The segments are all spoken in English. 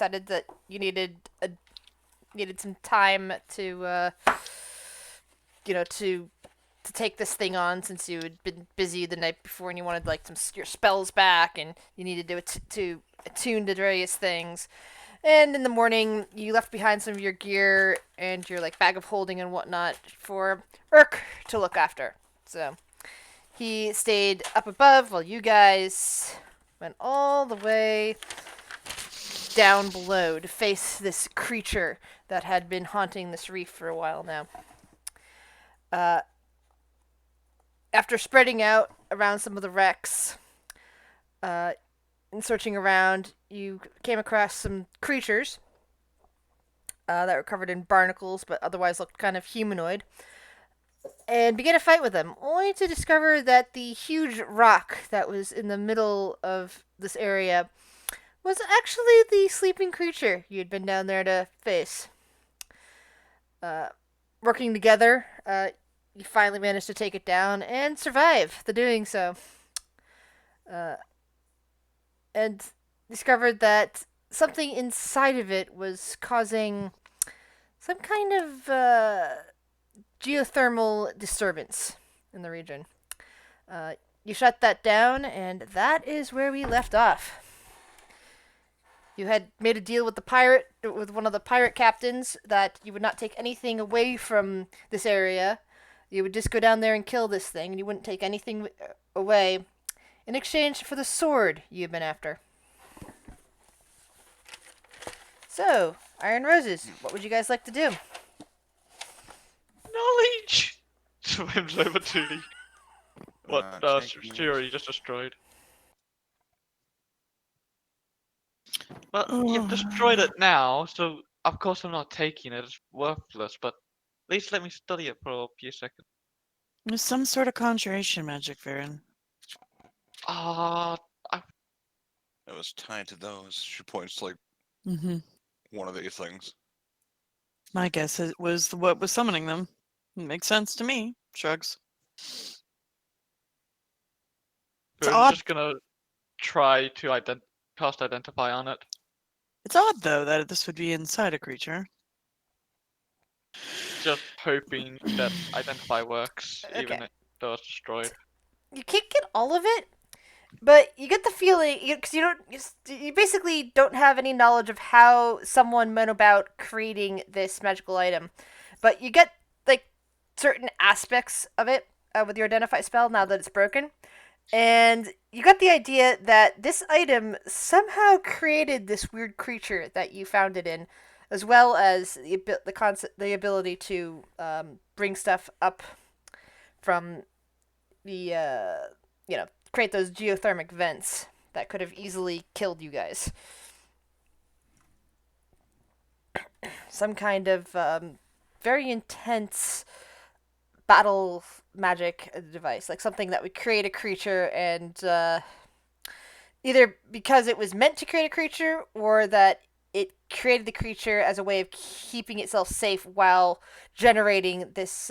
decided that you needed some time to to take this thing on since you had been busy the night before and you wanted like your spells back and you needed to attune to various things. And in the morning, you left behind some of your gear and your like bag of holding and whatnot for Urk to look after. So he stayed up above while you guys went all the way down below to face this creature that had been haunting this reef for a while now. After spreading out around some of the wrecks, and searching around, you came across some creatures that were covered in barnacles but otherwise looked kind of humanoid, and began a fight with them, only to discover that the huge rock that was in the middle of this area was actually the sleeping creature you'd been down there to face. Working together, you finally managed to take it down and survive the doing so. And discovered that something inside of it was causing some kind of geothermal disturbance in the region. You shut that down, and that is where we left off. You had made a deal with one of the pirate captains, that you would not take anything away from this area. You would just go down there and kill this thing, and you wouldn't take anything away in exchange for the sword you've been after. So, Iron Roses, what would you guys like to do? Knowledge! Swims over to what Shuri just destroyed. Well, you've destroyed it now, so of course I'm not taking it. It's worthless, but at least let me study it for a few seconds. There's some sort of conjuration magic, Varen. It was tied to those. She points to like one of these things. My guess it was what was summoning them. Makes sense to me. Shrugs. I'm just gonna try to cast Identify on it. It's odd, though, that this would be inside a creature. Just hoping that Identify works, Okay. even if it was destroyed. You can't get all of it, but you get the feeling, because you basically don't have any knowledge of how someone went about creating this magical item, but you get like certain aspects of it with your Identify spell now that it's broken. And you got the idea that this item somehow created this weird creature that you found it in, as well as the ability to bring stuff up from the create those geothermic vents that could have easily killed you guys. Some kind of very intense battle magic device, like something that would create a creature, and either because it was meant to create a creature or that it created the creature as a way of keeping itself safe while generating this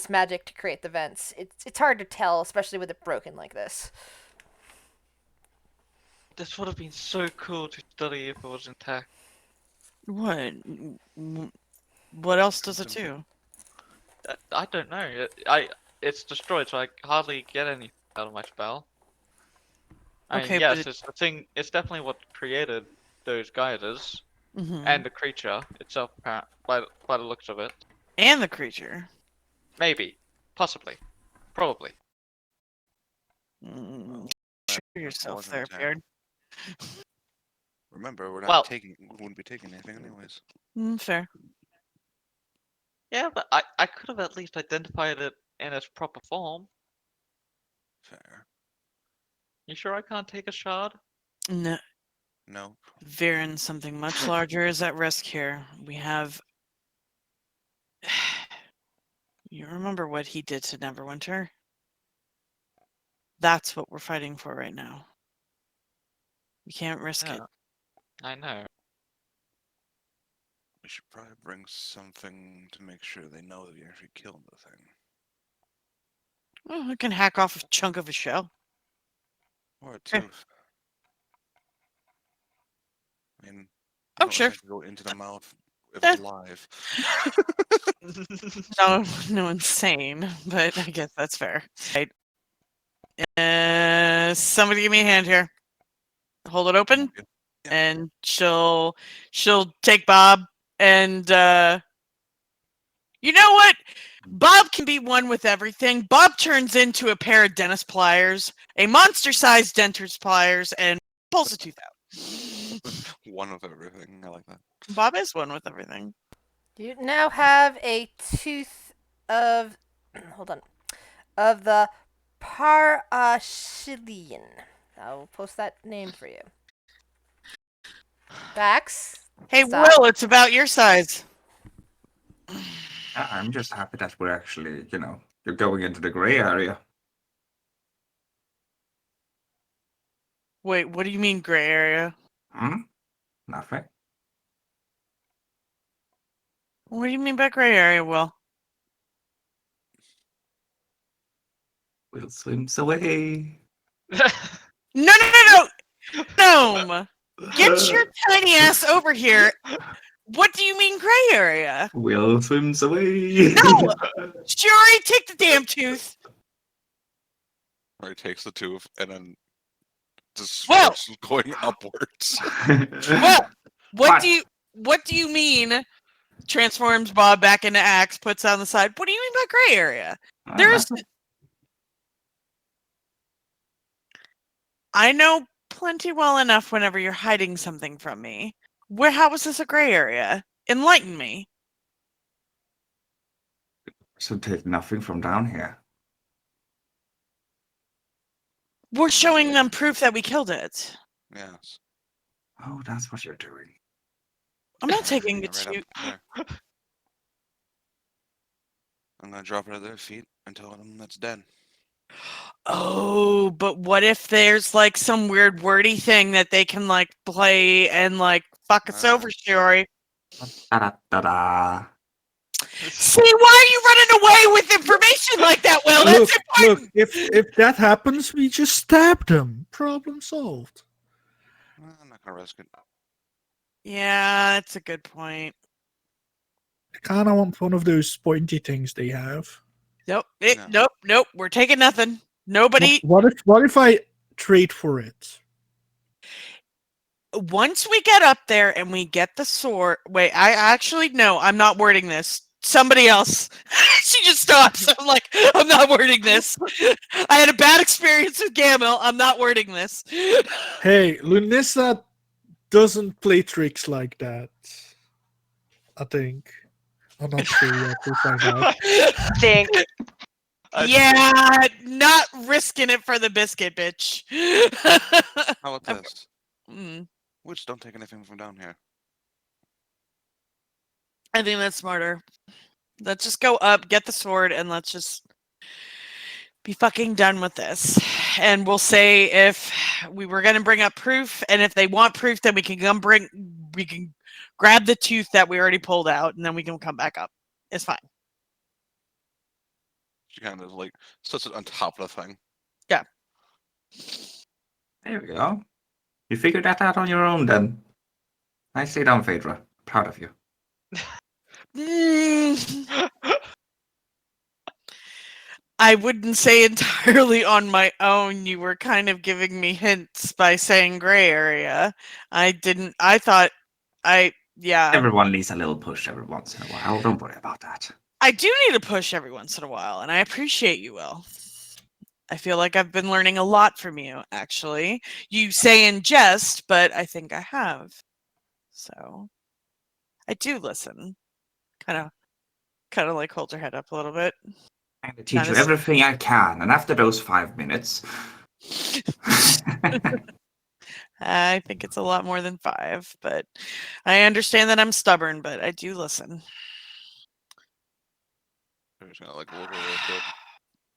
magic to create the vents. It's hard to tell, especially with it broken like this. This would have been so cool to study if it was intact. What? What else does it do? I don't know. It's destroyed, so I hardly get anything out of my spell. I mean, yes, it's the thing. It's definitely what created those geysers and the creature itself, by the looks of it. And the creature. Maybe, possibly, probably. Sure yourself there, Beard. Remember, we wouldn't be taking anything anyways. Fair. Yeah, but I could have at least identified it in its proper form. Fair. You sure I can't take a shard? No. No. Varen, something much larger is at risk here. We have... You remember what he did to Neverwinter? That's what we're fighting for right now. We can't risk it. I know. We should probably bring something to make sure they know that we actually killed the thing. Well, we can hack off a chunk of a shell. Or a tooth. I mean, don't sure. think go into the mouth if Eh. it's live. No, insane, but I guess that's fair. Right. Somebody give me a hand here. Hold it open, Yeah. and she'll take Bob, and you know what? Bob can be one with everything. Bob turns into a pair of dentist pliers, a monster-sized dentist pliers, and pulls a tooth out. One of everything. I like that. Bob is one with everything. You now have a tooth of, hold on, of the Parashilian. I'll post that name for you. Bax. Hey, stop. Will, it's about your size. I'm just happy that we're actually, you're going into the gray area. Wait, what do you mean gray area? Nothing. What do you mean by gray area, Will? Will swims away. No! Gnome! Get your tiny ass over here. What do you mean gray area? Will swims away. No! Shuri, take the damn tooth. Or he takes the tooth and then just Well- starts going upwards. Well, What? what do you mean? Transforms Bob back into Axe, puts on the side. What do you mean by gray area? There's I know plenty well enough whenever you're hiding something from me. How is this a gray area? Enlighten me. So take nothing from down here. We're showing them proof that we killed it. Yes. Oh, that's what you're doing. I'm not taking Yeah, it right to up there. I'm gonna drop it at their feet and tell them that's dead. Oh, but what if there's like some weird wordy thing that they can like play and like fuck us over, Shuri? Da-da-da-da. See, why are you running away with information like that, Will? That's important. Look, if that happens, we just stab them. Problem solved. I'm not gonna risk it. Yeah, that's a good point. I kind of want one of those pointy things they have. Nope. No. Nope. We're taking nothing. Nobody. What if I trade for it? Once we get up there and we get the sword. Wait, I actually no. I'm not wording this. Somebody else. She just stops. I'm like, I'm not wording this. I had a bad experience with Gamil. I'm not wording this. Hey, Lunissa doesn't play tricks like that. I think. I'm not sure yet. We'll find out. Think. Yeah, not risking it for the biscuit, bitch. How about this? Mm, Which don't take anything from down here. I think that's smarter. Let's just go up, get the sword, and let's just be fucking done with this. And we'll say if we were gonna bring up proof, and if they want proof, then we can grab the tooth that we already pulled out, and then we can come back up. It's fine. She kind of like sits it on top of the thing. There we go. You figured that out on your own then. Nicely done, Phaedra. Proud of you. I wouldn't say entirely on my own. You were kind of giving me hints by saying gray area. Yeah. Everyone needs a little push every once in a while. Don't worry about that. I do need a push every once in a while, and I appreciate you, Will. I feel like I've been learning a lot from you, actually. You say in jest, but I think I have. So I do listen. Kind of like hold her head up a little bit. I'm going to teach you everything I can, and after those 5 minutes... I think it's a lot more than 5, but I understand that I'm stubborn, but I do listen. They're just gonna like look over at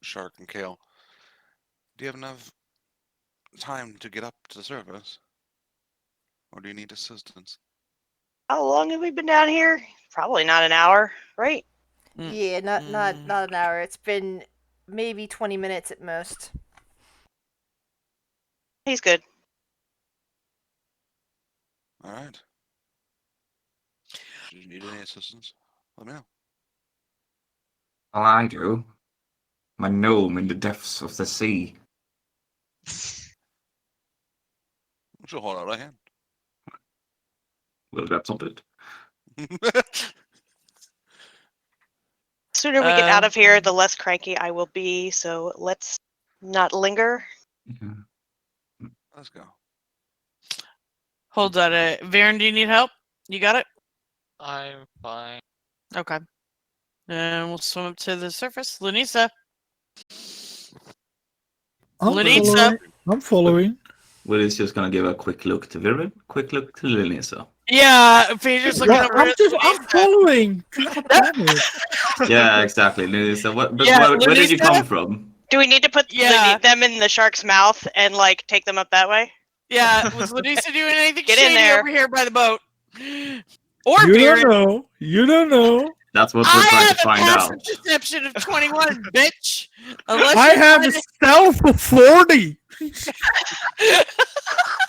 Shark and Kale. Do you have enough time to get up to the surface? Or do you need assistance? How long have we been down here? Probably not an hour, right? Yeah, not an hour. It's been maybe 20 minutes at most. He's good. Alright. Should you need any assistance, let me know. All I do, my gnome in the depths of the sea. She'll hold out a hand. Well, that's not it. Sooner we get out of here, the less cranky I will be. So let's not linger. Yeah. Let's go. Hold on. Varen, do you need help? You got it? I'm fine. Okay. And we'll swim up to the surface. Lunisa. Lunisa. I'm following. Will is just gonna give a quick look to Viren, quick look to Linisa. Yeah, Phaedra's looking Yeah, over I'm at I'm Lunisa. following. God damn it. Yeah, exactly, Linisa. Yeah, Where did you Linisa? come from? Do we need to put them in the shark's mouth and like take them up that way? Yeah, was Lunisa doing anything Get in shady there. over here by the boat? Or You Varen? don't know. You don't know. That's what we're I trying have to a find passive out. perception of 21, bitch. Unless I you have a find stealth of 40.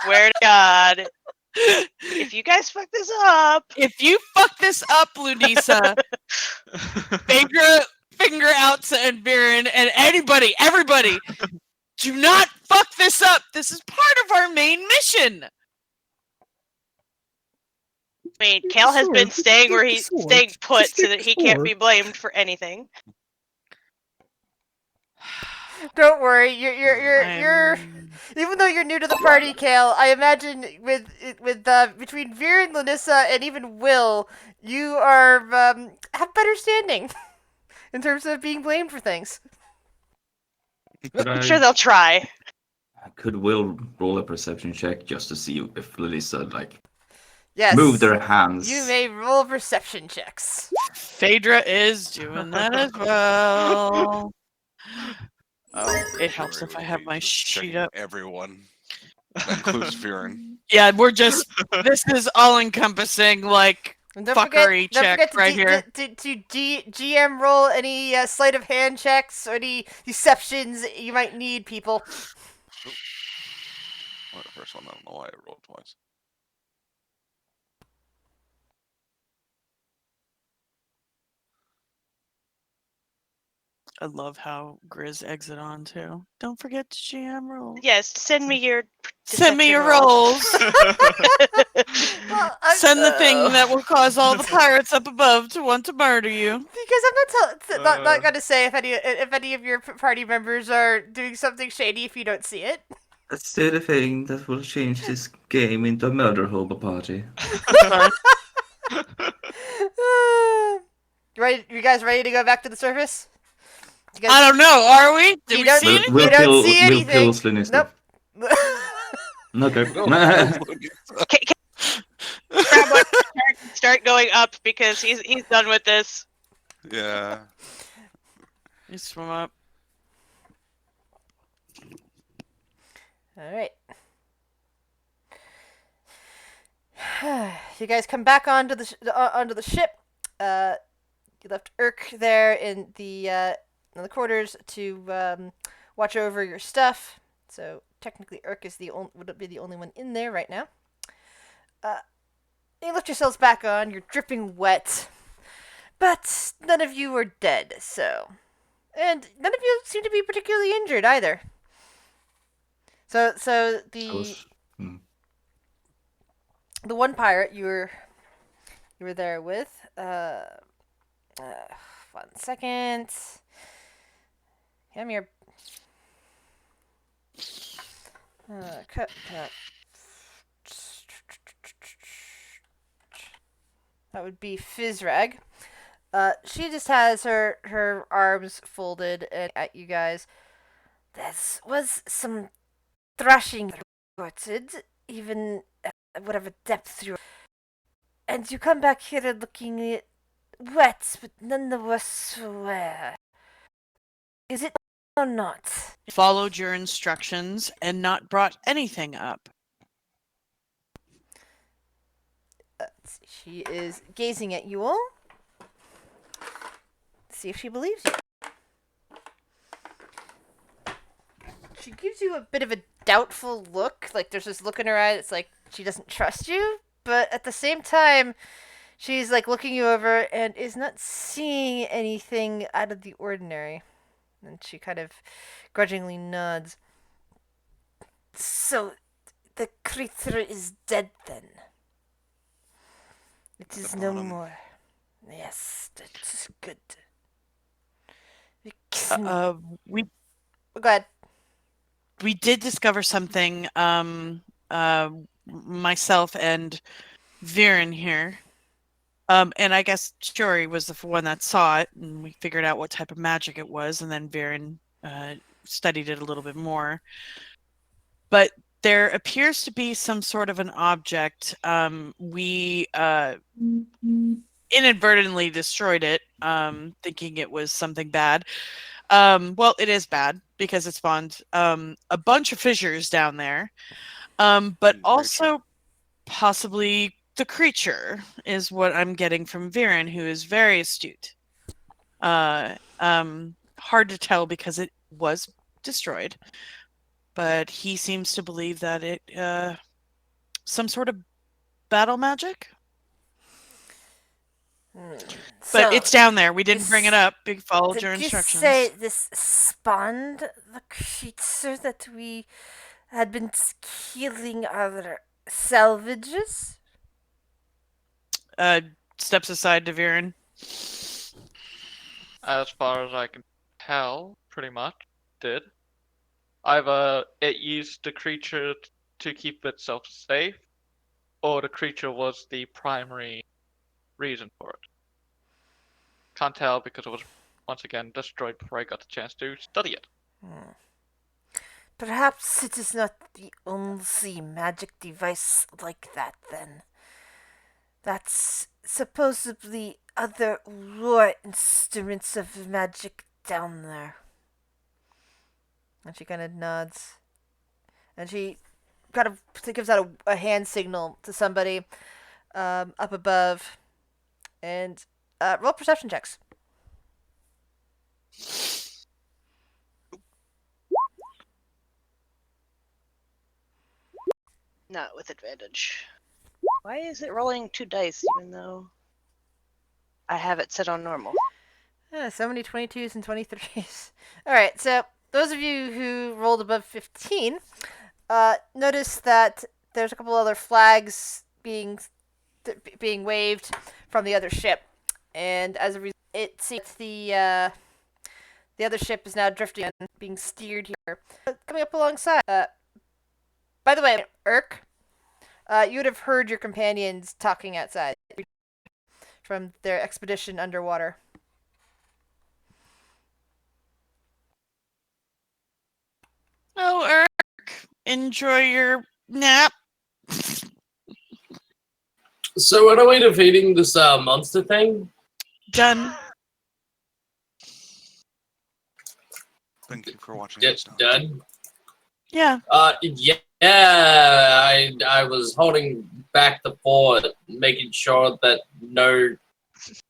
Swear to God. If you guys fuck this up. If you fuck this up, Lunisa, Phaedra, finger out to Varen, and anybody, everybody, do not fuck this up. This is part of our main mission. I mean, Kale has been staying where he's staying put Just so take that the he can't sword. be blamed for anything. Don't worry, you're even though you're new to the party, Kale, I imagine with between Veer and Lanissa and even Will, you are have better standing in terms of being blamed for things. I'm sure they'll try. Could Will roll a perception check just to see if Linisa Yes. move their hands? You may roll perception checks. Phaedra is doing that as well. Oh, it helps if I have my sheet up. Everyone. That includes Viren. Yeah, we're just. This is all encompassing, like And don't fuckery forget check to right here. GM roll any sleight of hand checks or any deceptions you might need, people. Well, the first one, I don't know why I rolled twice. I love how Grizz exit on too. Don't forget to GM roll. Yes, send me your Send me your deception rolls. Well, Send the thing that will cause all the pirates up above to want to murder you. Because I'm not gonna say if any of your party members are doing something shady if you don't see it. Let's do the thing that will change this game into a murder hobo party. You guys ready to go back to the surface? I don't know. Are we? Did we see anything? You don't see anything. We'll kill Linisa. Nope. Okay. Grab one and start going up because he's done with this. Yeah. You swim up. All right. You guys come back onto the ship. You left Urk there in the quarters to watch over your stuff. So technically, Urk is would be the only one in there right now. You lift yourselves back on. You're dripping wet, but none of you are dead. And none of you seem to be particularly injured either. So the one pirate you were there with. 1 second. Come here. That would be Fizrag. She just has her arms folded at you guys. This was some thrashing reported, even at whatever depth you. And you come back here looking wet, but none the worse for wear. Is it or not? Followed your instructions and not brought anything up. She is gazing at you all. See if she believes you. She gives you a bit of a doubtful look. Like there's this look in her eye that's like she doesn't trust you. But at the same time, She's like looking you over and is not seeing anything out of the ordinary. And she kind of grudgingly nods. So, the creature is dead then. It is no bottom. more. Yes, that is good. We Go ahead. we did discover something. Myself and Viren here. And I guess Shuri was the one that saw it, and we figured out what type of magic it was, and then Viren studied it a little bit more. But there appears to be some sort of an object. We inadvertently destroyed it, thinking it was something bad. Well, it is bad because it spawned a bunch of fissures down there. But also possibly the creature is what I'm getting from Viren, who is very astute. Hard to tell because it was destroyed, but he seems to believe that it some sort of battle magic. But it's down there. We didn't bring it up. We followed your instructions. Did you say this spawned the creature that we had been killing other salvages? Steps aside to Viren. As far as I can tell, pretty much did. Either it used the creature to keep itself safe, or the creature was the primary reason for it. Can't tell because it was once again destroyed before I got the chance to study it. Perhaps it is not the only magic device like that then. That's supposedly other raw instruments of magic down there. And she kind of nods. And she kind of gives out a hand signal to somebody up above. And roll perception checks. Not with advantage. Why is it rolling 2 dice even though I have it set on normal? So many 22s and 23s. Alright, so those of you who rolled above 15, notice that there's a couple other flags being waved from the other ship. And as a result, it seems the other ship is now drifting and being steered here. Coming up alongside. By the way, Urk, you would have heard your companions talking outside from their expedition underwater. Oh, Urk, enjoy your nap. So when are we defeating this monster thing? Done. Thank you for watching. Done? Yeah. I was holding back the fort, making sure that no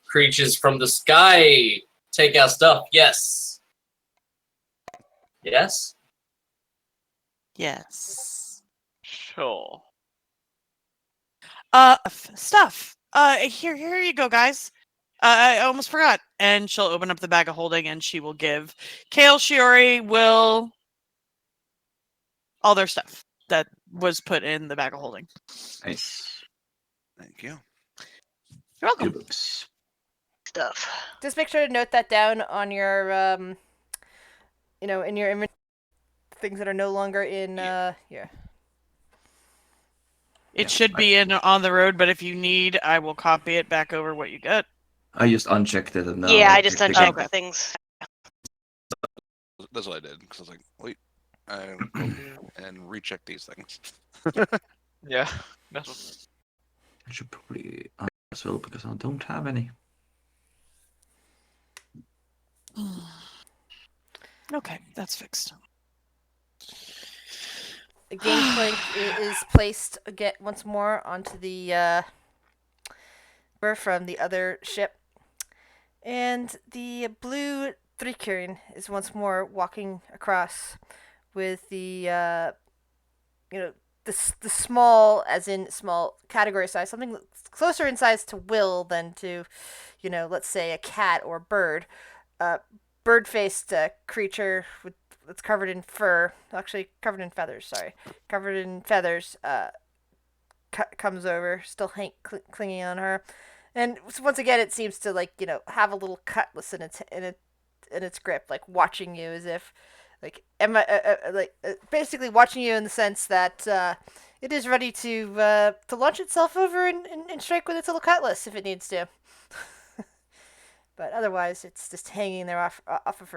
creatures from the sky take our stuff. Yes. Yes? Yes. Sure. Stuff. Here you go, guys. I almost forgot. And she'll open up the bag of holding and she will give Kale, Shiori, Will, all their stuff that was put in the bag of holding. Nice. Thank you. You're welcome. Oops. Stuff. Just make sure to note that down on your, in your inventory. Things that are no longer in, here. It should be in on the road, but if you need, I will copy it back over what you got. I just unchecked it and now Yeah, I I just checked unchecked again. the things. That's what I did because I was like, wait, and recheck these things. Yeah, that's what. I should probably as well because I don't have any. Okay, that's fixed. The gangplank is placed again once more onto the from the other ship, and the blue Threekern is once more walking across with the the small, as in small category size, something that's closer in size to Will than to, let's say a cat or bird. Bird-faced creature that's covered in fur, actually covered in feathers. Sorry, covered in feathers. Comes over, still clinging on her, and once again it seems to have a little cutlass in its grip, like watching you as if basically watching you in the sense that it is ready to launch itself over and strike with its little cutlass if it needs to. But otherwise, it's just hanging there off of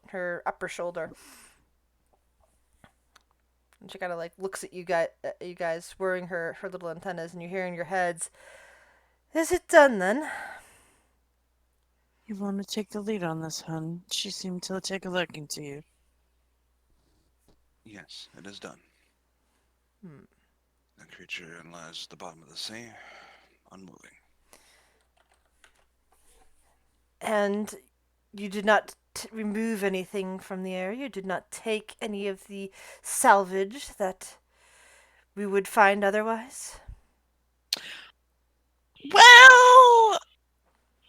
her upper shoulder. And she kind of looks at you guys, whirring her little antennas, and you hear in your heads, "Is it done then?" You want to take the lead on this, hun? She seemed to take a liking to you. Yes, it is done. The creature lies at the bottom of the sea, unmoving. And you did not remove anything from the area? You did not take any of the salvage that we would find otherwise? Well,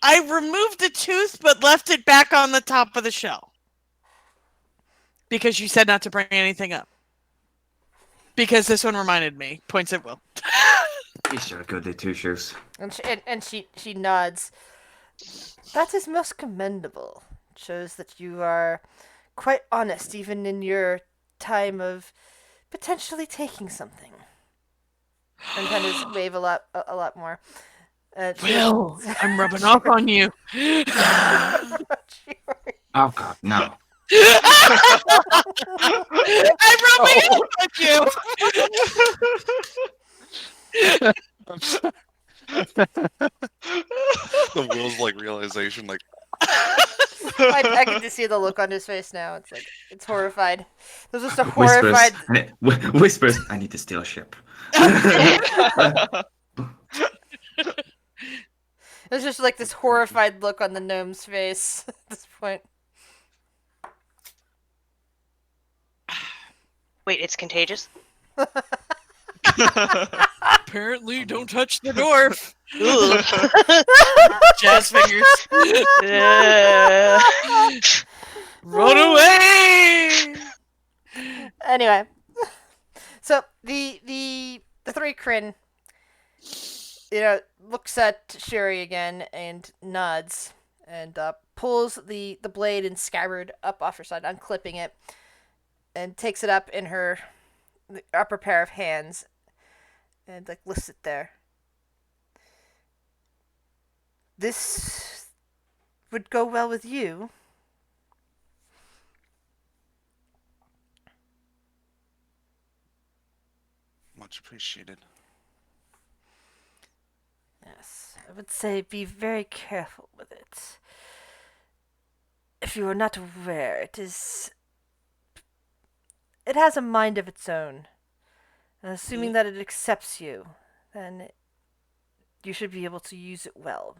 I removed the tooth but left it back on the top of the shell. Because you said not to bring anything up. Because this one reminded me. Points at Will. You sure could do two shoes. And she nods. That is most commendable. It shows that you are quite honest, even in your time of potentially taking something. And Antennas wave a lot more. Will, I'm rubbing off on you. Oh God, no. I'm rubbing off on you. I'm sorry. The Will's realization, I can just see the look on his face now. It's horrified. There's just a Whispers. horrified. Whispers. I need to steal a ship. There's just this horrified look on the gnome's face at this point. Wait, it's contagious? Apparently, don't touch the dwarf. Jazz fingers. Run away! Anyway, so the three Kryn, looks at Sherry again and nods and pulls the blade and scabbard up off her side, unclipping it, and takes it up in her upper pair of hands and lifts it there. This would go well with you. much appreciated. Yes, I would say be very careful with it. If you are not aware, it has a mind of its own. And assuming that it accepts you, then you should be able to use it well.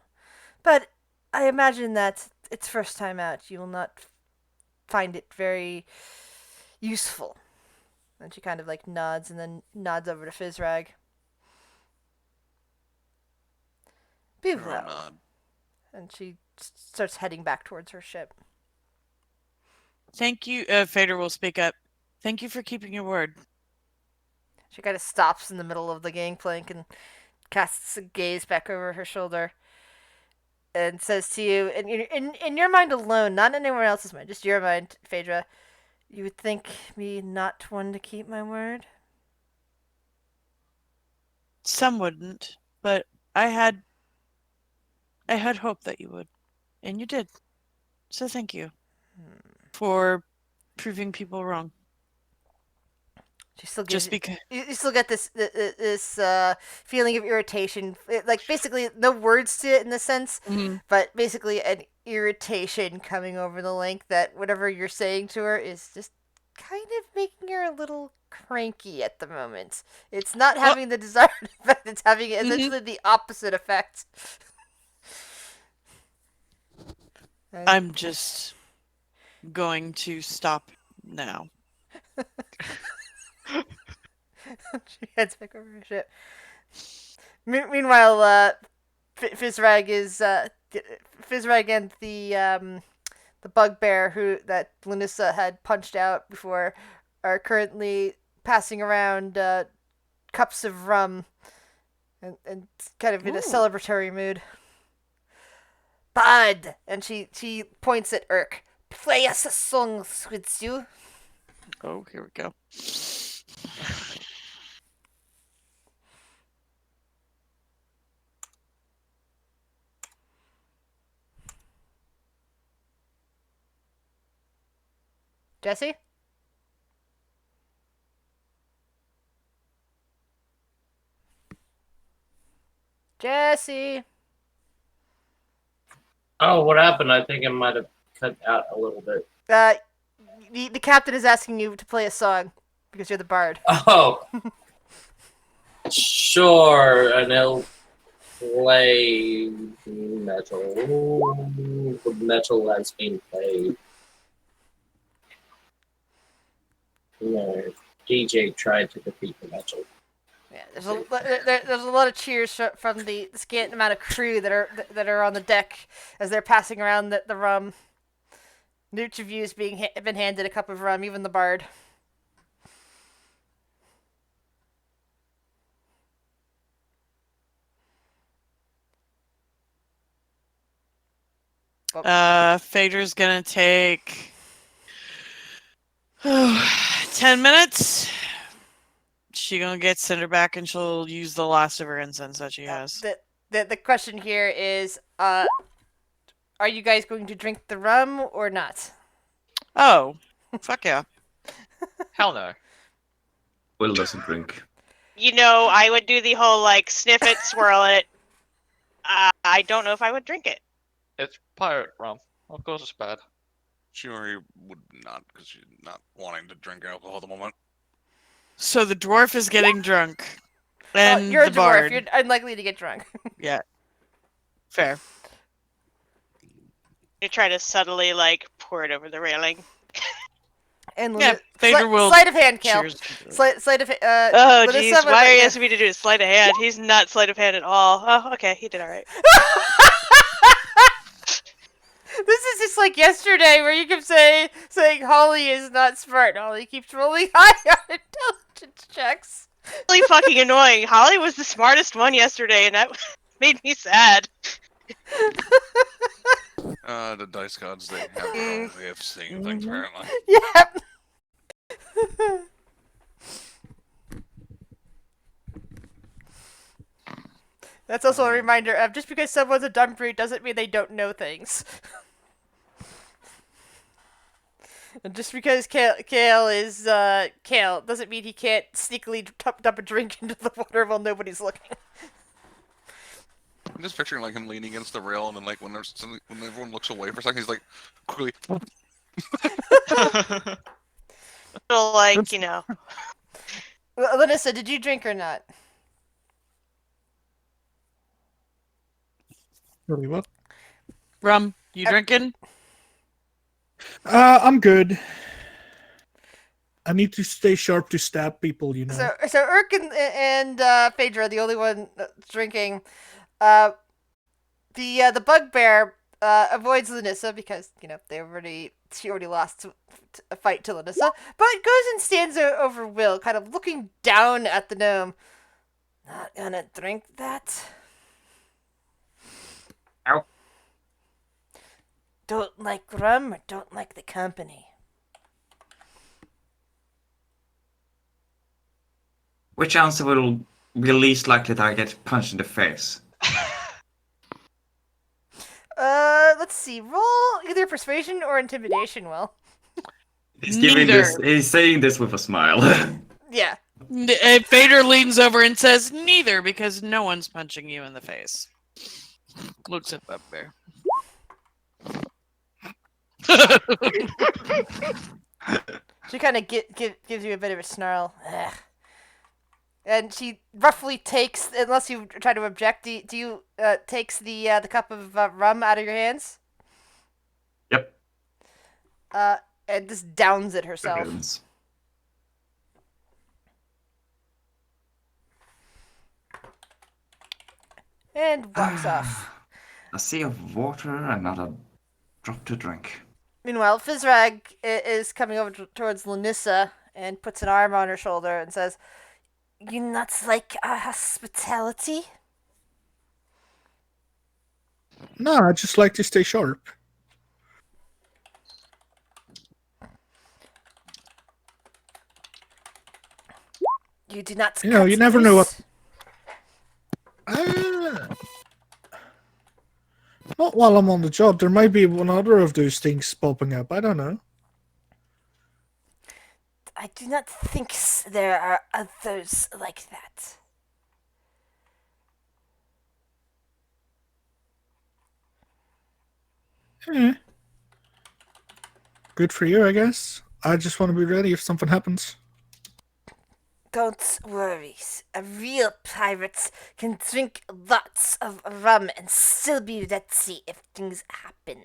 But I imagine that its first time out, you will not find it very useful. And she kind of nods and then nods over to Fizrag. Be well. Nod. And she starts heading back towards her ship. Thank you. Fader will speak up. Thank you for keeping your word. She kind of stops in the middle of the gangplank and casts a gaze back over her shoulder and says to you, in your mind alone, not in anyone else's mind, just your mind, Phaedra, you would think me not one to keep my word? Some wouldn't, but I had hope that you would, and you did. So thank you for proving people wrong. She still gives Just because you still get this feeling of irritation, basically no words to it in the sense, but basically an irritation coming over the link that whatever you're saying to her is just kind of making her a little cranky at the moment. It's not having the desired effect; it's having essentially the opposite effect. I'm just going to stop now. She heads back over her ship. Meanwhile, Fizrag and the bugbear that Lanissa had punched out before are currently passing around cups of rum and kind of in a celebratory mood. Bud! And she points at Urk. Play us a song, Swidsu. Oh, here we go. Jesse? Jesse! Oh, what happened? I think it might have cut out a little bit. The captain is asking you to play a song because you're the bard. Oh, sure, and he'll play metal. The metal has been played. No, DJ tried to defeat the metal. Yeah, there's a lot of cheers from the scant amount of crew that are on the deck as they're passing around the rum. Nooch of you's been handed a cup of rum, even the bard. Phaedra's gonna take 10 minutes. She gonna get Cinder back and she'll use the last of her incense that she has. The question here is, are you guys going to drink the rum or not? Oh, fuck yeah. Hell no. Will doesn't drink. I would do the whole, sniff it, swirl it. I don't know if I would drink it. It's pirate rum. Of course it's bad. Sure, would not, because she's not wanting to drink alcohol at the moment. So the dwarf is getting drunk. And you're the a dwarf. bard. You're unlikely to get drunk. Yeah. Fair. You try to subtly, pour it over the railing. And Yeah, Phaedra will. sleight of hand, Kale. Cheers. Sleight of Oh, Lanissa, jeez. what Why about are you you? asking me to do sleight of hand? He's not sleight of hand at all. Oh, okay. He did all right. This is just like yesterday where you kept saying Holly is not smart. Holly keeps rolling high on intelligence checks. Really fucking annoying. Holly was the smartest one yesterday, and that made me sad. The dice gods, they have their own way of seeing things, apparently. Yep. That's also a reminder of just because someone's a dumb brute doesn't mean they don't know things. And just because Kale is Kale doesn't mean he can't sneakily dump a drink into the water while nobody's looking. I'm just picturing him leaning against the rail, and then when everyone looks away for a second, he's quickly. Lanissa, did you drink or not? Really what? Rum, you drinking? I'm good. I need to stay sharp to stab people, So Urk and Phaedra are the only one drinking. The bugbear avoids Lanissa because she already lost a fight to Lanissa, but goes and stands over Will, kind of looking down at the gnome. Not gonna drink that. Ow. Don't like rum or don't like the company? Which answer will be least likely that I get punched in the face? Let's see. Roll either persuasion or intimidation, Will. He's saying this with a smile. Yeah. Phaedra leans over and says, neither, because no one's punching you in the face. Looks at Bugbear. She kind of gives you a bit of a snarl. Ugh. And she roughly takes, unless you try to object, do you takes the cup of rum out of your hands? Yep. And just downs it herself. Brilliant. and walks off. A sea of water and not a drop to drink. Meanwhile, Fizrag is coming over towards Lanissa and puts an arm on her shoulder and says, "You not like our hospitality?" No, I just like to stay sharp. You do not. You know, you never know what. Not while I'm on the job. There might be one other of those things popping up. I don't know. I do not think there are others like that. Eh. Good for you, I guess. I just want to be ready if something happens. Don't worry. A real pirate can drink lots of rum and still be ready if things happen.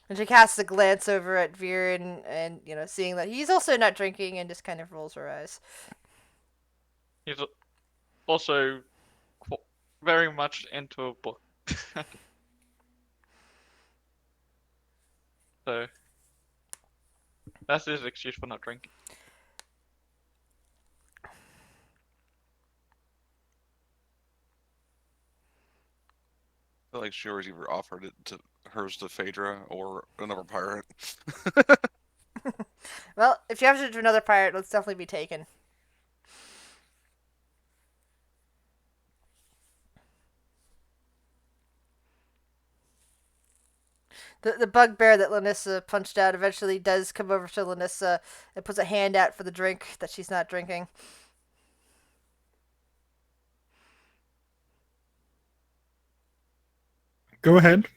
And she casts a glance over at Viren and, seeing that he's also not drinking and just kind of rolls her eyes. He's also very much into a book. So, that's his excuse for not drinking. I feel like she already either offered it to hers to Phaedra or another pirate. Well, if you have it to another pirate, let's definitely be taken. The bugbear that Lanissa punched out eventually does come over to Lanissa and puts a hand out for the drink that she's not drinking. Go ahead.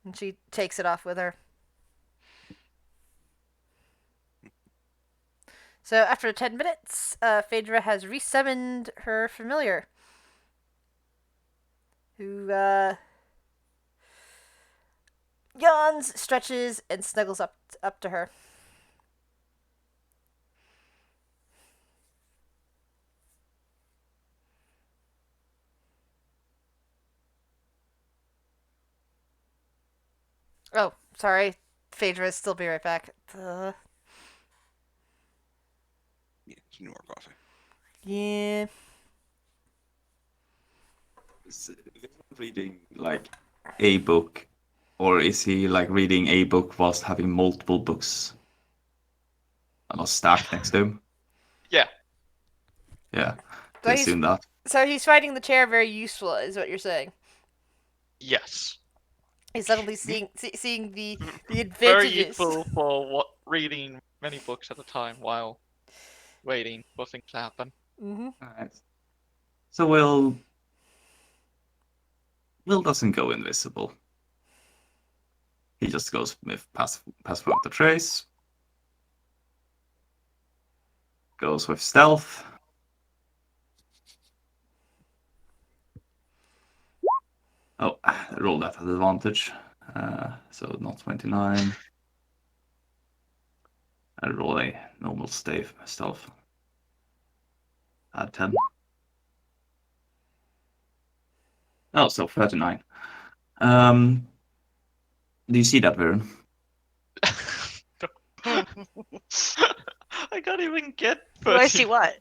And she takes it off with her. So after 10 minutes, Phaedra has resummoned her familiar, who yawns, stretches, and snuggles up to her. Oh, sorry. Phaedra, still be right back. Yeah, some more coffee. Yeah. Is he reading like a book, or is he like reading a book whilst having multiple books on a stack next to him? Yeah. Yeah, So I assume that. So he's finding the chair very useful, is what you're saying. Yes. He's suddenly seeing the advantages. Very useful for reading many books at a time while waiting for things to happen. Mm-hmm. Alright. So Will doesn't go invisible. He just goes with pass without the trace. Goes with stealth. Oh, I rolled that at advantage. So not 29. I roll a normal stealth. Add 10. Oh, so 39. Do you see that, Viren? I can't even get. Do I see what?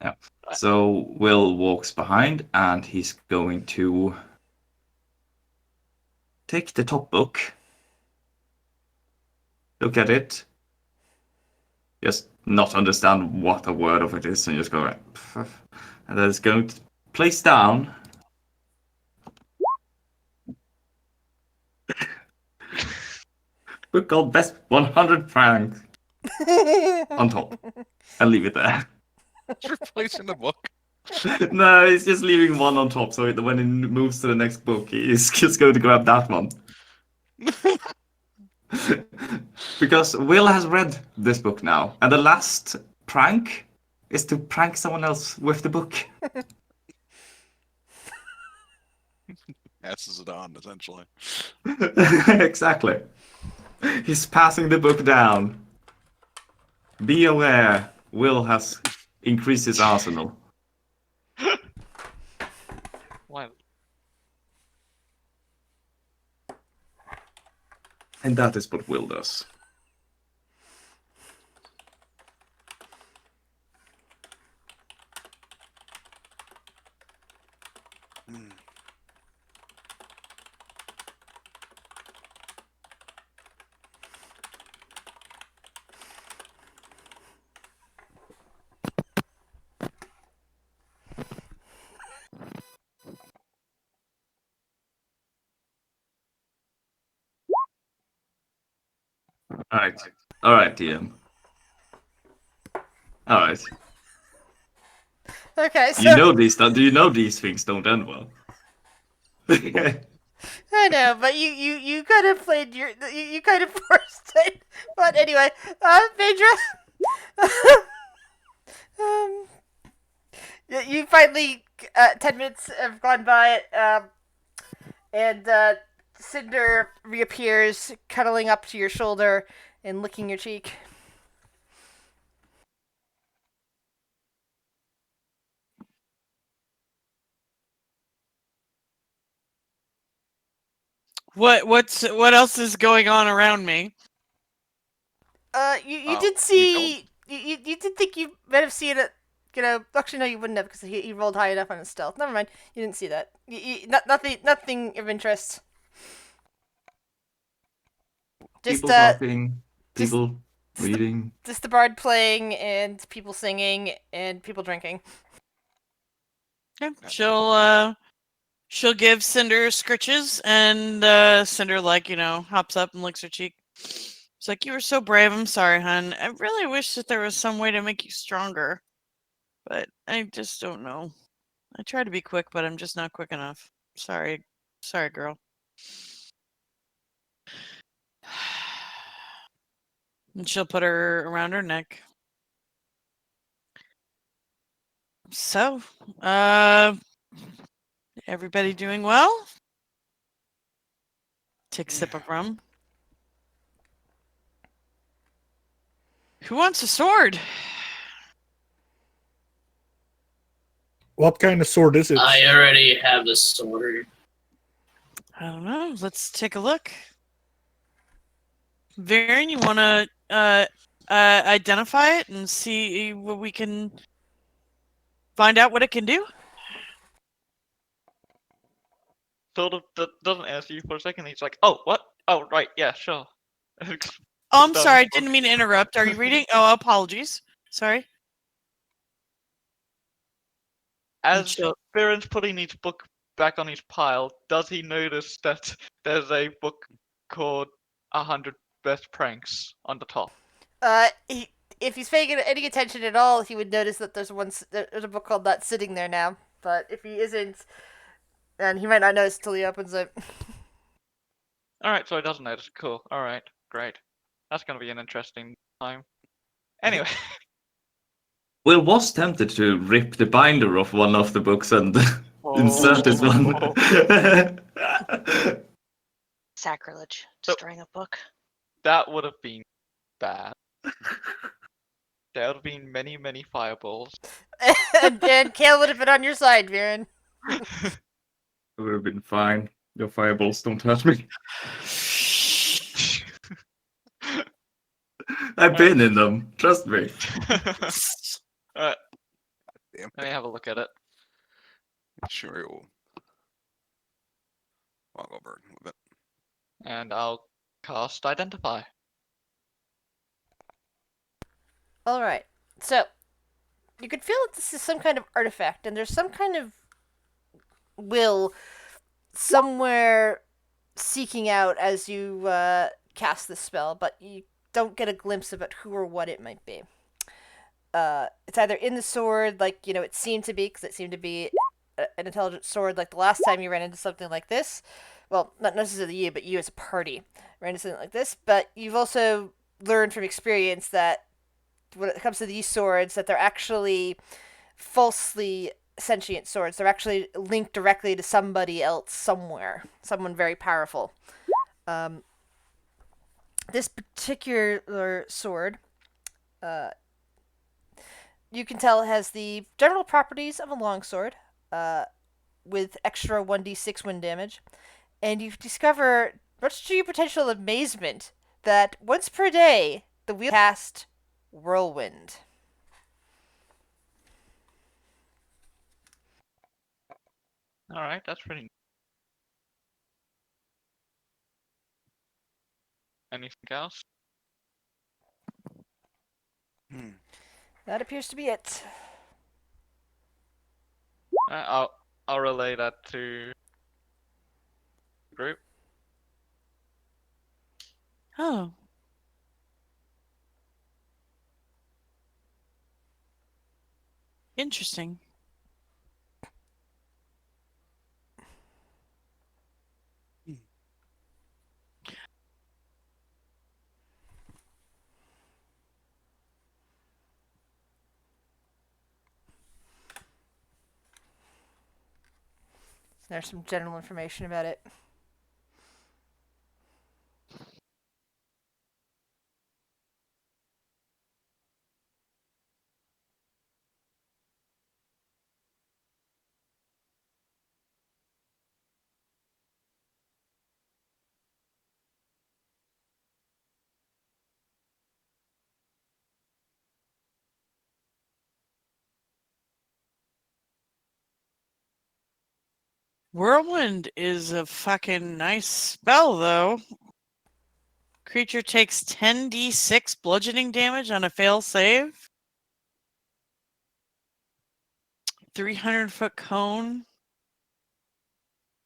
Yeah. So Will walks behind and he's going to take the top book, look at it, just not understand what a word of it is, and just go, and then it's going to place down book called Best 100 Francs on top, and leave it there. Replacing the book. No, he's just leaving one on top, so when he moves to the next book, he's just going to grab that one. Because Will has read this book now, and the last prank is to prank someone else with the book. Passes it on, essentially. Exactly. He's passing the book down. Be aware, Will has increased his arsenal. Why? And that is what Will does. Hmm. All right, DM. All right. Okay, so You know these. Do you know these things don't end well? I know, but you kind of played you kind of forced it. But anyway, Phaedra, um, you finally 10 minutes have gone by, and Cinder reappears, cuddling up to your shoulder and licking your cheek. What else is going on around me? You did see you did think you might have seen it. Actually, no, you wouldn't have because he rolled high enough on his stealth. Never mind, you didn't see that. Nothing of interest. Just People talking, just- people reading. just the bard playing and people singing and people drinking. Okay. She'll give Cinder scritches, and Cinder hops up and licks her cheek. It's like, you were so brave. I'm sorry, hun. I really wish that there was some way to make you stronger, but I just don't know. I try to be quick, but I'm just not quick enough. Sorry, girl. And she'll put her around her neck. So, everybody doing well? Take a sip of rum. Who wants a sword? What kind of sword is it? I already have the sword. I don't know. Let's take a look. Varian, you want to identify it and see what we can find out what it can do? Sort of doesn't answer you for a second. He's like, "Oh, what? Oh, right, yeah, sure." Oh, I'm Done. sorry. I didn't mean to interrupt. Are you reading? Oh, apologies. Sorry. As Baron's putting his book back on his pile, does he notice that there's a book called 100 Best Pranks on the top? If he's paying any attention at all, he would notice that there's a book called that sitting there now. But if he isn't, then he might not notice until he opens it. Alright, so he doesn't notice. Cool. Alright, great. That's gonna be an interesting time. Anyway. Will was tempted to rip the binder off one of the books and insert this one. Sacrilege. So- Destroying a book. That would have been bad. There would have been many, many fireballs. and Kale would have been on your side, Viren. It would have been fine. Your fireballs don't hurt me. I've been in them. Trust me. Alright, Damn. let me have a look at it. Sure, you'll walk over with it. And I'll cast Identify. Alright, so you could feel that this is some kind of artifact, and there's some kind of will somewhere seeking out as you cast the spell, but you don't get a glimpse of it, who or what it might be. It's either in the sword, like, it seemed to be, because it seemed to be an intelligent sword, like the last time you ran into something like this. Well, not necessarily you, but you as a party ran into something like this. But you've also learned from experience that when it comes to these swords, that they're actually falsely sentient swords. They're actually linked directly to somebody else somewhere, someone very powerful. This particular sword, you can tell, has the general properties of a longsword. with extra 1d6 wind damage, and you discover, much to your potential amazement, that once per day the wheel cast Whirlwind. All right, that's pretty. Anything else? That appears to be it. I'll relay that to the group. Oh. Interesting. There's some general information about it. Whirlwind is a fucking nice spell, though. Creature takes 10d6 bludgeoning damage on a fail save. 300-foot cone.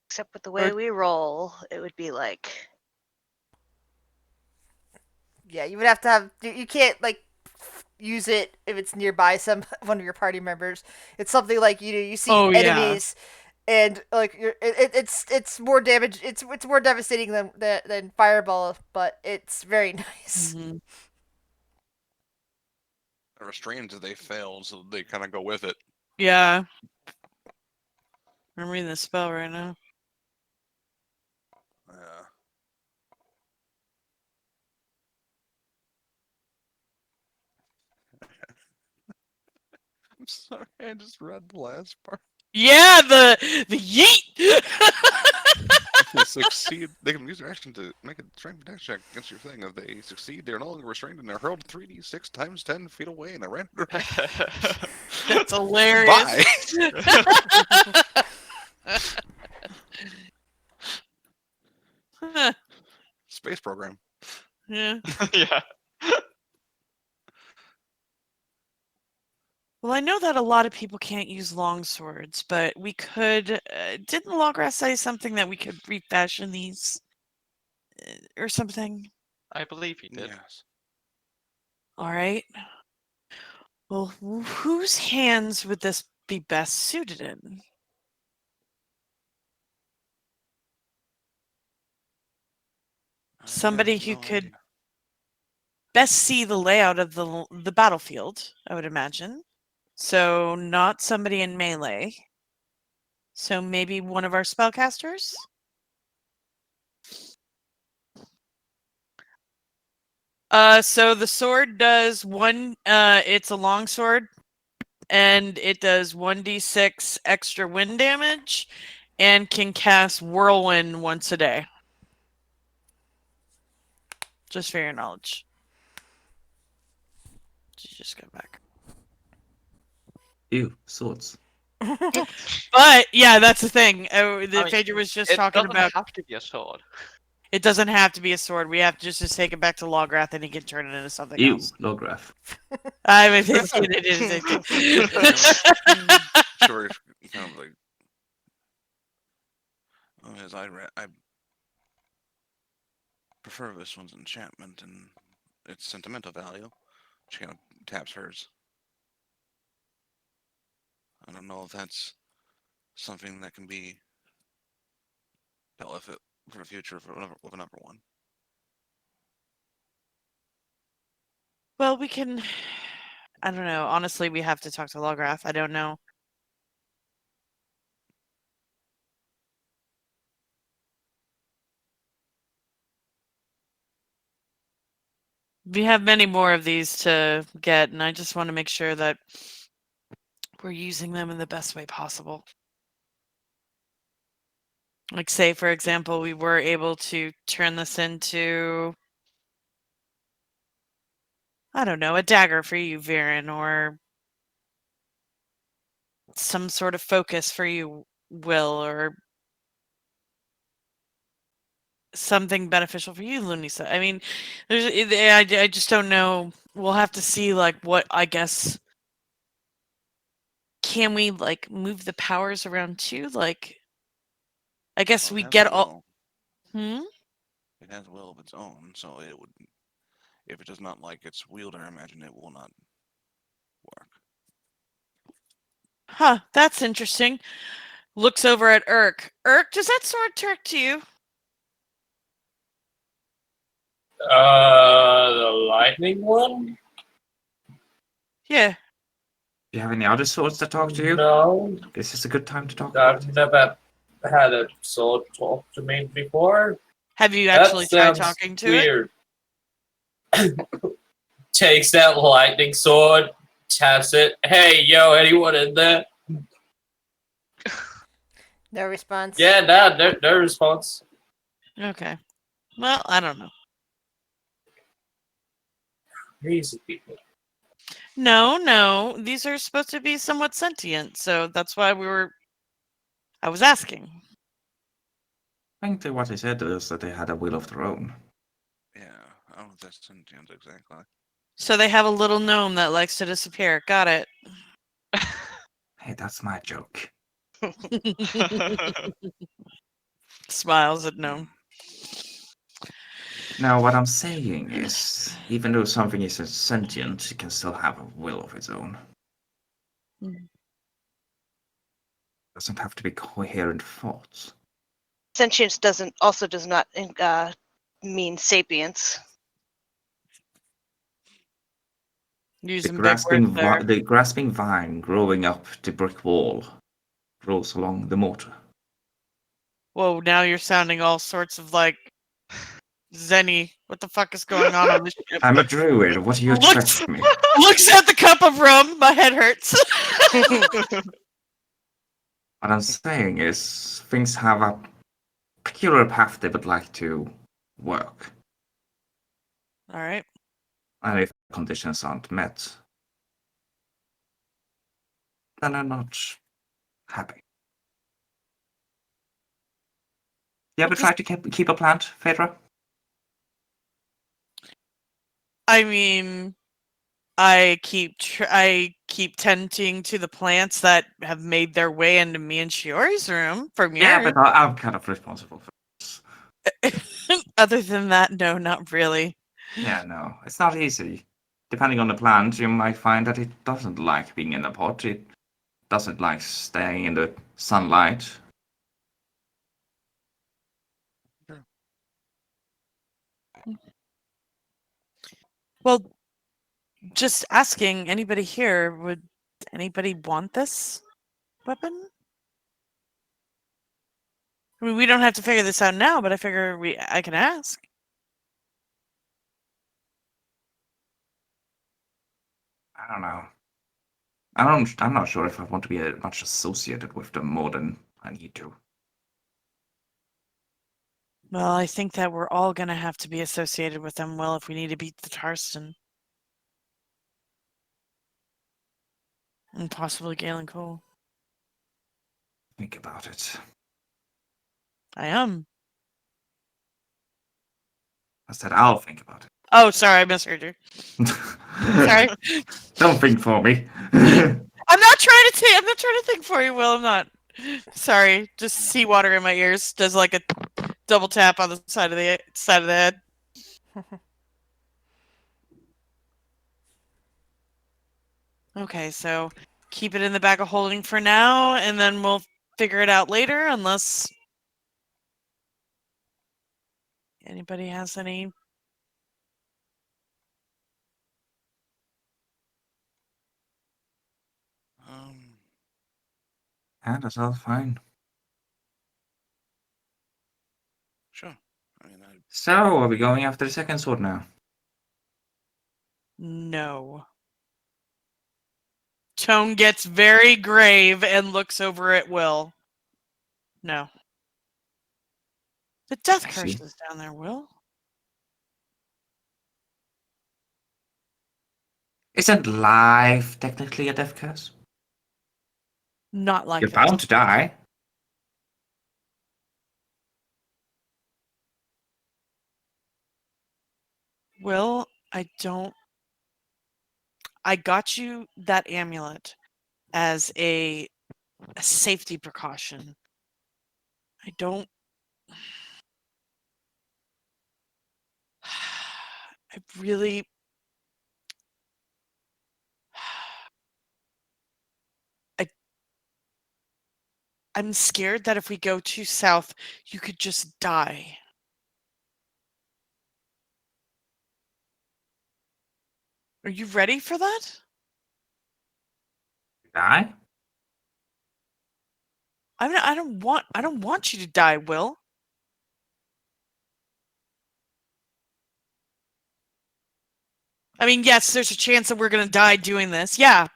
Except with the way Or- we roll, it would be like Yeah, you would have to have. You can't like use it if it's nearby some one of your party members. It's something like you see Oh, yeah. enemies, and like it's more damage. It's more devastating than fireball, but it's very nice. Mhm. They're restrained as they fail, so they kind of go with it. Yeah. I'm reading the spell right now. Yeah. I'm sorry, I just read the last part. Yeah, the yeet. If they succeed, they can use their action to make a strength attack check against your thing. If they succeed, they're no longer restrained and they're hurled 3d6 times 10 feet away in a random direction. That's hilarious. Bye. Space program. Yeah. Yeah. Well, I know that a lot of people can't use long swords, but we could. Didn't Logras say something that we could refashion these or something? I believe he did. Yes. All right. Well, whose hands would this be best suited in? I Somebody have who no could idea. best see the layout of the battlefield, I would imagine. So not somebody in melee. So maybe one of our spellcasters? So the sword does it's a long sword, and it does 1d6 extra wind damage, and can cast Whirlwind once a day. Just for your knowledge. Just go back. Ew, swords. But yeah, that's the thing. Phaedra was just talking doesn't about. have to be a sword. It doesn't have to be a sword. We have just to take it back to Lograth, and he can turn it into something Ew, else. Lograph. I mean, it is. Sure, kind of like. As I prefer this one's enchantment and its sentimental value. She kind of taps hers. I don't know if that's something that can be dealt with it for the future with another one. Well, we can. I don't know. Honestly, we have to talk to Lograth. I don't know. We have many more of these to get, and I just want to make sure that we're using them in the best way possible. Like, say, for example, we were able to turn this into, I don't know, a dagger for you, Viren, or some sort of focus for you, Will, or something beneficial for you, Lunisa. I mean, I just don't know. We'll have to see, like, what, I guess, can we, like, move the powers around too? Like, I guess Well, we it has get a all. will. It has a will of its own, so it would. If it does not like its wielder, I imagine it will not work. Huh, that's interesting. Looks over at Urk. Urk, does that sword talk to you? The lightning one? Yeah. Do you have any other swords that talk to you? No, This is a good time to talk about I've it. never had a sword talk to me before. Have you That actually tried sounds talking to it? weird. Takes that lightning sword, taps it. Hey, yo, anyone in there? No response. Yeah, nah, no response. Okay. Well, I don't know. Crazy people. No. These are supposed to be somewhat sentient, so that's why I was asking. I think that what they said is that they had a will of their own. Yeah, I don't know if that's sentient exactly. So they have a little gnome that likes to disappear. Got it. Hey, that's my joke. Smiles at gnome. Now, what I'm saying is, even though something isn't sentient, it can still have a will of its own. Mm. Doesn't have to be coherent thoughts. Sentience does not mean sapience. Using big words there. The grasping vine growing up the brick wall grows along the mortar. Whoa, now you're sounding all sorts of like Zenny. What the fuck is going on this ship? I'm a druid. What do you expect from me? Looks at the cup of rum. My head hurts. What I'm saying is, things have a peculiar path they would like to work. All right. And if conditions aren't met, then I'm not happy. You ever tried to keep a plant, Phaedra? I mean, I keep tending to the plants that have made their way into me and Shiori's room from Yeah, yours. but I'm kind of responsible for this. Other than that, no, not really. Yeah, no, it's not easy. Depending on the plant, you might find that it doesn't like being in a pot. It doesn't like staying in the sunlight. Well, just asking anybody here, would anybody want this weapon? I mean, we don't have to figure this out now, but I figure I can ask. I don't know. I'm not sure if I want to be much associated with them more than I need to. Well, I think that we're all going to have to be associated with them, well, if we need to beat the Tarston. And possibly Galen Cole. Think about it. I am. I said I'll think about it. Oh, sorry, I misheard you. Sorry. Don't think for me. I'm not trying to think for you, Will. I'm not. Sorry, just seawater in my ears. Does like a double tap on the side of the head. Okay, so keep it in the bag of holding for now, and then we'll figure it out later, unless anybody has any. Yeah, that's all fine. Sure. I mean, So, are we going after the second sword now? No. Tone gets very grave and looks over at Will. No. The death I curse see. is down there, Will. Isn't life technically a death curse? Not like You're this. bound to die. Will, I don't. I got you that amulet as a safety precaution. I don't. I really. I'm scared that if we go too south, you could just die. Are you ready for that? Die? I don't want you to die, Will. I mean, yes, there's a chance that we're gonna die doing this. Yeah.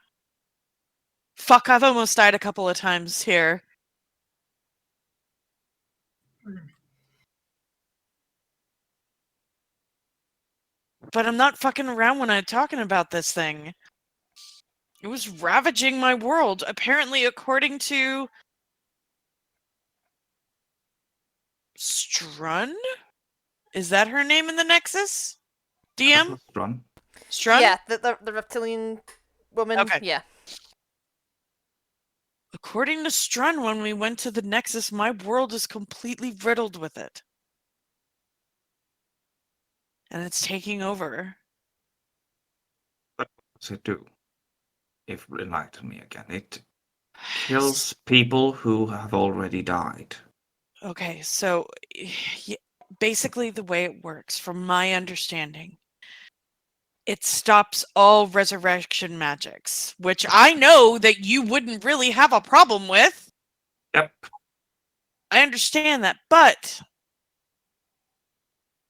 Fuck, I've almost died a couple of times here. But I'm not fucking around when I'm talking about this thing. It was ravaging my world. Apparently, according to Strun? Is that her name in the Nexus? DM? Run. Strun? Yeah, the reptilian woman. Okay. Yeah. According to Strun, when we went to the Nexus, my world is completely riddled with it. And it's taking over. What does it do? If enlighten me again. It kills people who have already died. Okay, so basically the way it works, from my understanding, it stops all resurrection magics, which I know that you wouldn't really have a problem with. Yep. I understand that, but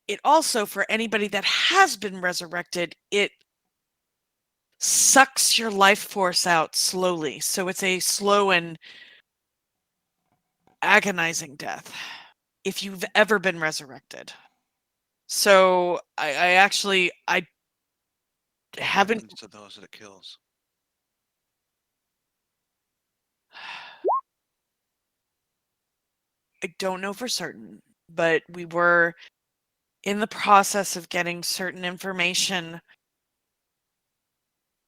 it also, for anybody that has been resurrected, it sucks your life force out slowly. So it's a slow and agonizing death if you've ever been resurrected. So I actually What haven't. happens to those that it kills? I don't know for certain, but we were in the process of getting certain information.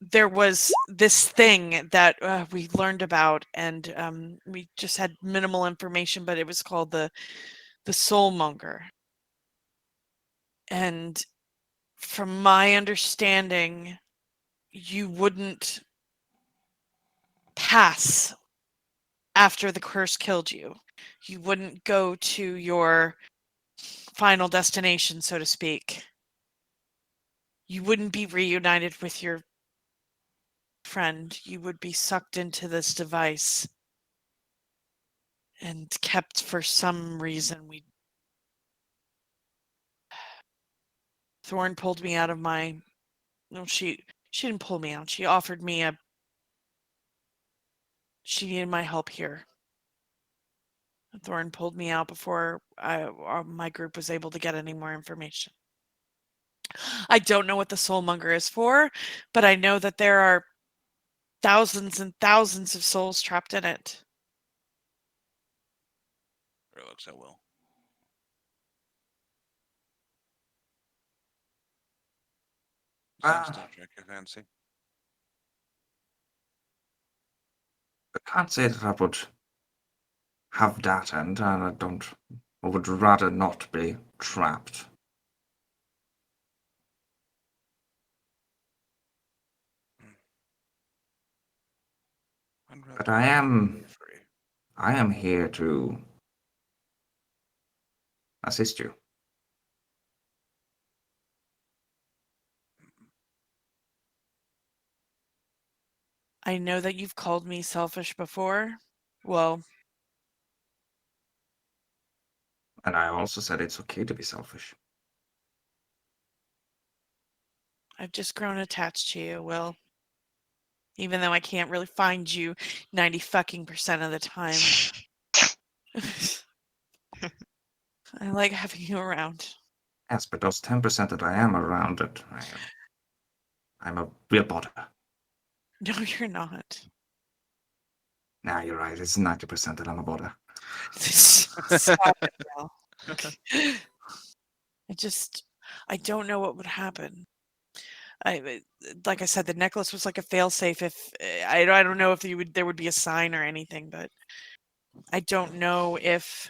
There was this thing that we learned about, and we just had minimal information, but it was called the Soulmonger. And from my understanding, you wouldn't pass after the curse killed you. You wouldn't go to your final destination, so to speak. You wouldn't be reunited with your friend. You would be sucked into this device and kept for some reason. Thorn pulled me out of my. No, she didn't pull me out. She offered me a. She needed my help here. Thorn pulled me out before my group was able to get any more information. I don't know what the Soulmonger is for, but I know that there are thousands and thousands of souls trapped in it. Or looks at Will. Some stuff Jack your fancy. I can't say that I would have that end, and I would rather not be trapped. But I am here to assist you. I know that you've called me selfish before. Well, And I also said it's okay to be selfish. I've just grown attached to you, Will. Even though I can't really find you 90% of the time. I like having you around. Yes, but those 10% that I am around it, I'm a real bother. No, you're not. Nah, you're right. It's 90% that I'm a bother. Stop it, Val. I don't know what would happen. Like I said, the necklace was like a failsafe. If I don't know if there would be a sign or anything, but I don't know if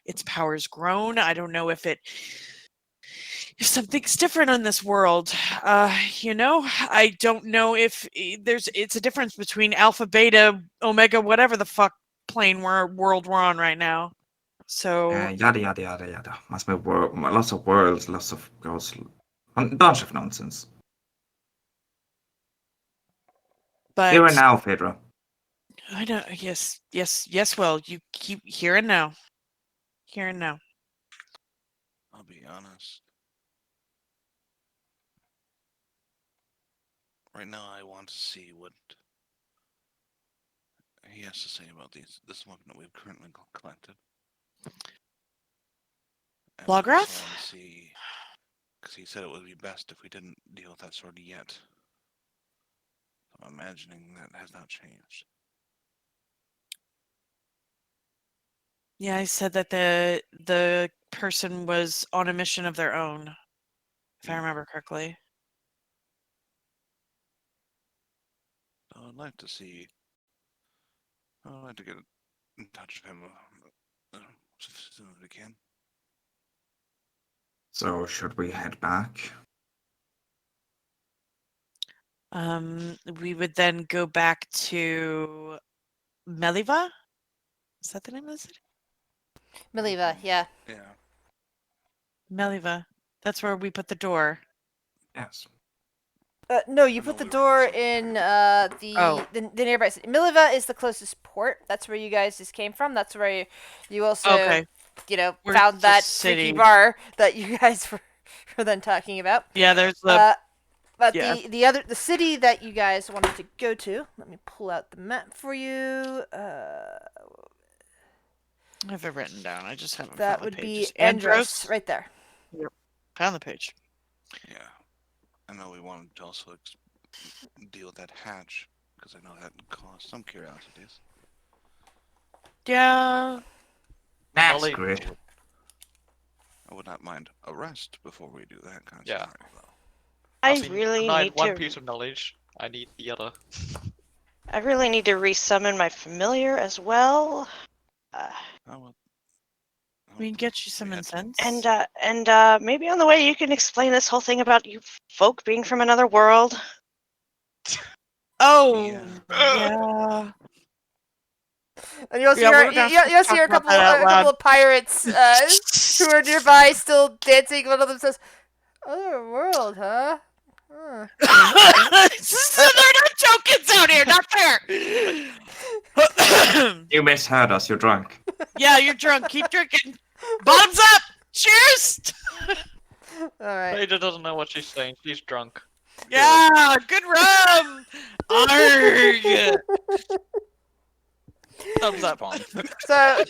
its power's grown. I don't know if something's different on this world. I don't know if it's a difference between alpha, beta, omega, whatever the fuck world we're on right now. So Yada yada yada yada. Must be lots of worlds, lots of girls, a bunch of nonsense. but Here and now, Phaedra. I know. Yes. Well, you keep here and now. Here and now. I'll be honest. Right now, I want to see what he has to say about this weapon that we've currently collected. And I also Lograth? want to see, because he said it would be best if we didn't deal with that sword yet. I'm imagining that has not changed. Yeah, I said that the person was on a mission of their own, if I remember correctly. So I'd like to see. I'd like to get in touch with him as soon as we can. So should we head back? We would then go back to Meliva. Is that the name of the city? Meliva, yeah. Yeah. Meliva. That's where we put the door. Yes. No, you I put know the we were door also in Oh. the nearby city. Meliva is the closest port. That's where you guys just came from. That's where you also, Okay. Where's found the that city? freaky bar that you guys were then talking about. Yeah, there's the But yeah. the city that you guys wanted to go to. Let me pull out the map for you. I have it written down. I just haven't That found the would page. be Is Andros, right there. Yep. Found the page. Yeah. I know we wanted to also deal with that hatch, because I know that caused some curiosities. Yeah. That's Molly- great. I would not mind a rest before we do that kind of Yeah. scenario, though. I I've been really denied need one to. piece of knowledge. I need the other. I really need to resummon my familiar as well. Oh, well. We can get you some We had to. incense. And maybe on the way you can explain this whole thing about you folk being from another world. Oh, Yeah. yeah. And you also Yeah, hear we're gonna you also talk hear about that out a couple loud. of pirates who are nearby still dancing. One of them says, "Other world, huh? Huh." They're not jokins out here, not fair. You misheard us. You're drunk. Yeah, you're drunk. Keep drinking. Bottoms up. Cheers. All right. Ada doesn't know what she's saying. She's drunk. Yeah, good rum. Arg. Thumbs up. So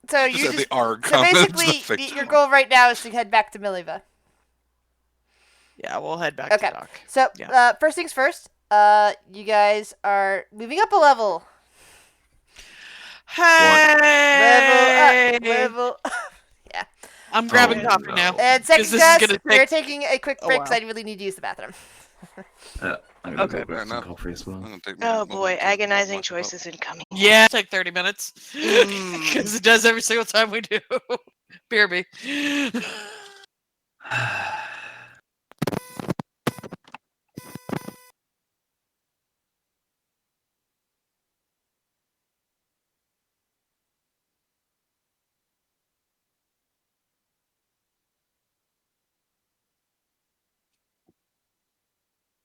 so Just you at just the R so comments, the basically face your palm. goal right now is to head back to Miliva. Yeah, we'll head back Okay. to dock. So Yeah. first things first. You guys are moving up a level. Hey. Level up. Yeah. I'm grabbing Oh, coffee no. now. And 'Cause second this is test, gonna we're take taking a quick a break because while. I really need to use the bathroom. I'm gonna Okay. go grab some enough. coffee as well. I'm gonna take my Oh moment boy, to agonizing wash the choices incoming. Yeah, take 30 minutes. Mm. Because it does every single time we do. BRB.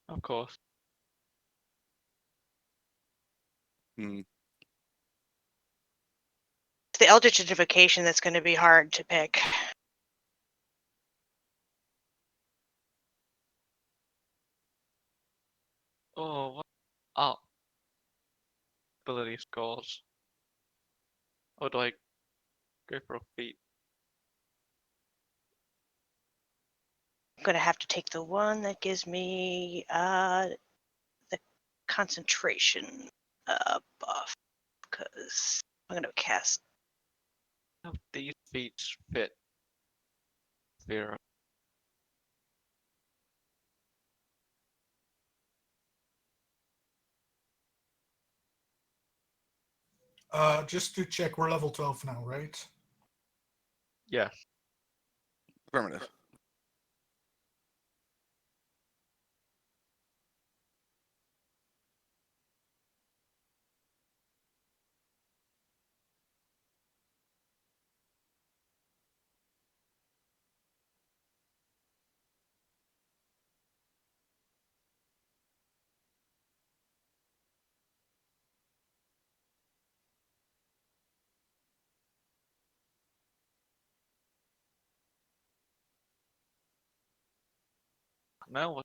Of course. Hmm. It's the Eldritch Identification that's going to be hard to pick. Oh, what? Oh. Ability scores. Or do I Go for a feat. I'm gonna have to take the one that gives me the concentration buff because I'm gonna cast. How these feats fit Vera? Just to check, we're level 12 now, right? Yes. Affirmative. No.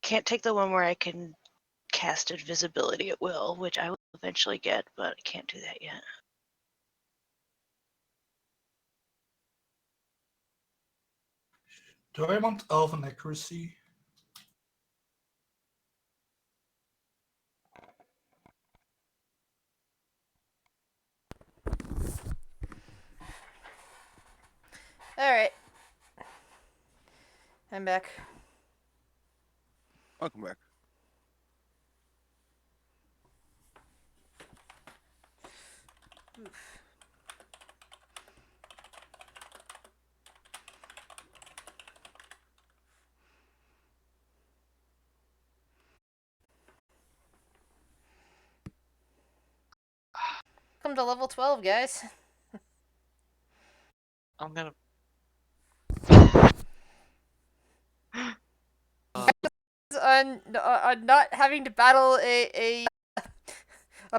Can't take the one where I can cast invisibility at will, which I will eventually get, but I can't do that yet. Do I want elven accuracy? Alright. I'm back. Welcome back. Welcome to level 12, guys. I'm gonna. On not having to battle a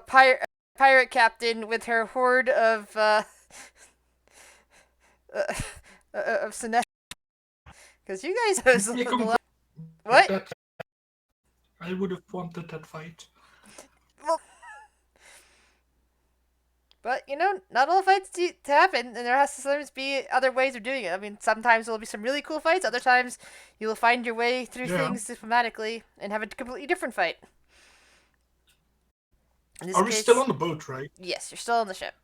pirate captain with her horde of Sinesh. Because you guys was Hey, the come last. What? That, I would have wanted that fight. Well, but you know, not all fights to happen, and there has to sometimes be other ways of doing it. I mean, sometimes there'll be some really cool fights. Other times, you will find your way through Yeah. things diplomatically and have a completely different fight. In this Are we case, still on the boat, right? yes, you're still on the ship.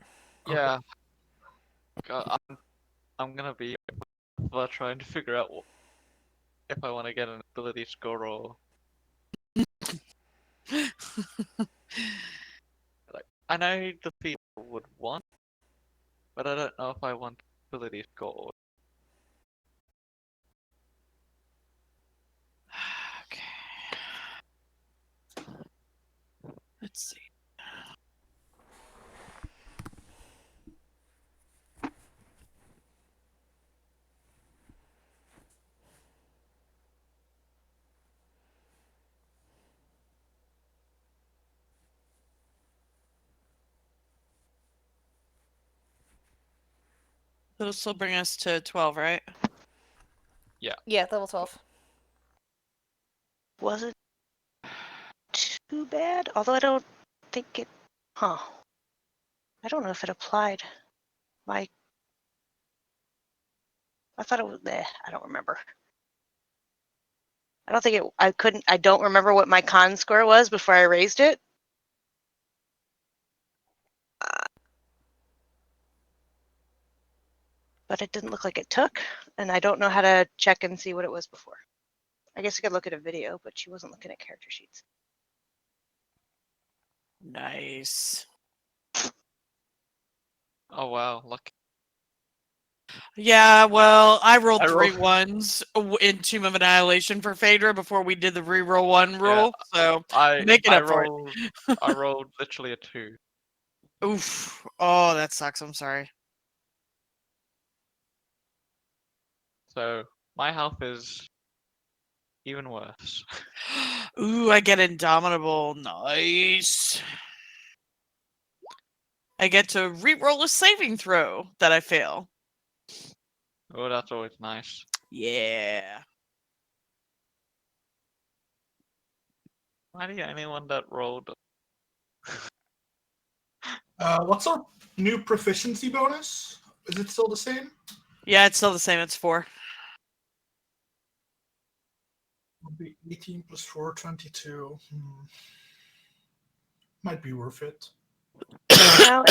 Yeah. God, I'm gonna be trying to figure out if I want to get an ability score or like. I know the people would want, but I don't know if I want ability score. Okay. Let's see. It'll still bring us to 12, right? Yeah, level 12. Wasn't too bad, although I don't think it. Huh. I don't know if it applied. I thought it was there. I don't remember. I don't think it. I couldn't. I don't remember what my con score was before I raised it. But it didn't look like it took, and I don't know how to check and see what it was before. I guess I could look at a video, but she wasn't looking at character sheets. Nice. Oh wow, lucky. Yeah, well, I rolled I 3 rolled- ones in Tomb of Annihilation for Phaedra before we did the reroll 1 rule, so make it I up for it. rolled I rolled literally a 2. Oof. Oh, that sucks. I'm sorry. So my health is even worse. Ooh, I get Indomitable. Nice. I get to reroll a saving throw that I fail. Oh, that's always nice. Yeah. Why do you anyone that rolled What's our new proficiency bonus? Is it still the same? Yeah, it's still the same. It's 4. It'll be 18 plus 4, 22. Might be worth it. Well,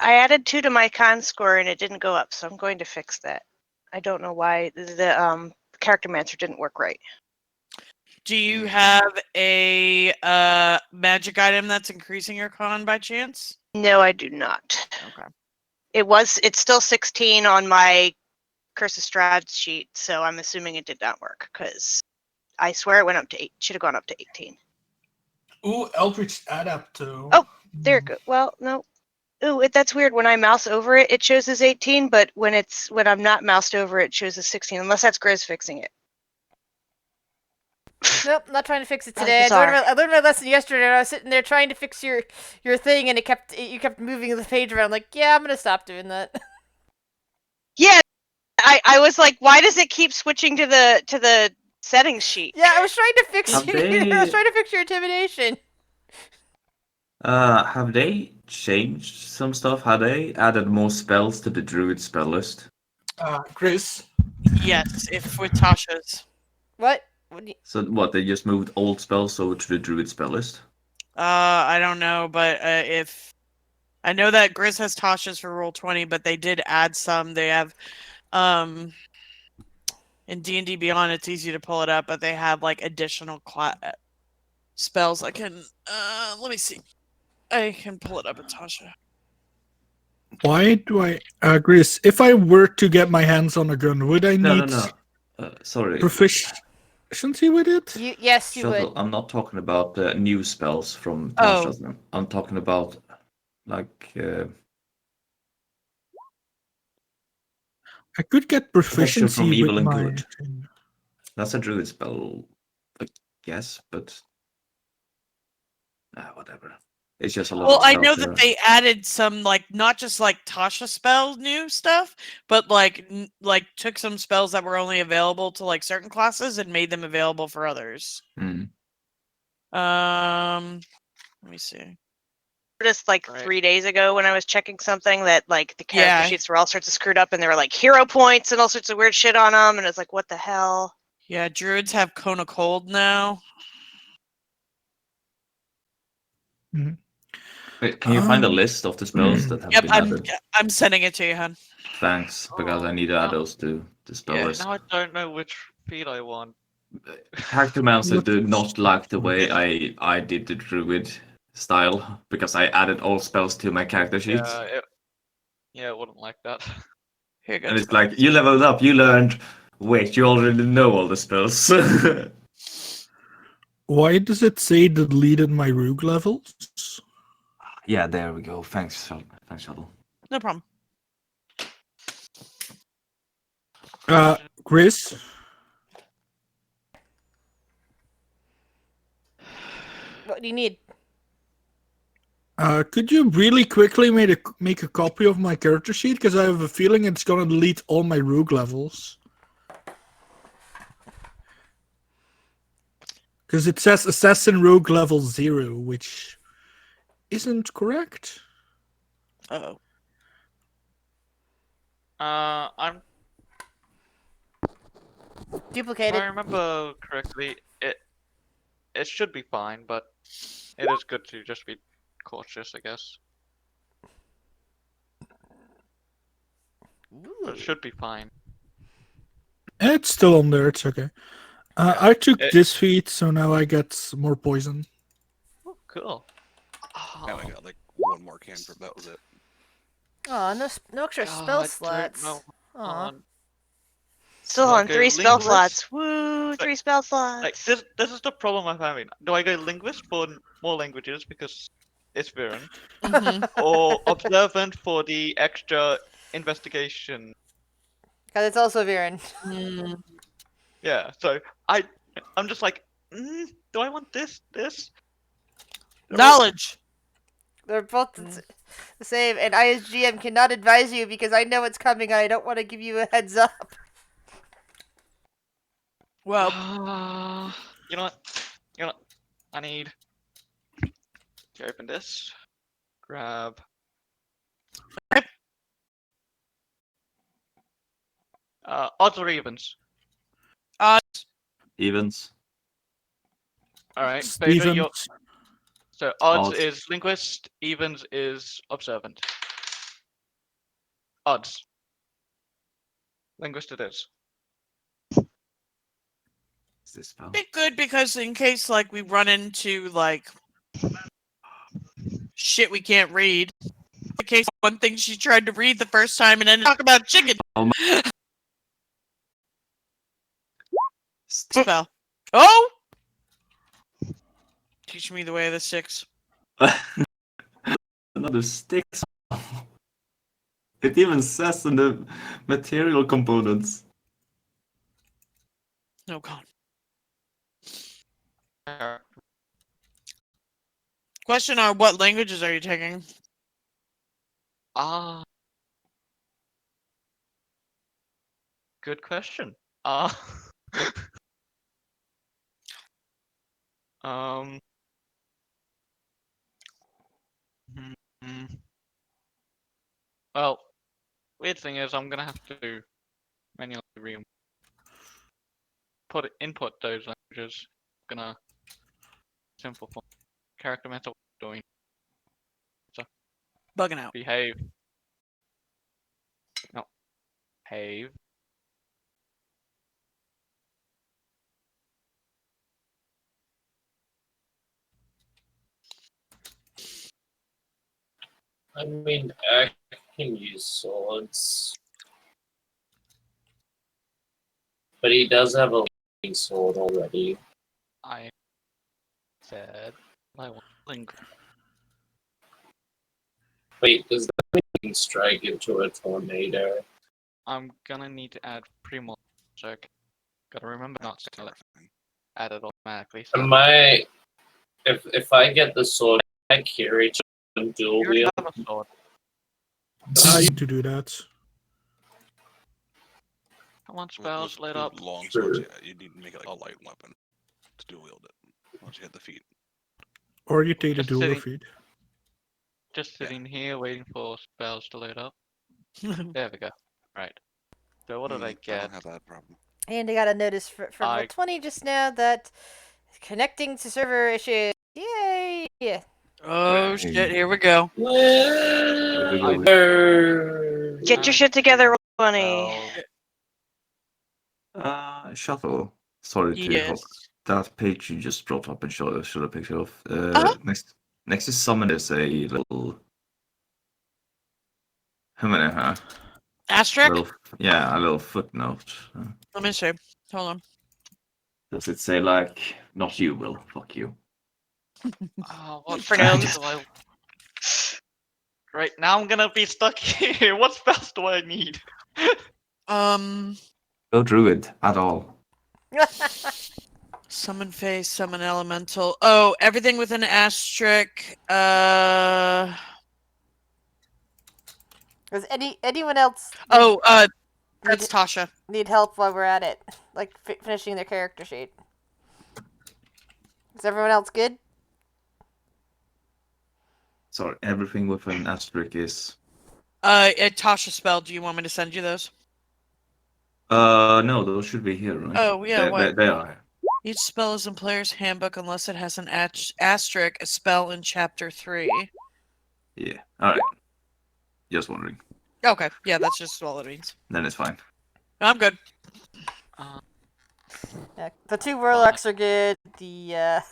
I added 2 to my con score and it didn't go up, so I'm going to fix that. I don't know why the character mancer didn't work right. Do you have a magic item that's increasing your con by chance? No, I do not. Okay. It's still 16 on my Curse of Strahd sheet, so I'm assuming it did not work because I swear it went up to 8. Should have gone up to 18. Ooh, Eldritch Adapto. Oh, there it goes. Well, no. Ooh, that's weird. When I mouse over it, it shows as 18, but when I'm not moused over it, shows as 16. Unless that's Grizz fixing it. Nope, not trying to fix it That's today. bizarre. I learned my lesson yesterday. And I was sitting there trying to fix your thing, and you kept moving the page around. Like, yeah, I'm gonna stop doing that. Yeah, I was like, why does it keep switching to the settings sheet? Yeah, I was trying to fix Have your I was trying to fix your intimidation. Have they changed some stuff? Have they added more spells to the druid spell list? Chris. Yes, if with Tasha's. What? So what? They just moved old spells over to the druid spell list? I don't know, but if I know that Grizz has Tasha's for roll 20, but they did add some. They have in D&D Beyond, it's easy to pull it up, but they have like additional spells. I can let me see. I can pull it up at Tasha. Why do I, Chris? If I were to get my hands on a gun, would I need No. Sorry. proficiency with it? Yes, you Shuttle, would. I'm not talking about new spells from Oh. Tasha's. I'm talking about like I could get protection proficiency from evil with and my. good. That's a druid spell, I guess, but whatever. It's just a lot Well, of I spells know there. that they added some, like, not just like Tasha spell new stuff, but like took some spells that were only available to like certain classes and made them available for others. Hmm. Let me see. Just like 3 days ago when I was checking something that like the character Yeah. sheets were all sorts of screwed up and there were like hero points and all sorts of weird shit on them and it's like what the hell. Yeah, druids have Cone of Cold now. Wait, can you find a list of the spells that have Yep, been added? I'm sending it to you, hun. Thanks, because I need to add those to the spell Yeah, list. Now I don't know which feed I want. Character Mancer did not like the way I did the druid style because I added all spells to my character sheet. Yeah, it wouldn't like that. Here you go. And it's like, you leveled up, you learned. Wait, you already know all the spells. Why does it say deleted my rogue levels? Yeah, there we go. Thanks, Shuttle. No problem. Chris? What do you need? Could you really quickly make a copy of my character sheet? Because I have a feeling it's gonna delete all my rogue levels. Because it says Assassin Rogue level 0, which isn't correct. Uh-oh. I'm. Duplicated. If I remember correctly, it should be fine, but it is good to just be cautious, I guess. But it should be fine. It's still on there, it's okay. I took this feat, so now I get more poison. Oh, cool. Now I got like one more cantrip. That was it. Oh, no extra spell slots. Aw. Still Do I on go 3 spell linguist? slots. Woo, 3 spell slots. Like this is the problem I'm having. Do I go linguist for more languages because it's Viren, or observant for the extra investigation? Because it's also Viren. Yeah, so I'm just like, do I want this? Knowledge. They're both the same, and I as GM cannot advise you because I know what's coming and I don't want to give you a heads up. Well, you know what? I need to open this. grab. Odds or evens? Evens. All right, Pedro, Stevens. so odds Odds. is linguist, evens is observant. Odds. Linguist it is. Is this spell? Be good because in case like we run into like shit we can't read. In case one thing she tried to read the first time and then talk about chicken spell. Oh! Teach me the way of the six. Another stick spell. It even says in the material components. Oh god. Question are what languages are you taking? Good question. Um. hmm. Well, weird thing is, I'm gonna have to manually input those languages. Gonna simple form. Character mental doing. Bugging out. Behave. No. Behave. I mean, I can use swords. But he does have a lightning sword already. I said I want link. Wait, does that lightning strike into a tornado? I'm gonna need to add Primo check. Gotta remember not That's to let terrifying. add it automatically. So Am I... If I get the sword, can I carry it on dual you already wield? have a sword. You to do that. Come on, With spells lit up. long Sure. swords, yeah, you need to make it like a light weapon to dual wield it once you hit the feet. Or you take the Just dual sitting- defeat. Just sitting here waiting for spells to load up. There we go. Right. So what did I I get? don't have that problem. And I got a notice from level 20 just now that connecting to server issues. Yay! Oh shit, here we go. Get your shit together, Bunny. Shuffle. Sorry to Yes. hop. That page you just brought up and should have picked it off. Uh-huh. Next to summon there's a little. How many? Asterisk? A little footnote. Let me see. Hold on. Does it say like, not you, Will? Fuck you. What For spells gnomes. do I... Right, now I'm gonna be stuck here. What spells do I need? No druid at all. Summon face, summon elemental. Oh, everything with an asterisk. Does anyone else That's Tasha. need help while we're at it? Like finishing their character sheet. Is everyone else good? Sorry, everything with an asterisk is. A Tasha spell. Do you want me to send you those? No, those should be here, right? Oh, yeah, what? They are. Each spell is in player's handbook unless it has an asterisk, a spell in chapter 3. Yeah. All right. Just wondering. Okay, yeah, that's just all it means. Then it's fine. I'm good. Yeah, the two warlocks are good. The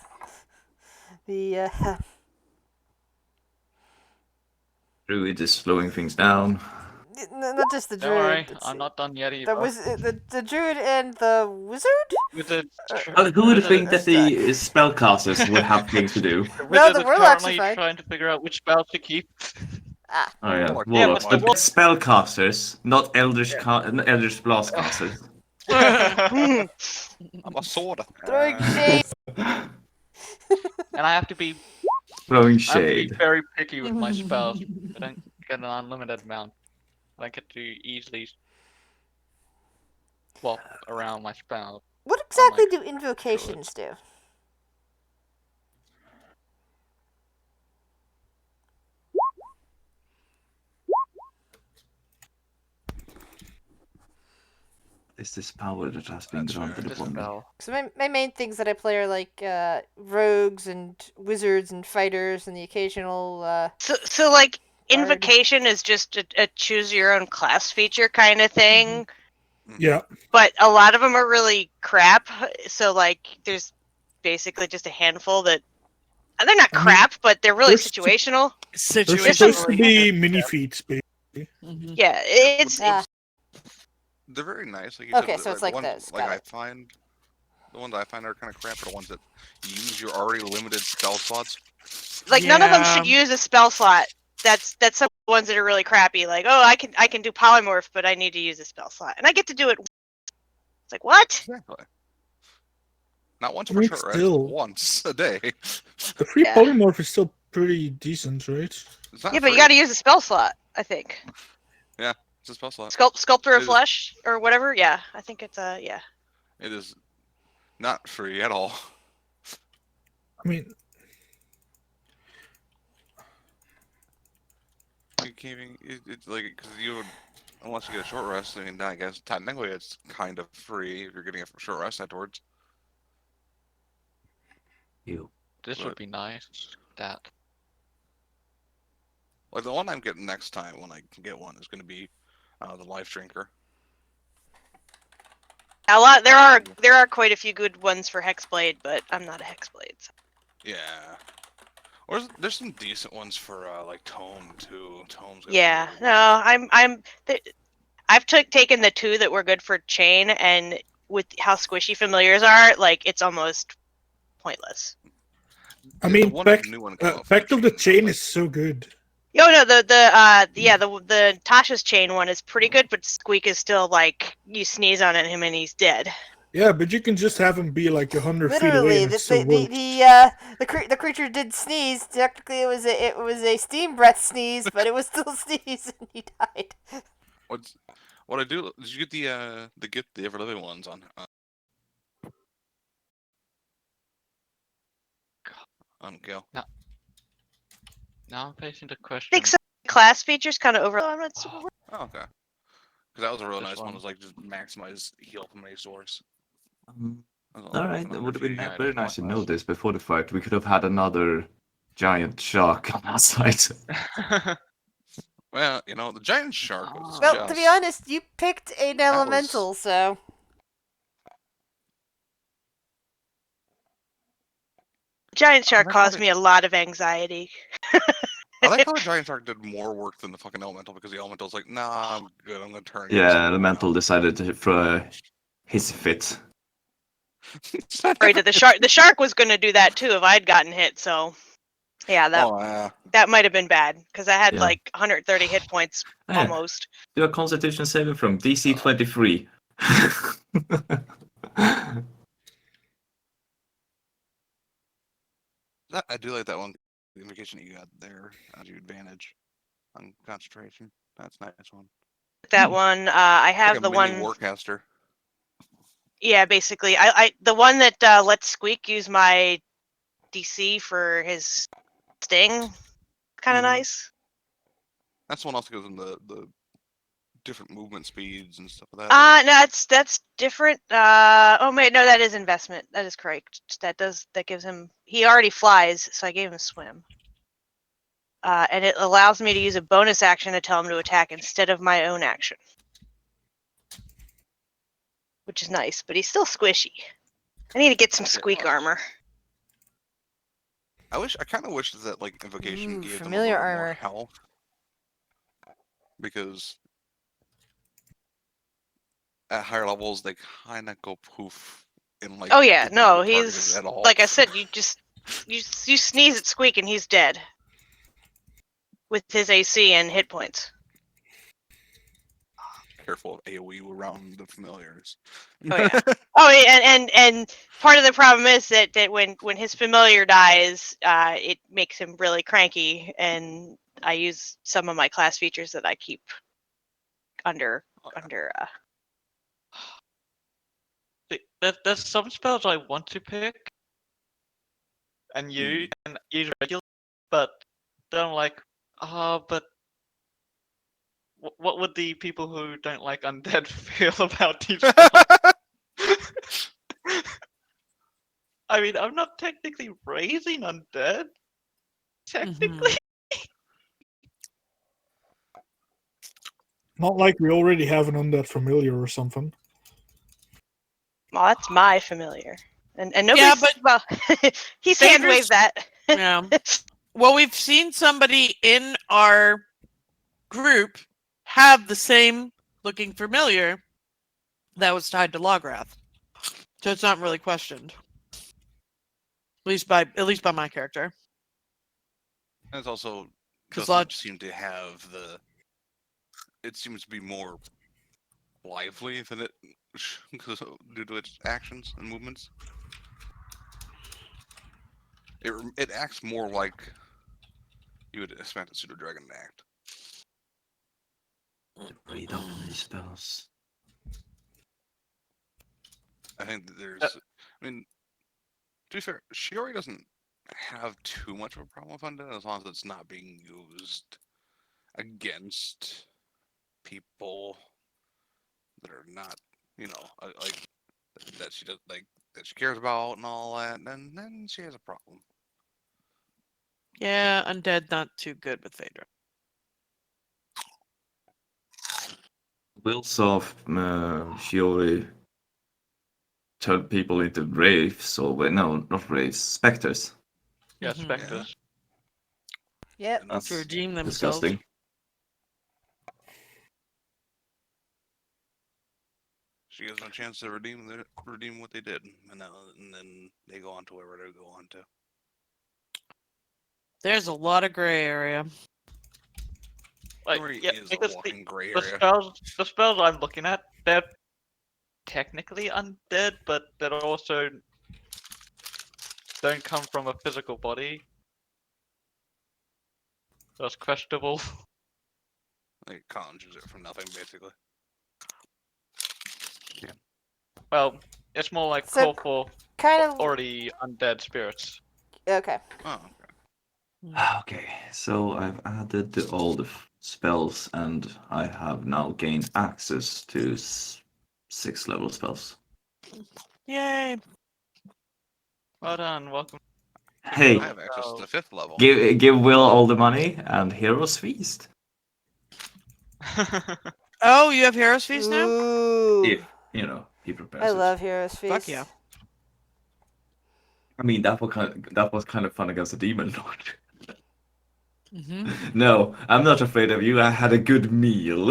Druid is slowing things down. not just the Don't worry, druid. I'm not done yet either. The druid and the wizard. With the Who would wizard- think that the spellcasters would have things to do? the No, wizard the is warlocks are currently fine. trying to figure out which spells to keep. Ah, Oh yeah, Warlock. Yeah, warlocks. but But spellcasters, not eldritch blastcasters. I'm a sword. throwing shade. And I have to be Throwing I have to be shade. very picky with my spells. I don't get an unlimited amount. I get to easily swap around my spells. What exactly do invocations do? is this power that has been That's granted fair. upon me? Dispel. So my main things that I play are like rogues and wizards and fighters and the occasional So like Bard. invocation is just a choose your own class feature kind of thing, Yeah. but a lot of them are really crap. So like there's basically just a handful that they're not I mean, crap, but they're really there's t- situational. They're Situation. supposed to be mini feats, basically. Mhm. Yeah, it's Ah. They're very nice, like you Okay, said. so it's the like ones, this, like got I it. find, the ones I find are kind of crap are the ones that use your already limited spell slots. like none of them should Yeah. use a spell slot. That's some ones that are really crappy. Like, oh, I can do polymorph, but I need to use a spell slot, and I get to do it. It's like what? Exactly. Not once I per mean, short rest, still- once a day. The free Yeah. polymorph is still pretty decent, right? It's not Yeah, but you free. got to use a spell slot. I think It's a spell slot. Sculptor of It is- Flesh or whatever. Yeah, I think it's yeah. It is not free at all. I mean, You can't even, it's like, because you would, unless you get a short rest, I mean, I guess technically it's kind of free if you're getting a short rest afterwards. You. This would But- be nice. That. Like the one I'm getting next time when I can get one is going to be the Life Drinker. A lot. There are quite a few good ones for Hexblade, but I'm not a Hexblade. So. Yeah. Or there's some decent ones for like Tome too. Tome's got some Yeah, really no, I've taken the two that were good for Chain, and with how squishy familiars are, like it's almost pointless. I The mean, one Pact, new one came out for Pact of the Chain, Chain like- is so good. Oh no, the Tasha's Chain one is pretty good, but Squeak is still like you sneeze on him and he's dead. Yeah, but you can just have him be like 100 feet away Literally, and the it still works. the creature did sneeze. Technically, it was a steam breath sneeze, but it was still sneeze, and he died. What I do? Did you get the ever living ones on? On Gale. Now I'm facing the question. I think some class features kind of over. I'm not super. Oh, okay. Because that was a real This nice one. one. Was like just maximize heal from any source. All right, that would have been Yeah, very that's nice to know pointless. this before the fight. We could have had another giant shark on our side. Well, you know, the giant shark was Well, to be just- honest, you picked an elemental, so Giant shark like how caused they- me a lot of anxiety. I like how the giant shark did more work than the fucking elemental because the elemental's like, nah, I'm good. I'm gonna turn. and get Yeah, some Elemental more decided to throw a hissy fit. health." Right, the shark was going to do that too if I'd gotten hit. So, yeah, Oh, that might have been bad because I had Yeah. like 130 hit points Yeah. almost. Do a Constitution saving from DC 23. I do like that one. The invocation you got there as your advantage on concentration. That's a nice one. That one, I have Like a the mini one. Warcaster. Yeah, basically, I the one that lets Squeak use my DC for his sting. Kind of Mhm. nice. That's the one also goes in the different movement speeds and stuff like that. right? No, that's different. Oh wait, no, that is investment. That is correct. That gives him. He already flies, so I gave him swim. And it allows me to use a bonus action to tell him to attack instead of my own action, which is nice. But he's still squishy. I need to get some Squeak armor. I kind of wish that like invocation Ooh, gave them a familiar little more armor. health because at higher levels they kind of go poof in like. Oh yeah, if no, you get targeted he's at all. like I said. You sneeze at Squeak and he's dead with his AC and hit points. Careful of AOE around the familiars. Oh yeah. Oh, yeah, and part of the problem is that when his familiar dies, it makes him really cranky, and I use some of my class features that I keep under. There's some spells I want to pick and use regularly, but then I'm like, but what would the people who don't like undead feel about these spells? I mean, I'm not technically raising undead. Technically. Not like we already have an undead familiar or something. Well, that's my familiar. And nobody's, Yeah, but well, he's hand Phaedra's- waved that. Yeah. Well, we've seen somebody in our group have the same looking familiar that was tied to Lograth. So it's not really questioned. At least by my character. And it's also 'Cause doesn't seem to have the. It seems to be more lively than it due to its actions and movements. It acts more like you would expect a pseudo dragon to act. Read all these spells. I think that there's. I mean, to be fair, Shiori doesn't have too much of a problem with undead as long as it's not being used against people that are not, like that she does, like that she cares about and all that. And then she has a problem. Yeah, undead not too good with Phaedra. Wills of Shiori turn people into wraiths, or no, not wraiths, specters. Yeah, Mhm. specters. Yep. And That's To redeem themselves. disgusting. she gives them a chance to redeem what they did, and then they go on to wherever they go on to. There's a lot of gray area. Like, Shiori yeah, is a because walking gray the area. spells I'm looking at, they're technically undead, but they're also don't come from a physical body. That's questionable. Like conjures it from nothing, basically. Well, it's more like So, call for Kind of. already undead spirits. Okay. Oh, okay. Okay, so I've added all the spells, and I have now gained access to 6-level spells. Yay! Well done, welcome. Hey, I have access to 5th level. give Will all the money and Heroes Feast. Oh, you have Heroes Feast now? Ooh. If he prepares I it. love Heroes Feast. Fuck yeah. I mean, that was kind of fun against a demon lord. Mm-hmm. No, I'm not afraid of you. I had a good meal.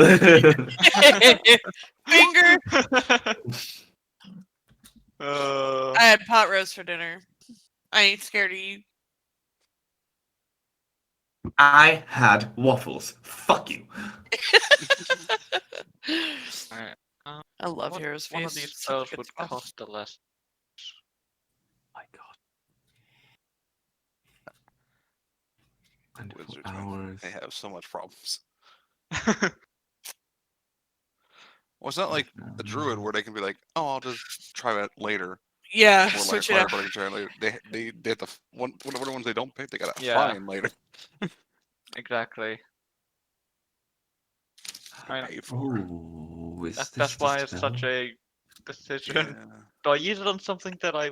Finger! Uh, I had pot roast for dinner. I ain't scared of you. I had waffles. Fuck you. Alright, I love what- Heroes Feast. one of these Such a spells good would spell. cost a less. My God. 24 Wizards, man. hours. They have so much problems. Well, it's not like a druid where they can be like, "Oh, I'll just try that later," Yeah, or like a switch it up. fireball can try it later. They have to whatever ones they don't pick, they gotta Yeah. find later. Exactly. I mean, Pay for it. Oh, is this that's the why it's spell? such a decision. Yeah. Do I use it on something that I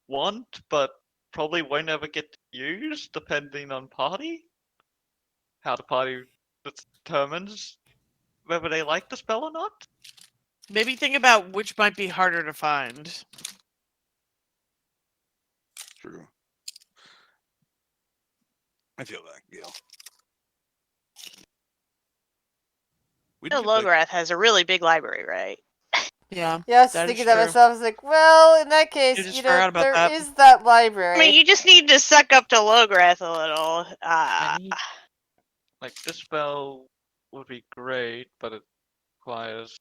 want, but probably won't ever get to use, depending on party? How the party determines whether they like the spell or not? Maybe think about which might be harder to find. True. I feel that, Gail. We No, did like, Lograth has a really big library, right? Yeah. Yeah, I was That is thinking that true. myself. I was like, well, in that case, just forgot about there that. is that library. I mean, you just need to suck up to Lograth a little. I need, like, this spell would be great, but it requires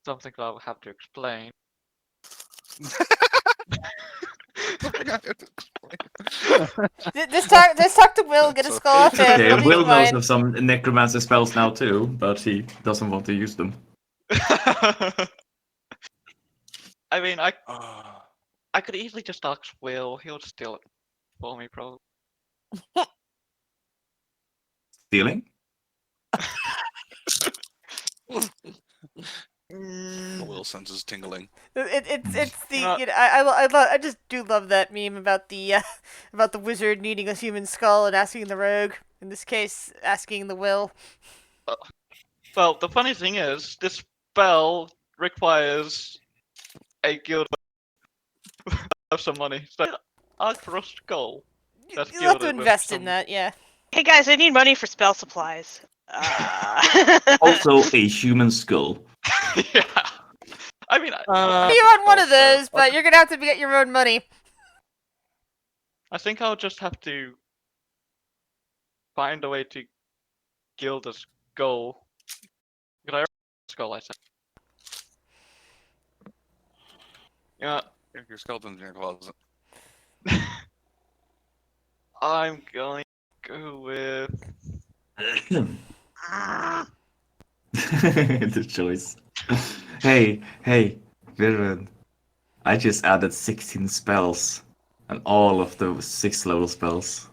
something that I'll have to explain. Just talk to Will, get a It's skull off okay. him. Okay, He'll be Will knows fine. of some necromancer spells now too, but he doesn't want to use them. I mean, Ah, I could easily just ask Will. He'll steal it for me, probably. Stealing? The will senses tingling. It's the Not- I just do love that meme about the about the wizard needing a human skull and asking the rogue, in this case asking the will. Well, the funny thing is, this spell requires a guild of some money. So, ask for a skull. That's You'll have to gilded with invest in some- that, yeah. Hey guys, I need money for spell supplies. Also, a human skull. Yeah. I mean, Uh, You want one of also, those, but you're gonna have to get your own money. I think I'll just have to find a way to gild a skull. Could I skull? I said. Yeah, Your skeleton's in your closet. I'm going to go with. The choice. Hey, Viren. I just added 16 spells. And all of the 6 level spells.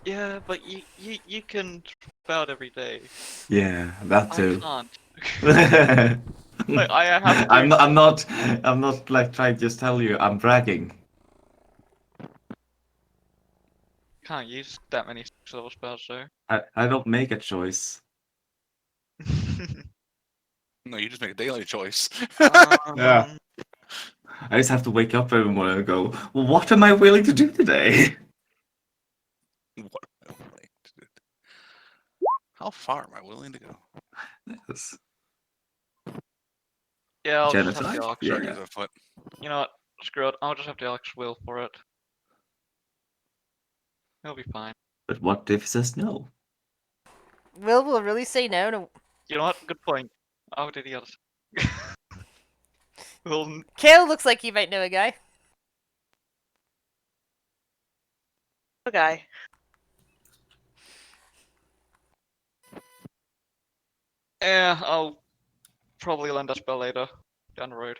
Yeah, but you can about every day. Yeah, that I too. can't. I'm Like, I have to. I'm not like trying to just tell you, I'm bragging. Can't use that many level spells though. I don't make a choice. No, you just make a daily choice. Yeah. Um, I just have to wake up every morning and go, well, what am I willing to do today? What am I willing to do? How far am I willing to go? Yes. Yeah, I'll just have Genocide? the Ox. Yeah. Journeys afoot. You know what? Screw it. I'll just have the Ox will for it. He'll be fine. But what if it says no? Will really say no to... You know what? Good point. I'll do the others. We'll Kale looks like he might know a guy. guy. Yeah, I'll probably lend a spell later down the road.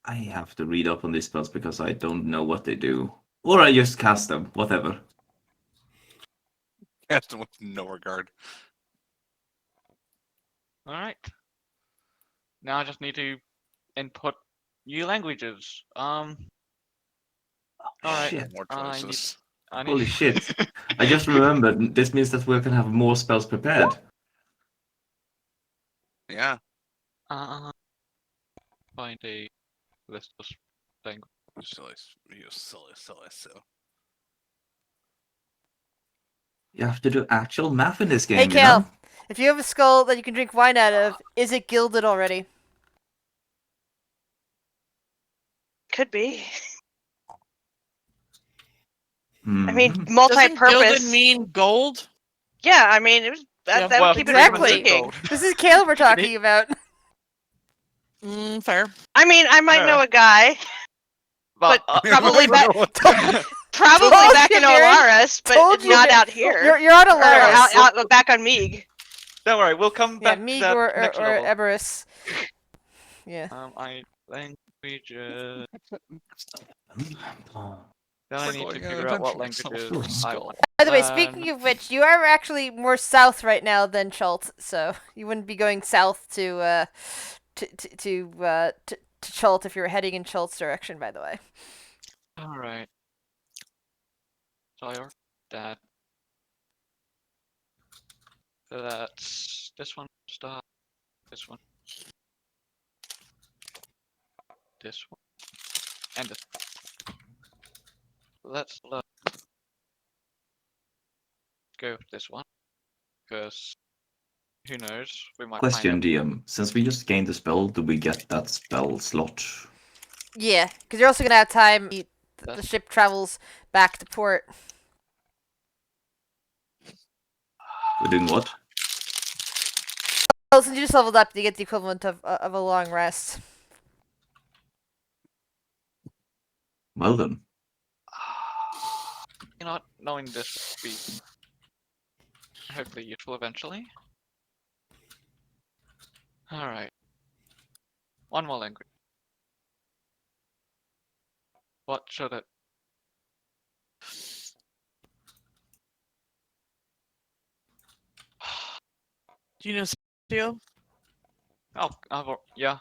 I have to read up on these spells because I don't know what they do. Or I just cast them, whatever. Cast him with no regard. Alright. Now I just need to input new languages. Alright. Shit. More I need- choices. I need Holy shit. I just remembered, this means that we can have more spells prepared. Yeah. Find a list of languages. You silly. You have to do actual math in this game, Hey, you Kale. know? If you have a skull that you can drink wine out of, is it gilded already? Could be. I Mhm. mean, doesn't multi-purpose. gilded mean gold? Yeah, I mean, it was Yeah, that well, would keep it exactly. from leaking. Gold. This is Kale we're talking about. Fair. I mean, I might know Fair. a guy, but probably back, Told probably Told back you, in Mary. Olaris, but Told you, not Mary. out here. You're on Or Alaris. out back on Meeg. Don't worry, we'll come Yeah, back to Meeg that or next level. Eberus. Yeah. Languages. Oh. Then I We're need to going on figure out what adventure with languages Silver I Skull. want. By the way, speaking of which, you are actually more south right now than Chult, so you wouldn't be going south to Chult if you were heading in Chult's direction. By the way. Alright. So I already that. So that's this one. Start. This one. This one. And this one. Let's go with this one. Because who knows? We might Question, find it. DM. Since we just gained the spell, do we get that spell slot? Yeah, because you're also gonna have time. The That's- ship travels back to port. We're doing what? Well, since you just leveled up, you get the equivalent of a long rest. Well then. You know what? Knowing this will be hopefully useful eventually. Alright. One more language. What should it Do you know Celestial? Yeah.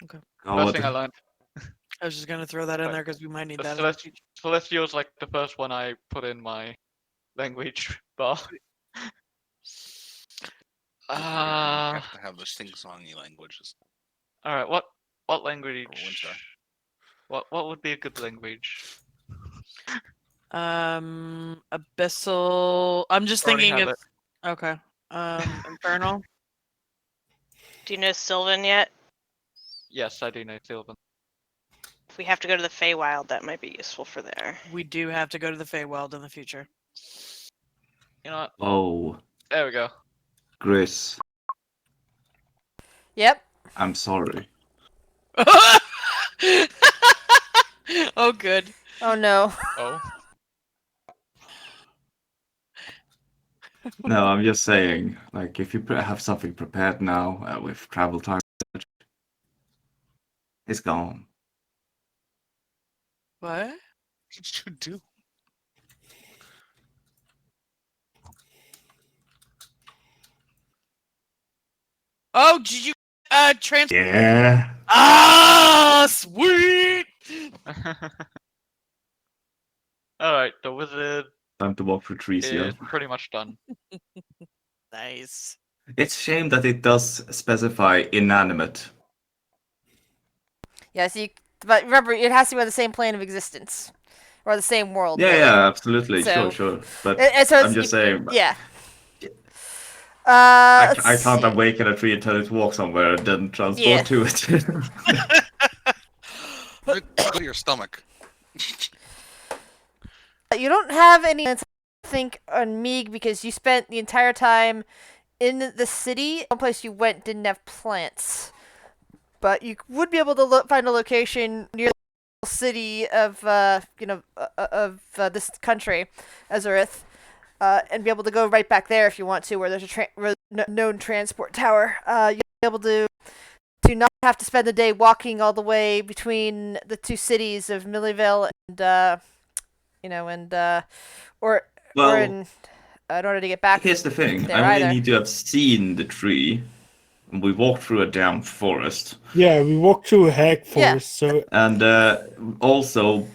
God. First thing I learned. I was just gonna throw that in Right. there because we might need The that. in the future. Celestial's like the first one I put in my language bar. You have to have the sing-songy languages. All right. What language? Winter. What would be a good language? Abyssal. I'm just Already thinking have of. it. Okay. Infernal. Do you know Sylvan yet? Yes, I do know Sylvan. If we have to go to the Feywild, that might be useful for there. We do have to go to the Feywild in the future. You know what? Oh, There we go. Chris, Yep. I'm sorry. Oh, good. Oh no. Oh. No, I'm just saying, like, if you have something prepared now with travel time, it's gone. What? What did you do? Oh, did you transfer? Yeah. Ah, sweet. All right. The wizard Time to walk through trees, yeah. is pretty much done. Nice. It's a shame that it does specify inanimate. Yeah, so but remember, it has to be on the same plane of existence. Or the same world, Yeah, really. yeah, absolutely, So- sure. But And so I'm just saying, Yeah. I Let's can't see. awaken a tree and tell it to walk somewhere and then transport Yeah. to it. Go to your stomach. You don't have any, I think, on Meeg because you spent the entire time in the city. One place you went didn't have plants. But you would be able to find a location near the city of, this country, Azurith, and be able to go right back there if you want to, where there's a known transport tower. You'll be able to not have to spend the day walking all the way between the two cities of Millivale and, or in order to get back. Here's the thing. there I only either. need to have seen the tree. And we walked through a damn forest. Yeah, we walked through a hag Yeah. forest, so And also,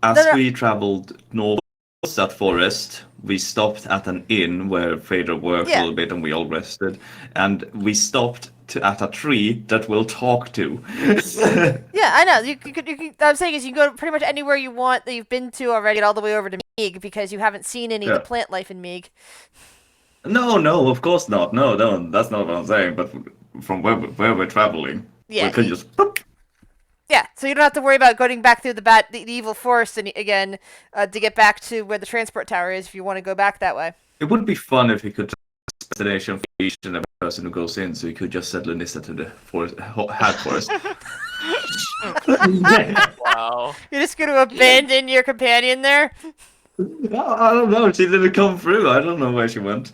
as No. we traveled north that forest, we stopped at an inn where Phaedra worked Yeah. a little bit and we all rested. And we stopped at a tree that we'll talk to. Yeah, I know. You could, I'm saying is you can go pretty much anywhere you want that you've been to already, get all the way over to Meeg because you haven't seen any of the Yeah. plant life in Meeg. No, of course not. No, that's not what I'm saying. But from where we're traveling, Yeah, we could just. Boop. Yeah, so you don't have to worry about going back through the evil forest again to get back to where the transport tower is if you want to go back that way. It would be fun if we could just destination for each and every person who goes in, so we could just send Lanissa to the forest, hag forest. Wow. You're just going to abandon your companion there? I don't know. She didn't come through. I don't know where she went.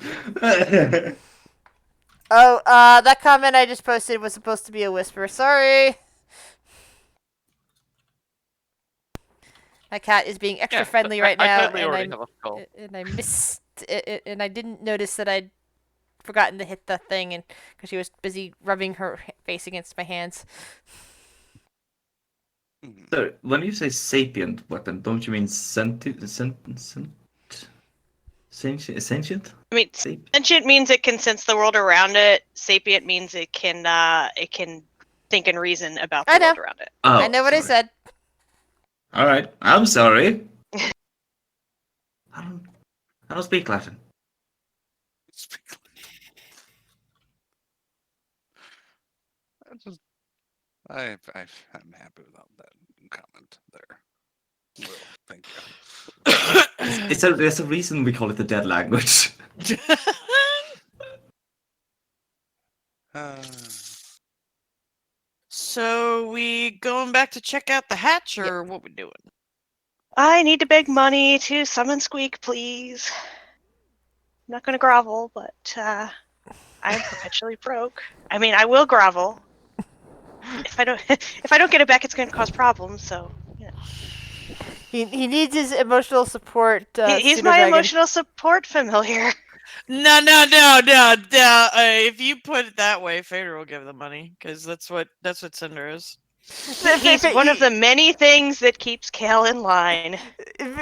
Oh, that comment I just posted was supposed to be a whisper. Sorry. My cat is being extra friendly right I now, totally already have a skull. and I missed it, and I didn't notice that I'd forgotten to hit the thing, and because she was busy rubbing her face against my hands. So, when you say sapient weapon, don't you mean sentient? Sentient? I mean, sentient means it can sense the world around it. Sapient means it can think and reason about the world around it. Oh, I know what I said. All right, I'm sorry. I don't speak Latin. I'm happy without that comment there. Well, thank you. There's a reason we call it the dead language. So we going back to check out the hatch, or what we doing? I need to beg money to summon Squeak, please. I'm not gonna grovel, but I'm perpetually broke. I mean, I will grovel. If I don't get it back, it's gonna cause problems. So yeah. He needs his emotional support. He's my emotional support familiar. No. If you put it that way, Fader will give the money because that's what Cinder is. He's one of the many things that keeps Kale in line.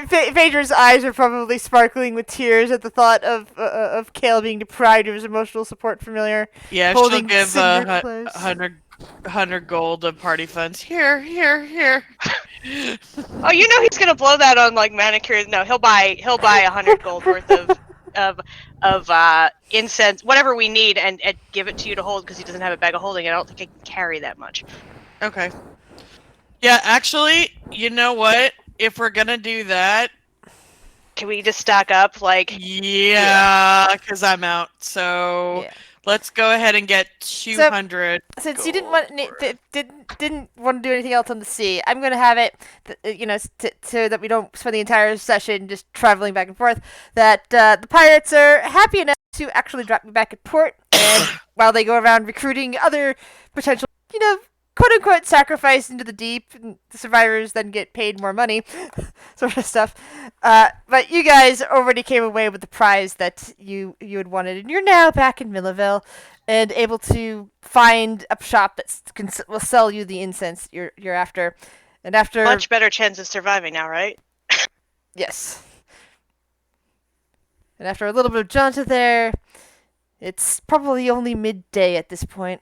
Phaedra's eyes are probably sparkling with tears at the thought of Kale being deprived of his emotional support familiar. Yeah, holding she'll give Cinder close. 100 gold of party funds. Here. Oh, you know he's gonna blow that on like manicures. No, he'll buy 100 gold worth of incense, whatever we need, and give it to you to hold because he doesn't have a bag of holding. I don't think I can carry that much. Okay. Yeah, actually, you know what? If we're gonna do that, can we just stack up? Like, yeah, because I'm out. So Yeah. let's go ahead and get 200. Since you didn't want didn't want to do anything else on the sea, I'm gonna have it, so that we don't spend the entire session just traveling back and forth. That the pirates are happy enough to actually drop me back at port, and while they go around recruiting other potential, quote unquote sacrifice into the deep, and the survivors then get paid more money, sort of stuff. But you guys already came away with the prize that you had wanted, and you're now back in Millaville and able to find a shop that will sell you the incense you're after. And after much better chance of surviving now, right? Yes. And after a little bit of jaunt there, it's probably only midday at this point.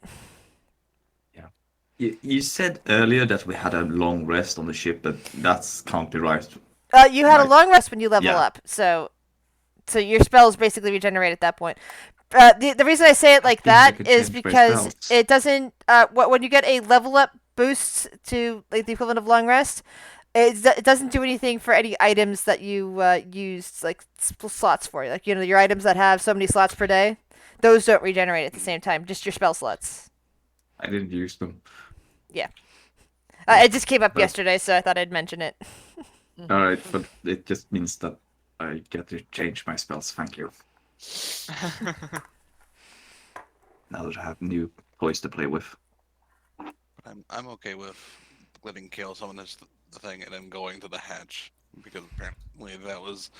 You said earlier that we had a long rest on the ship, but that's can't be right. You had a Right. long rest when you level Yeah. up, so your spells basically regenerate at that point. The reason I say it like think I that could is change my because spells. it doesn't. When you get a level up boost to like the equivalent of long rest, it doesn't do anything for any items that you used like slots for. Like your items that have so many slots per day, those don't regenerate at the same time. Just your spell slots. I didn't use them. It just came up Well- yesterday, so I thought I'd mention it. All right, but it just means that I get to change my spells. Thank you. Now that I have new toys to play with. I'm okay with letting Kale summon the thing and then going to the hatch because apparently that was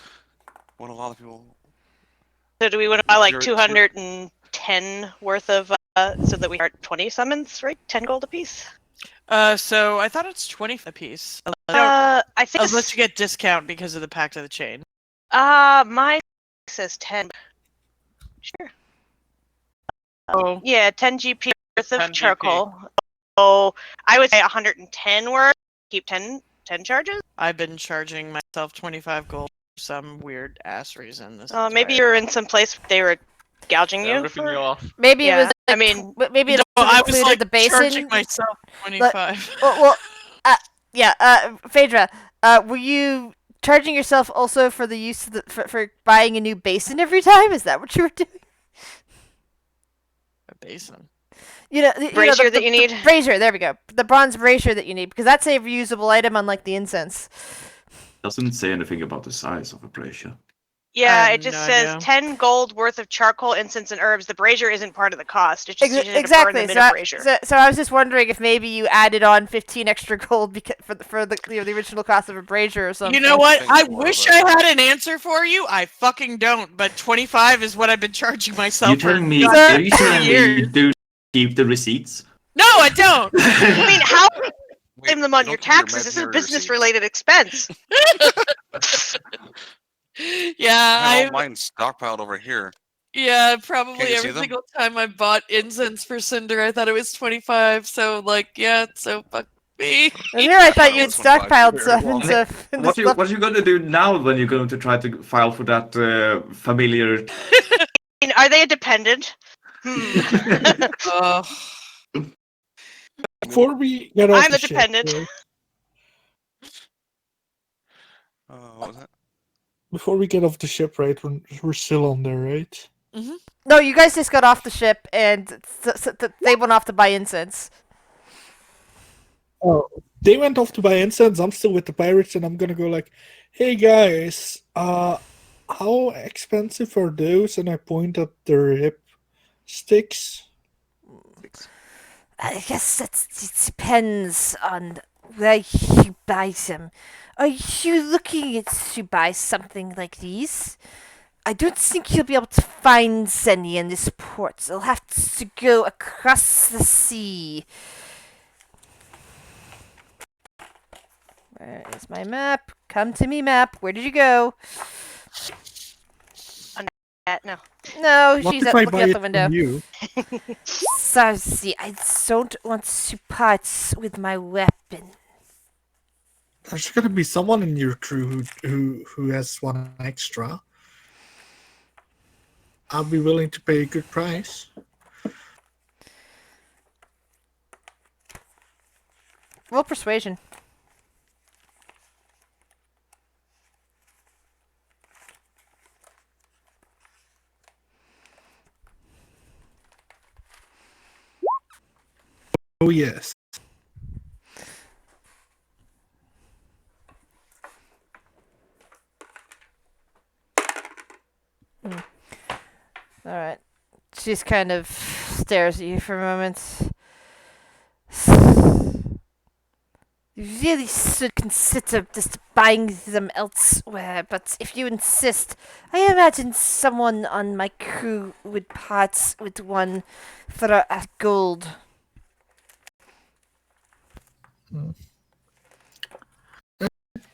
what a lot of people. So do we want to buy like You're- 210 worth of so that we are 20 summons, right? 10 gold apiece. So I thought it's 20 a piece. I think Unless you get discount because of the Pact of the Chain. mine says 10. Sure. Oh. Yeah, 10 GP worth 10 of GP. charcoal. So I would say 110 worth. Keep 10 charges. I've been charging myself 25 gold for some weird ass reason. Maybe you're in some place where they were gouging They're you. ripping For... you off. Maybe it Yeah, was. I mean, maybe it No, I was included like the basin. charging myself 25. Phaedra, were you charging yourself also for the use of for buying a new basin every time? Is that what you were doing? A basin. Brazier that you need? The brazier, there we go. The bronze brazier that you need, because that's a reusable item unlike the incense. Doesn't say anything about the size of a brazier. Yeah, I have it just no says idea. 10 gold worth of charcoal, incense, and herbs. The brazier isn't part of the cost. It's just using it to burn Exactly. the mid brazier. So I was just wondering if maybe you added on 15 extra gold for the original cost of a brazier or something. You know what? Thank I you, wish Laura. I had an answer for you. I fucking don't. But 25 is what I've been charging myself You for telling me? goddamn Are you telling me years. you do keep the receipts? No, I don't. I mean, how Wait, claim them on don't your keep your taxes? This is a imaginary receipts. business-related expense. Yeah, I have I all mine stockpiled over here. probably Can't you see every them? single time I bought incense for Cinder, I thought it was 25. So so fuck me. And here I thought I you had was gonna buy stockpiled beer. stuff Well, into What stuff. are you going to do now when you're going to try to file for that familiar? I mean, are they a dependent? Oh, Before we get off I'm the the ship, dependent. right? What was that? Before we get off the ship, right? We're still on there, right? No, you guys just got off the ship and they went off to buy incense. Oh, they went off to buy incense. I'm still with the pirates, and I'm gonna go like, "Hey guys, how expensive are those?" And I point at their hip sticks. I guess it depends on where you buy them. Are you looking to buy something like these? I don't think you'll be able to find any in this port. You'll have to go across the sea. Where is my map? Come to me, map. Where did you go? No. No, What she's if I looking buy out it the window. from you? Sarsi, I don't want to part with my weapon. There's gonna be someone in your crew who has one extra. I'll be willing to pay a good price. Roll persuasion. Oh yes. Alright. She just kind of stares at you for a moment. You really should consider just buying them elsewhere, but if you insist, I imagine someone on my crew would part with one for a gold.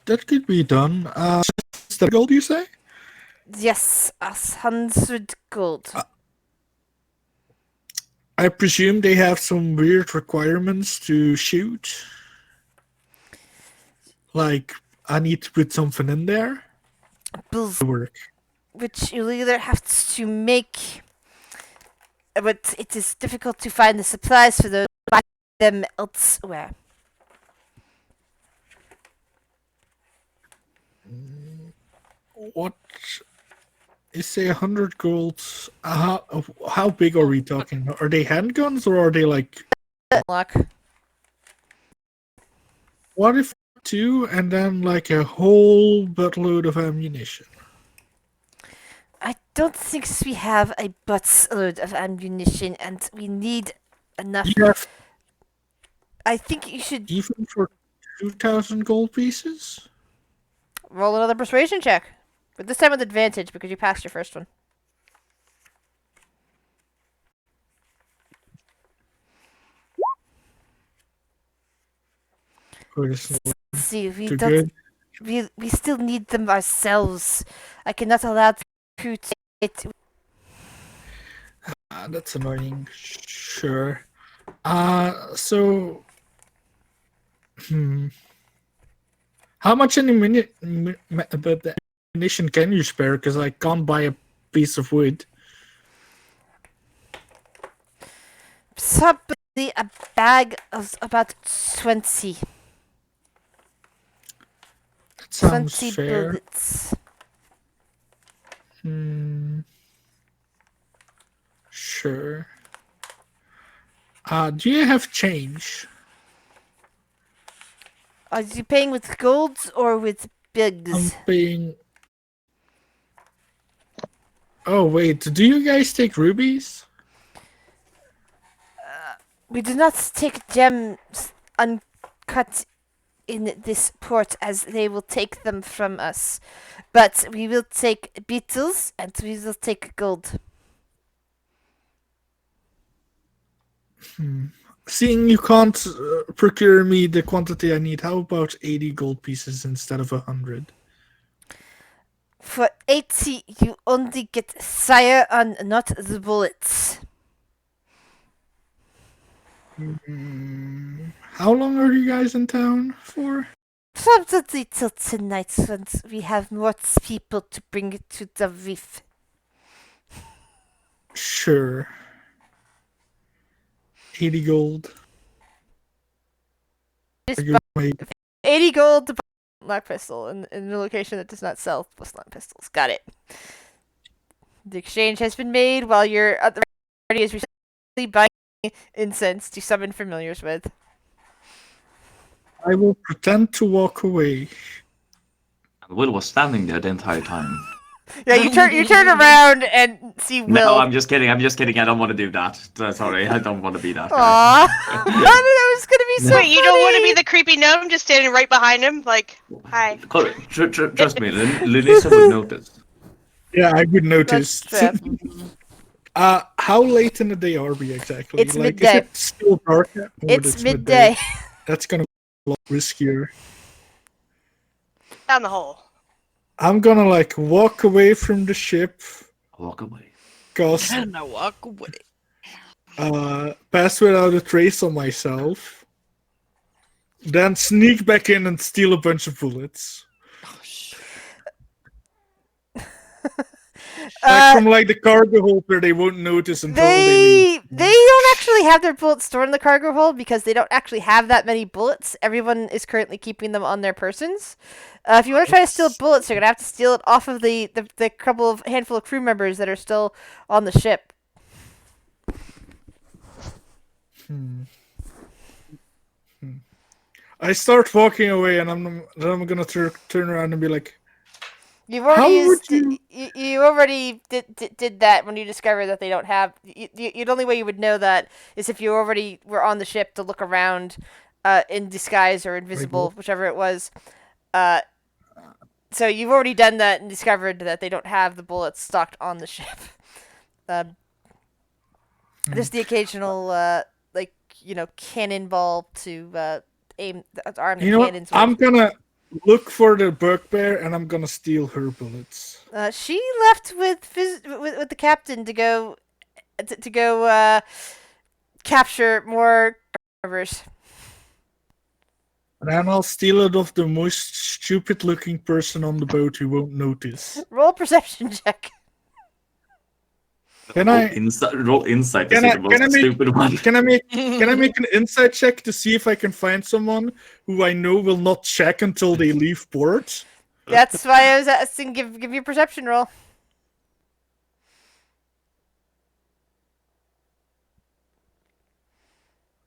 That could be done. Is that gold you say? Yes, 100 gold. I presume they have some weird requirements to shoot. Like, I need to put something in there to work. Which you'll either have to make, but it is difficult to find the supplies for those. Buy them elsewhere. What is say 100 gold? How big are we talking? Are they handguns or are they like? Lock. What if two and then like a whole buttload of ammunition? I don't think we have a buttload of ammunition, and we need enough. You have I think you should even for 2,000 gold pieces. roll another persuasion check, but this time with advantage because you passed your first one. Let's See, we too don't. good. We still need them ourselves. I cannot allow the crew to it. That's annoying. Sure. So. How much but the ammunition can you spare? Because I can't buy a piece of wood. Probably a bag of about 20. That sounds 20 fair. bullets. Sure. Do you have change? Are you paying with gold or with bigs? I'm paying. Oh wait, do you guys take rubies? We do not take gems uncut in this port, as they will take them from us. But we will take beetles and we will take gold. Seeing you can't procure me the quantity I need, how about 80 gold pieces instead of 100? For 80, you only get fire on, not the bullets. How long are you guys in town for? Probably till tonight, once we have more people to bring it to the reef. Sure. 80 gold. Just Are you my 80 gold to buy a lock pistol in a location that does not sell slant pistols. Got it. The exchange has been made while you're at the party is recently buying incense to summon familiars with. I will pretend to walk away. Will was standing there the entire time. Yeah, you turn around and see Will. No, I'm just kidding. I don't want to do that. Sorry, I don't want to be that guy. Aww. That was gonna be so Wait, you don't want to funny. be the creepy gnome just standing right behind him? Like, hi. Trust me, Lilisa would notice. Yeah, I would notice. That's true. How late in the day are we exactly? It's like, midday. Is it still dark? Or It's it's midday. That's gonna be a lot riskier. Down the hole. I'm gonna like walk away from the ship, Walk away. cause And I walk away. pass without a trace on myself, then sneak back in and steal a bunch of bullets. Like from like the cargo hold where they won't notice until they leave. They don't actually have their bullets stored in the cargo hold because they don't actually have that many bullets. Everyone is currently keeping them on their persons. If you want to try to steal bullets, you're gonna have to steal it off of the handful of crew members that are still on the ship. I start walking away, and then I'm gonna turn around and be like, You've already How would used, you already did that when you discovered that they don't have. The only way you would know that is if you already were on the ship to look around, in disguise or invisible, whichever it was. So you've already done that and discovered that they don't have the bullets stocked on the ship. Just the occasional, cannonball to aim, arm the you know what? cannons I'm with. gonna look for the bugbear, and I'm gonna steal her bullets. She left with the captain to go capture more carvers. And then I'll steal it off the most stupid-looking person on the boat who won't notice. Roll a perception check. Can Roll I? roll insight to Can see I- the can I most make- stupid one. Can I make an insight check to see if I can find someone who I know will not check until they leave port? That's why I was asking. Give you a perception roll.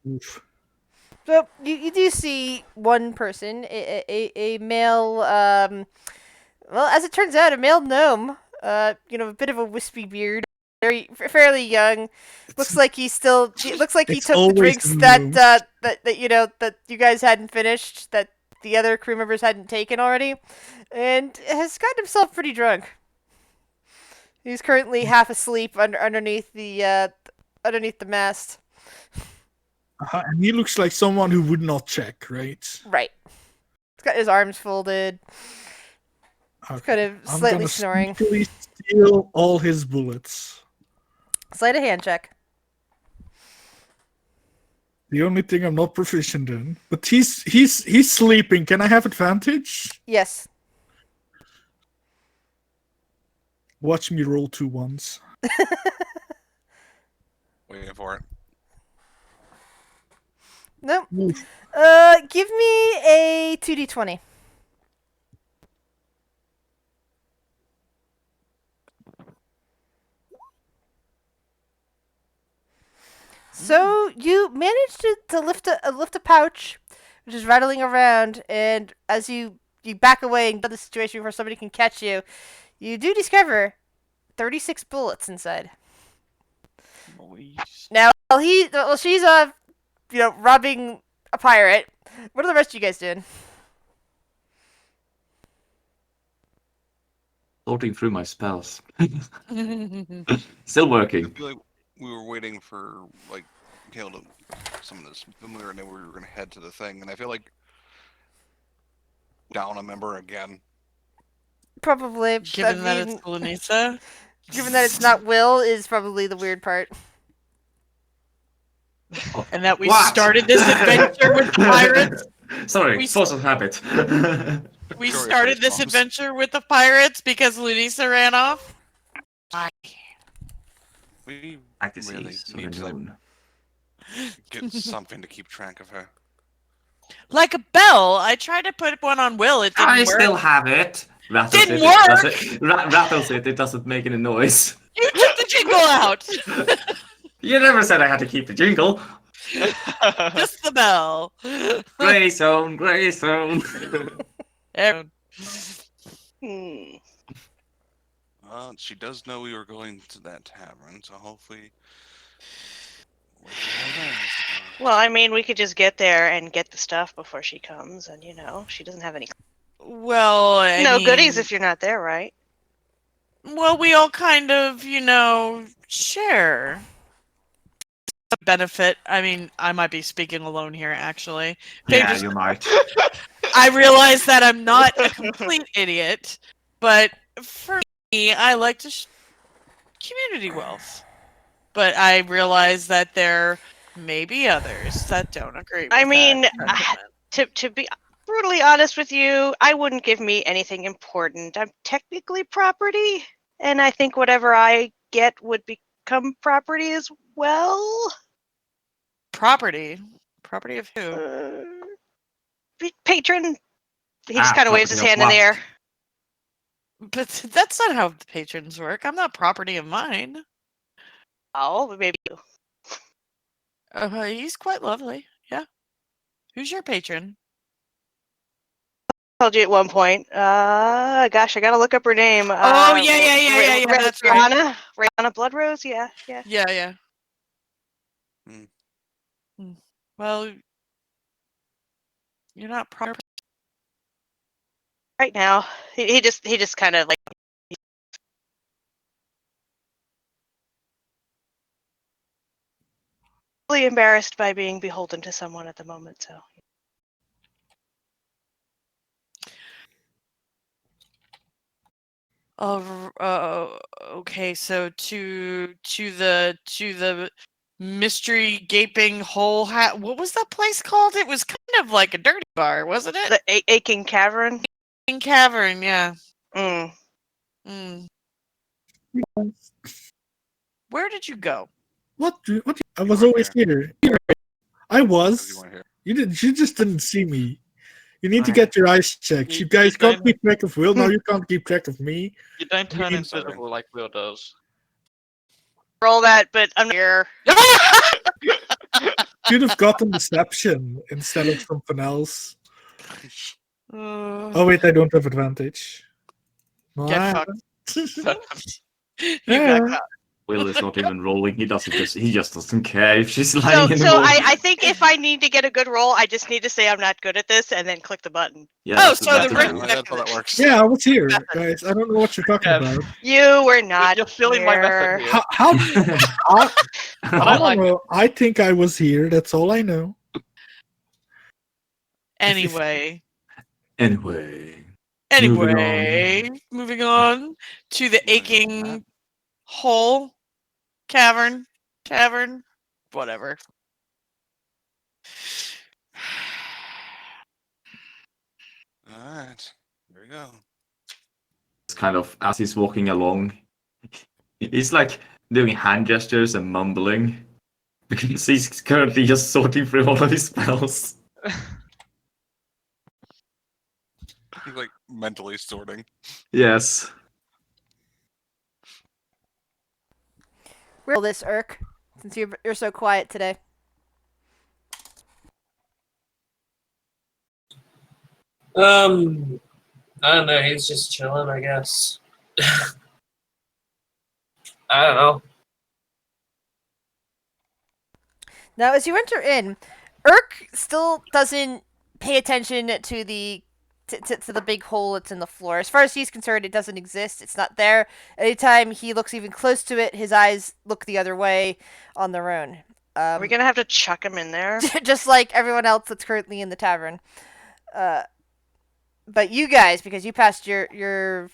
Oof. So you do see one person, a male. Well, as it turns out, a male gnome. A bit of a wispy beard, fairly young. Looks like he still. It looks like he It's took the always drinks the that gnomes. that you guys hadn't finished, that the other crew members hadn't taken already, and has gotten himself pretty drunk. He's currently half asleep underneath the mast. And he looks like someone who would not check, right? Right. He's got his arms folded. He's kind of I'm slightly gonna snoring. sneakily steal all his bullets. Sleight of hand check. The only thing I'm not proficient in. But he's sleeping. Can I have advantage? Yes. Watch me roll 2 ones. Waiting for it. Nope. Oof. Give me a 2d20. So you managed to lift a pouch, which is rattling around, and as you back away and get the situation before somebody can catch you, you do discover 36 bullets inside. Nice. Now, while she's robbing a pirate, what are the rest of you guys doing? Sorting through my spells. Still I working. feel like we were waiting for like Kale to summon this familiar, and then we were gonna head to the thing, and I feel like down a member again. Probably. Given that it's Lunisa. Given that it's not Will is probably the weird part. And that we What? started this adventure with pirates. Sorry, We- force of habit. We Victoria started face this bombs. adventure with the pirates because Lunisa ran off. We Act as really he's need to like, unknown. get something to keep track of her. Like a bell. I tried to put one on Will. It didn't I work. still have it. Rattles Didn't it, work! rattles it, it doesn't make any noise. You took the jingle out. You never said I had to keep the jingle. Just the bell. Grey zone, grey zone. Everyone. She does know we were going to that tavern, so hopefully. Well, I mean, we could just get there and get the stuff before she comes, and she doesn't have any Well, I no mean, goodies if you're not there, right? Well, we all kind of, share a benefit. I mean, I might be speaking alone here, actually. Yeah, Phaedrus, you might. I realize that I'm not a complete idiot, but for me, I like to community wealth. But I realize that there may be others that don't agree with I mean, that sentiment. to be brutally honest with you, I wouldn't give me anything important. I'm technically property, and I think whatever I get would become property as well. Property of who? Patron. He just kind of waves his Property of hand in the air. what? But that's not how the patrons work. I'm not property of mine. Oh, maybe you. He's quite lovely. Yeah. Who's your patron? Told you at one point. Gosh, I gotta look up her name. Oh, yeah. That's right. Rihanna. Rihanna Bloodrose. Yeah. Yeah. Hmm. Well, you're not proper. Right now, he just kind of like. Really embarrassed by being beholden to someone at the moment. So. Okay. So to the mystery gaping hole. What was that place called? It was kind of like a dirty bar, wasn't it? The aching cavern. Cavern. Yeah. Mm. Where did you go? What? I was always here. I was. You You didn't. You just didn't see me. You need to get your eyes checked. You You guys can't don't- keep track of Will. Now you can't keep track of me. You don't turn mean- invisible like Will does. Roll that, but I'm not here. Should have gotten deception instead of something else. Oh wait, I don't have advantage. No, Get I fucked. haven't. You Yeah. got caught. Will is not even rolling. He just doesn't care if she's lying So, anymore. I think if I need to get a good roll, I just need to say I'm not good at this and then click the button. Yeah, Oh, that's so better the too. ring- That's how that works. Yeah, I was here, guys. I don't know what you're talking Yeah. about. You were not. You're stealing my here. method here. I don't know. I think I was here. That's all I know. Anyway, Anyway, moving on to the aching hole, cavern, whatever. Alright. Here we go. it's kind of as he's walking along, he's like doing hand gestures and mumbling because he's currently just sorting through all of his spells. He's like mentally sorting. Yes. Roll this, Urk, since you're so quiet today. I don't know. He's just chilling, I guess. I don't know. Now, as you enter in, Urk still doesn't pay attention to the to the big hole that's in the floor. As far as he's concerned, it doesn't exist. It's not there. Anytime he looks even close to it, his eyes look the other way on their own. Are we gonna have to chuck him in there? Just like everyone else that's currently in the tavern. But you guys, because you passed your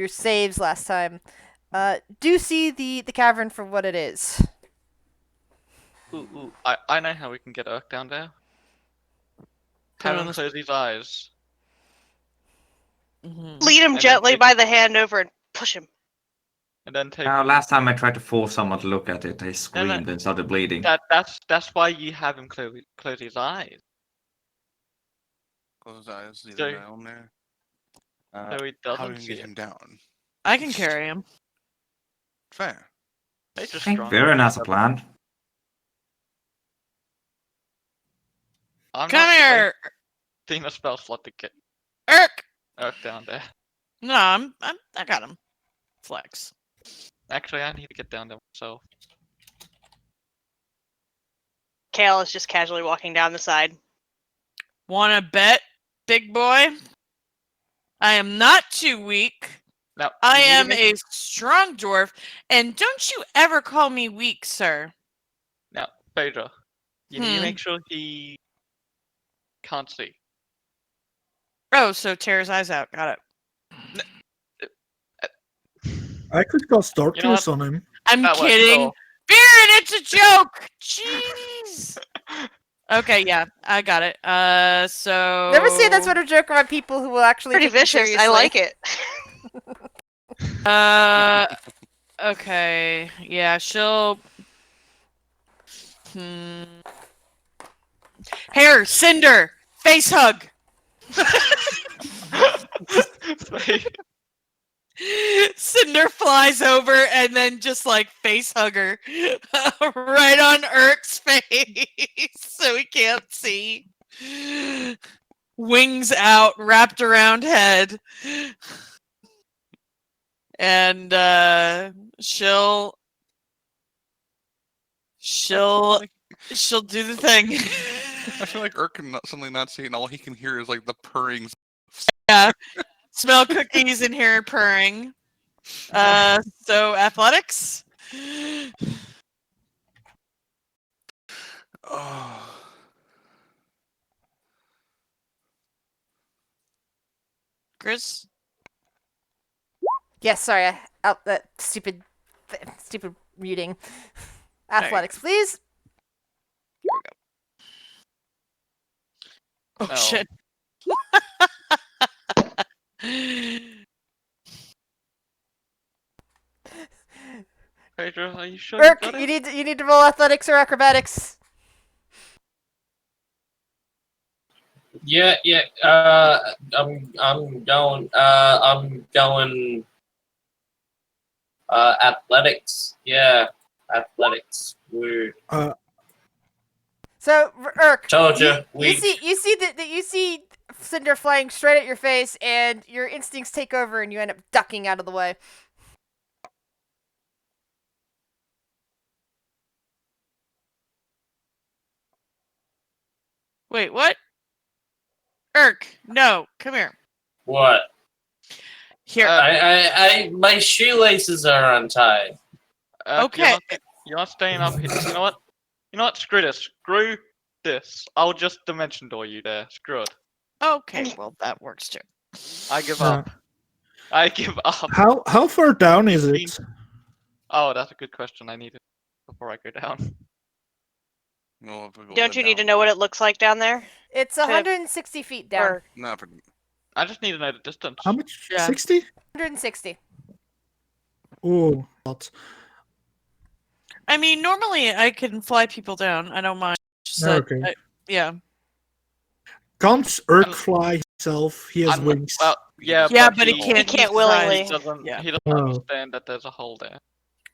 saves last time, do see the cavern for what it is. Ooh, I know how we can get Urk down there. Put Have on him the- close his eyes. Mhm. Lead him then gently take by him- the hand over and push him. And then take Last time I tried to force someone to look at it, they screamed and started bleeding. that's why you have him close his eyes. Close his eyes. Leave So- him down there. So he How do doesn't we see get it. him down? I can carry him. Fair. They just I think strong. Varen has a plan. I'm Come not here, wasting a spell slot to get Urk. Urk down there. No, I got him. Flex. Actually, I need to get down there myself. Kale is just casually walking down the side. Wanna bet, big boy? I am not too weak Now, I you need to am make- a strong dwarf, and don't you ever call me weak, sir. Now, Phaedra, you need to Hmm. make sure he can't see. Oh, so tear his eyes out. Got it. I could cast You know darkness on him. I'm That works, kidding. so- Baron, it's a joke. Jeez. Okay, yeah, I got it. So Never say that sort of joke around people who will actually Pretty take you vicious. I seriously. like it. Okay, yeah, she'll. Hair, cinder, face hug. Cinder flies over and then just like face hugger right on Urk's face so he can't see. Wings out, wrapped around head. And she'll do the thing. I feel like Urk can suddenly not see it, and all he can hear is like the purring. Yeah. Smell cookies and hear purring. So athletics. Oh. Chris? Yes, sorry. That stupid muting. Athletics, please. Oh, Oh. shit. Phaedra, are you sure Urk, you got you it? need to roll athletics or acrobatics. Yeah. I'm going. Athletics. Yeah, athletics. Weird. So, Urk, Told you ya, weak. see Cinder flying straight at your face, and your instincts take over, and you end up ducking out of the way. Wait, what? Urk, no, come here. What? Here. My shoelaces are untied. Okay. You're not staying up here. You know what? You know what? Screw this. Screw this. I'll just dimension door you there. Screw it. Okay, well that works too. I give Yeah. up. I give up. How far down is it? Oh, that's a good question. I need it before I go down. Well, if we go Don't you need to down, know what it looks like down there? It's 160 feet down. Or No, for, I just need to know the distance. How much? Yeah. 60? 160. Oh, lot. I mean, normally I can fly people down. I don't mind. Just that Okay. yeah. Can't Urk fly himself? He has I'm- wings. Well, yeah, Yeah, but he can't. He can't use his willingly. eyes. Yeah. He doesn't Oh. understand that there's a hole there.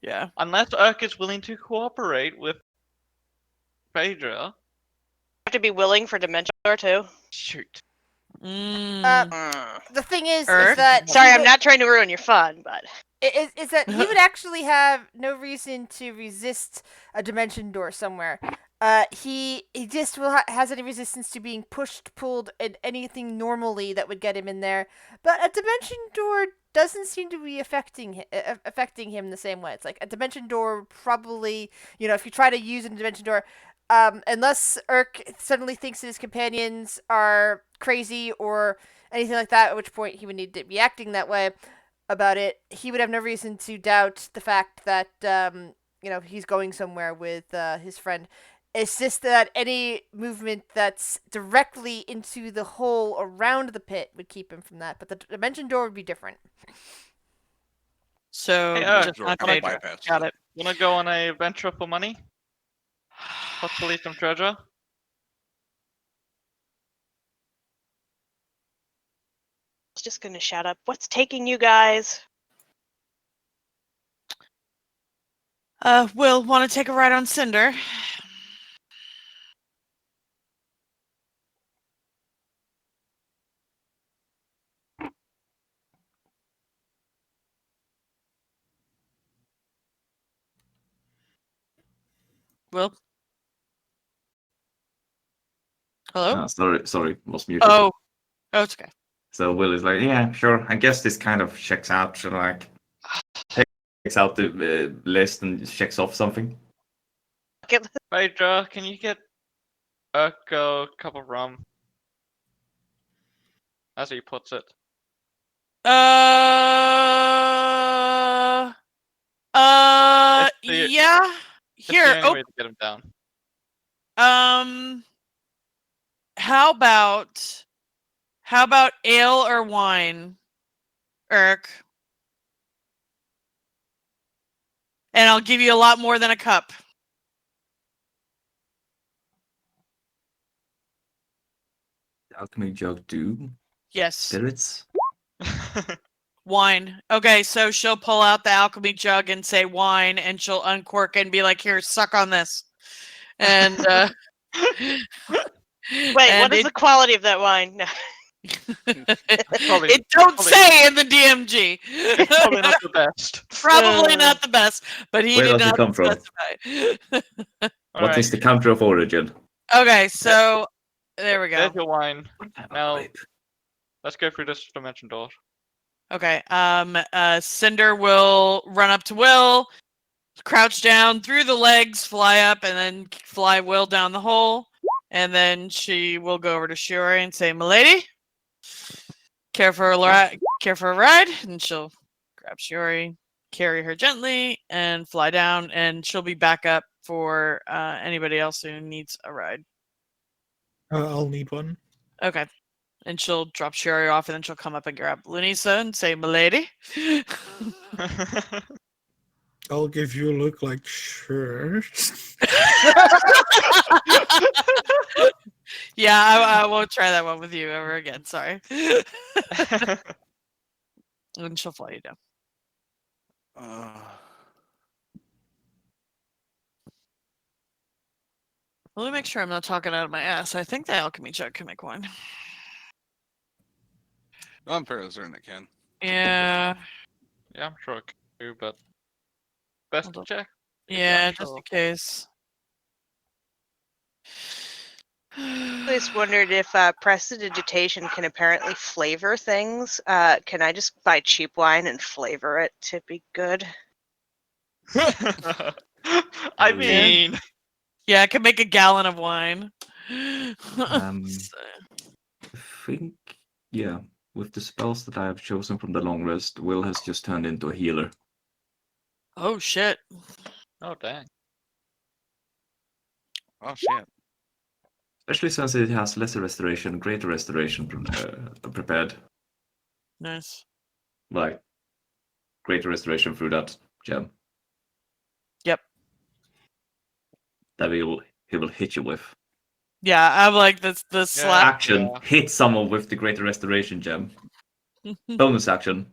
Yeah. Unless Urk is willing to cooperate with Phaedra. have to be willing for Dimension Door too. Shoot. The thing is Urk? that Sorry, he I'm would- not trying to ruin your fun, but is that he would actually have no reason to resist a dimension door somewhere. He just has any resistance to being pushed, pulled, and anything normally that would get him in there. But a dimension door doesn't seem to be affecting him the same way. It's like a dimension door probably, if you try to use a dimension door, unless Urk suddenly thinks that his companions are crazy or anything like that, at which point he would need to be acting that way about it, he would have no reason to doubt the fact that he's going somewhere with his friend. It's just that any movement that's directly into the hole around the pit would keep him from that. But the dimension door would be different. So Hey, just Door not kinda Phaedra. bypasses Got it. Wanna go on a venture for money? Hopefully some treasure? I was just gonna shout up, "What's taking you guys?" Will want to take a ride on Cinder. Will? Hello? Sorry, was muted. Oh, it's okay. So Will is like, yeah, sure. I guess this kind of checks out. So like, takes out the list and checks off something. Phaedra, can you get Urko a cup of rum? As he puts it. Yeah. It's the Here, only way to get him down. how about ale or wine, Eric? And I'll give you a lot more than a cup. Alchemy jug do Yes. spirits. Wine. Okay, so she'll pull out the alchemy jug and say wine, and she'll uncork it and be like, "Here, suck on this." And Wait, what is the quality of that wine? No. It don't say in the DMG. It's probably not the best. Probably not the best, but he Where did does it not come from? specify. What is the country of origin? Okay, so there we go. There's your wine. Now, let's go through this dimension door. Okay. Cinder will run up to Will, crouch down through the legs, fly up, and then fly Will down the hole. And then she will go over to Shiori and say, "Milady, care for a ride?" And she'll grab Shiori, carry her gently, and fly down. And she'll be back up for anybody else who needs a ride. I'll need one. Okay. And she'll drop Shiori off, and then she'll come up and grab Lunisa and say, "Milady." I'll give you a look like, sure. Yeah, I won't try that one with you ever again. Sorry. And she'll fly you down. Let me make sure I'm not talking out of my ass. I think the alchemy jug can make wine. I'm fairly certain it can. Yeah. Yeah, I'm sure it could do, but best to check. Yeah, I'm just sure. in case. I just wondered if prestidigitation can apparently flavor things. Can I just buy cheap wine and flavor it to be good? I mean, Yeah, I can make a gallon of wine. I think, yeah, with the spells that I have chosen from the long rest, Will has just turned into a healer. Oh shit. oh dang. Oh shit. Especially since it has lesser restoration, greater restoration prepared. Nice. Like, greater restoration through that gem. Yep. That he will hit you with. Yeah, I'm like the slap. Action, hit someone with the greater restoration gem. Bonus action,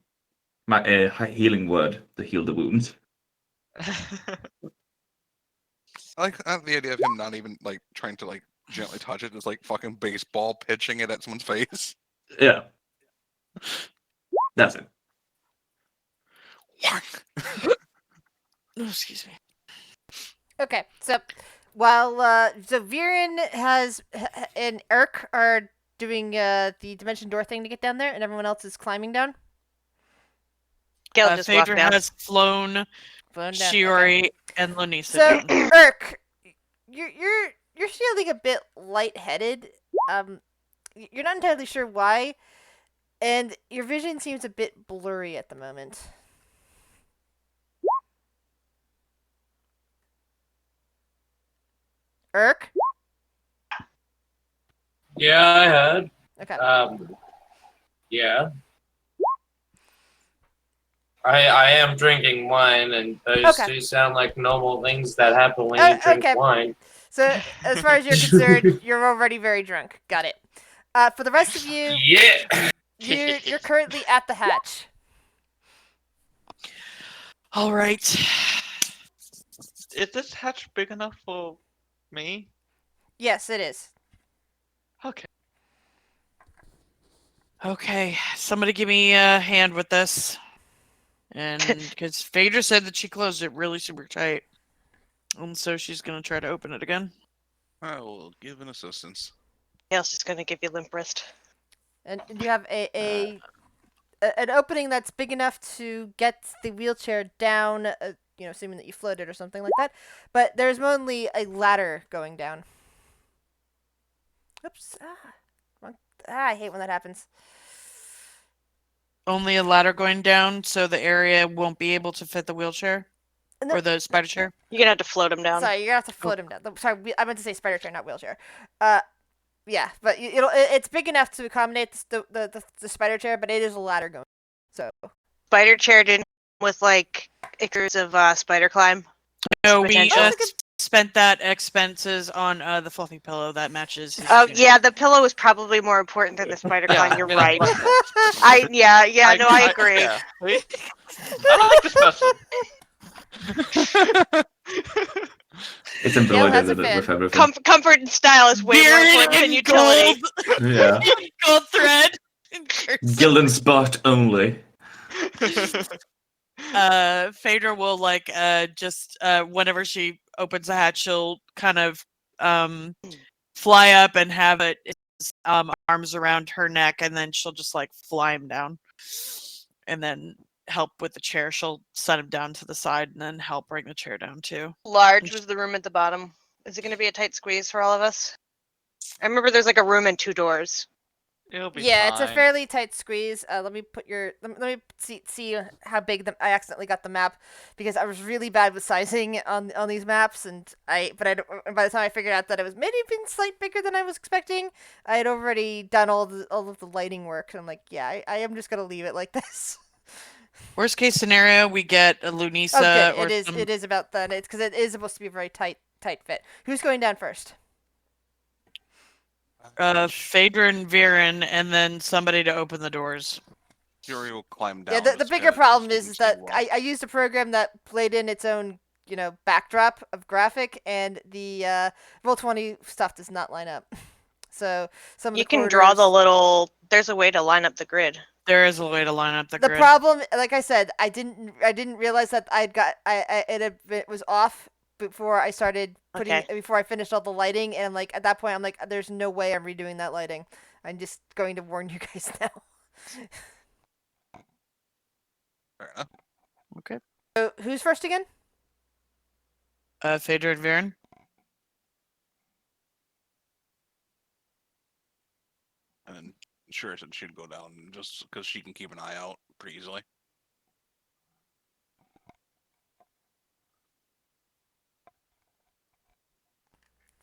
my healing word to heal the wound. I like the idea of him not even like trying to like gently touch it, just like fucking baseball pitching it at someone's face. Yeah. That's it. Oh, excuse me. Okay, so while Viren and Urk are doing the dimension door thing to get down there, and everyone else is climbing down. Gail just walked Phaedra down. has flown Down. Shiori and Lonisa So down. Urk, you're feeling a bit lightheaded. You're not entirely sure why, and your vision seems a bit blurry at the moment. Urk? Yeah, I heard. Okay. Yeah. I am drinking wine, and those Okay. two sound like normal things that happen when you drink Okay. wine. So, as far as you're concerned, you're already very drunk. Got it. For the rest of you, Yeah. you're currently at the hatch. All right. Is this hatch big enough for me? Yes, it is. Okay. Okay, somebody give me a hand with this. And because Phaedra said that she closed it really super tight. And so she's going to try to open it again. I will give an assistance. Gail's just gonna give you limp wrist. And you have an opening that's big enough to get the wheelchair down, assuming that you floated or something like that. But there's only a ladder going down. Oops. I hate when that happens. Only a ladder going down, so the area won't be able to fit the wheelchair? No, Or the spider chair? You're gonna have to float him down. sorry, you're gonna have to float him down. Sorry, I meant to say spider chair, not wheelchair. Yeah, but it's big enough to accommodate the spider chair, but it is a ladder going. So Spider chair didn't with like acres of spider climb. No, we Potential. spent that expenses on the fluffy pillow that matches. His Oh unit. yeah, the pillow is probably more important than the spider Yeah, climb. You're I mean, right. I- I agree. Yeah. I like this person. It's Yeah, embroidered that's a with fan. everything. Comfort and style is way more Beard important than and utility. gold, Yeah. gold thread. and cursive. Gildan spot only. Phaedra will just whenever she opens a hatch, she'll kind of fly up and have its arms around her neck, and then she'll just like fly him down, and then help with the chair. She'll set him down to the side, and then help bring the chair down too. Large was the room at the bottom. Is it going to be a tight squeeze for all of us? I remember there's like a room and 2 doors. It'll be yeah, it's a fine. fairly tight squeeze. Let me put let me see how big I accidentally got the map, because I was really bad with sizing on these maps, and by the time I figured out that it was maybe been slightly bigger than I was expecting, I had already done all of the lighting work, and I'm like, yeah, I am just gonna leave it like this. Worst case scenario, we get a Lunisa. Oh, good. Or It is about that. It's because it is supposed to be a very tight fit. Who's going down first? Phaedra and Viren, and then somebody to open the doors. Fury will climb down. Yeah, the just bigger to- problem just is to that see well. I used a program that played in its own, backdrop of graphic, and the Roll20 stuff does not line up. So some of You the can draw the corridors- little. There's a way to line up the grid. There is a way to line up the The grid. problem, like I said, I didn't realize that it was off before I started before I finished all the lighting, and like at that point I'm like, there's no way I'm redoing that lighting. I'm just going to warn you guys now. Fair enough. Okay. So who's first again? Phaedra and Viren. And then sure said she'd go down just because she can keep an eye out pretty easily.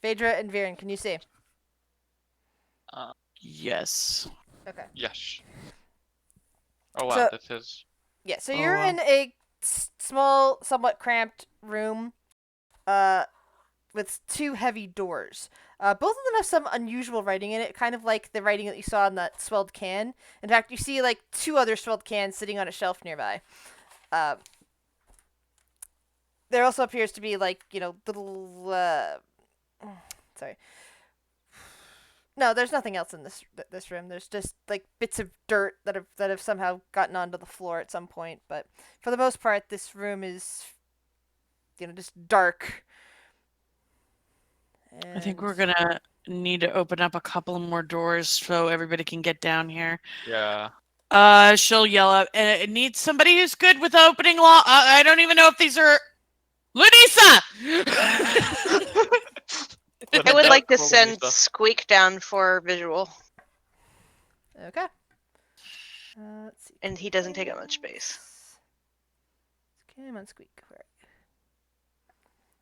Phaedra and Viren, can you see? Yes. Okay. Yes. Oh wow, So- this is. Yeah, so Oh, you're wow. in a small, somewhat cramped room, with 2 heavy doors. Both of them have some unusual writing in it, kind of like the writing that you saw in that swelled can. In fact, you see like 2 other swelled cans sitting on a shelf nearby. There also appears to be like little. Sorry. No, there's nothing else in this room. There's just like bits of dirt that have somehow gotten onto the floor at some point. But for the most part, this room is, just dark. I think we're And- gonna need to open up a couple more doors so everybody can get down here. Yeah. She'll yell out, it needs somebody who's good with opening law. I don't even know if these are Lunisa! I would like to Roll send Lisa. Squeak down for visual, Okay. Let's see. and he doesn't take up much space. Come on, Squeak. Where are you?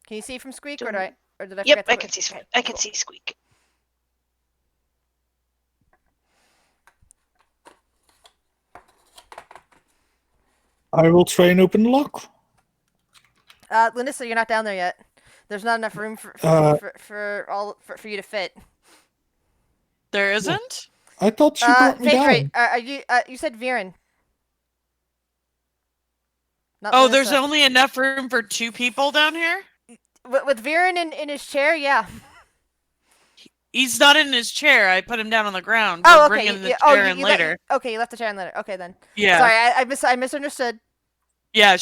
Can you see from Squeak, or Don't- did I forget Yep, to I put- can see. okay, I can cool. see Squeak. I will try and open the lock. Linissa, you're not down there yet. There's not enough room for you to fit. There isn't? I thought she brought me Phaedra, down. are you? You said Viren. Not Oh, there's Linissa. only enough room for 2 people down here? With Viren in his chair, yeah. He's not in his chair. I put him down on the ground. Oh, We'll okay. bring him the you chair in later. Okay, you left the chair in later. Okay, then. Yeah. Sorry, I misunderstood. Yeah,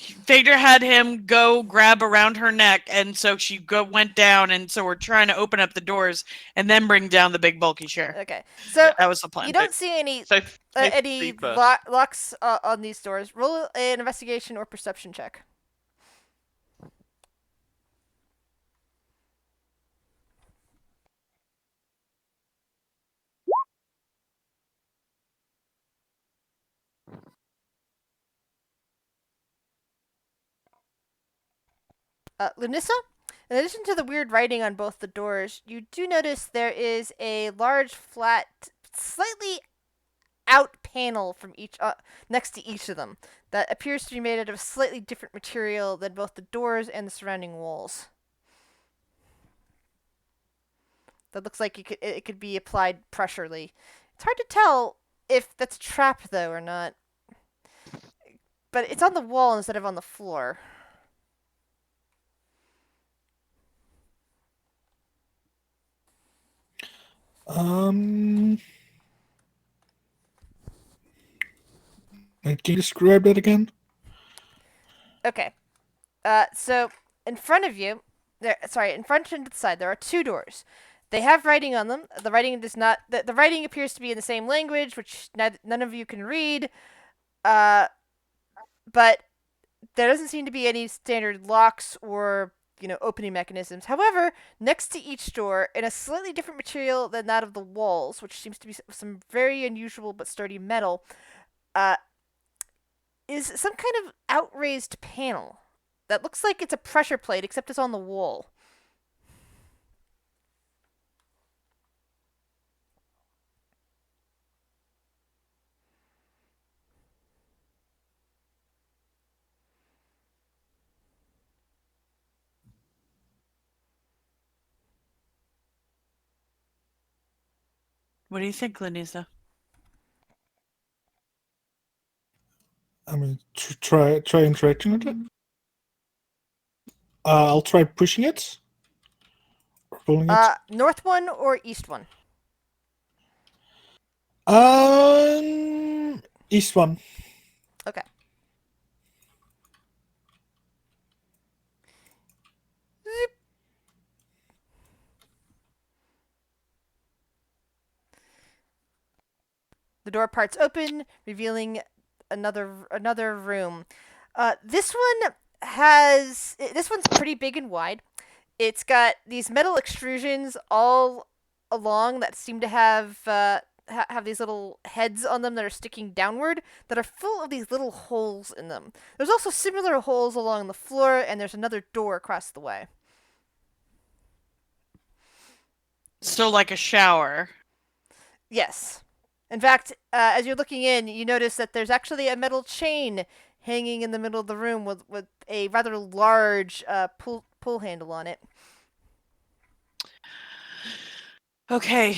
Phaedra had him go grab around her neck, and so she went down, and so we're trying to open up the doors and then bring down the big bulky chair. Okay, so That was the plan. you don't see any Safe any first. locks on these doors. Roll an investigation or perception check. Lunissa, in addition to the weird writing on both the doors, you do notice there is a large, flat, slightly out panel from each next to each of them that appears to be made out of a slightly different material than both the doors and the surrounding walls. That looks like it could be applied pressurely. It's hard to tell if that's a trap though or not. But it's on the wall instead of on the floor. Can you describe that again? Okay. So in front of you, in front and to the side, there are two doors. They have writing on them. The writing does not. The writing appears to be in the same language, which none of you can read. But there doesn't seem to be any standard locks or opening mechanisms. However, next to each door, in a slightly different material than that of the walls, which seems to be some very unusual but sturdy metal, is some kind of outraised panel that looks like it's a pressure plate, except it's on the wall. What do you think, Lenisa? I mean, try interacting with it. I'll try pushing it. Or pulling it. North one or east one? East one. Okay. Zip. The door parts open, revealing another room. This one's pretty big and wide. It's got these metal extrusions all along that seem to have these little heads on them that are sticking downward that are full of these little holes in them. There's also similar holes along the floor, and there's another door across the way. So like a shower. Yes. In fact, as you're looking in, you notice that there's actually a metal chain hanging in the middle of the room with a rather large pull handle on it. Okay.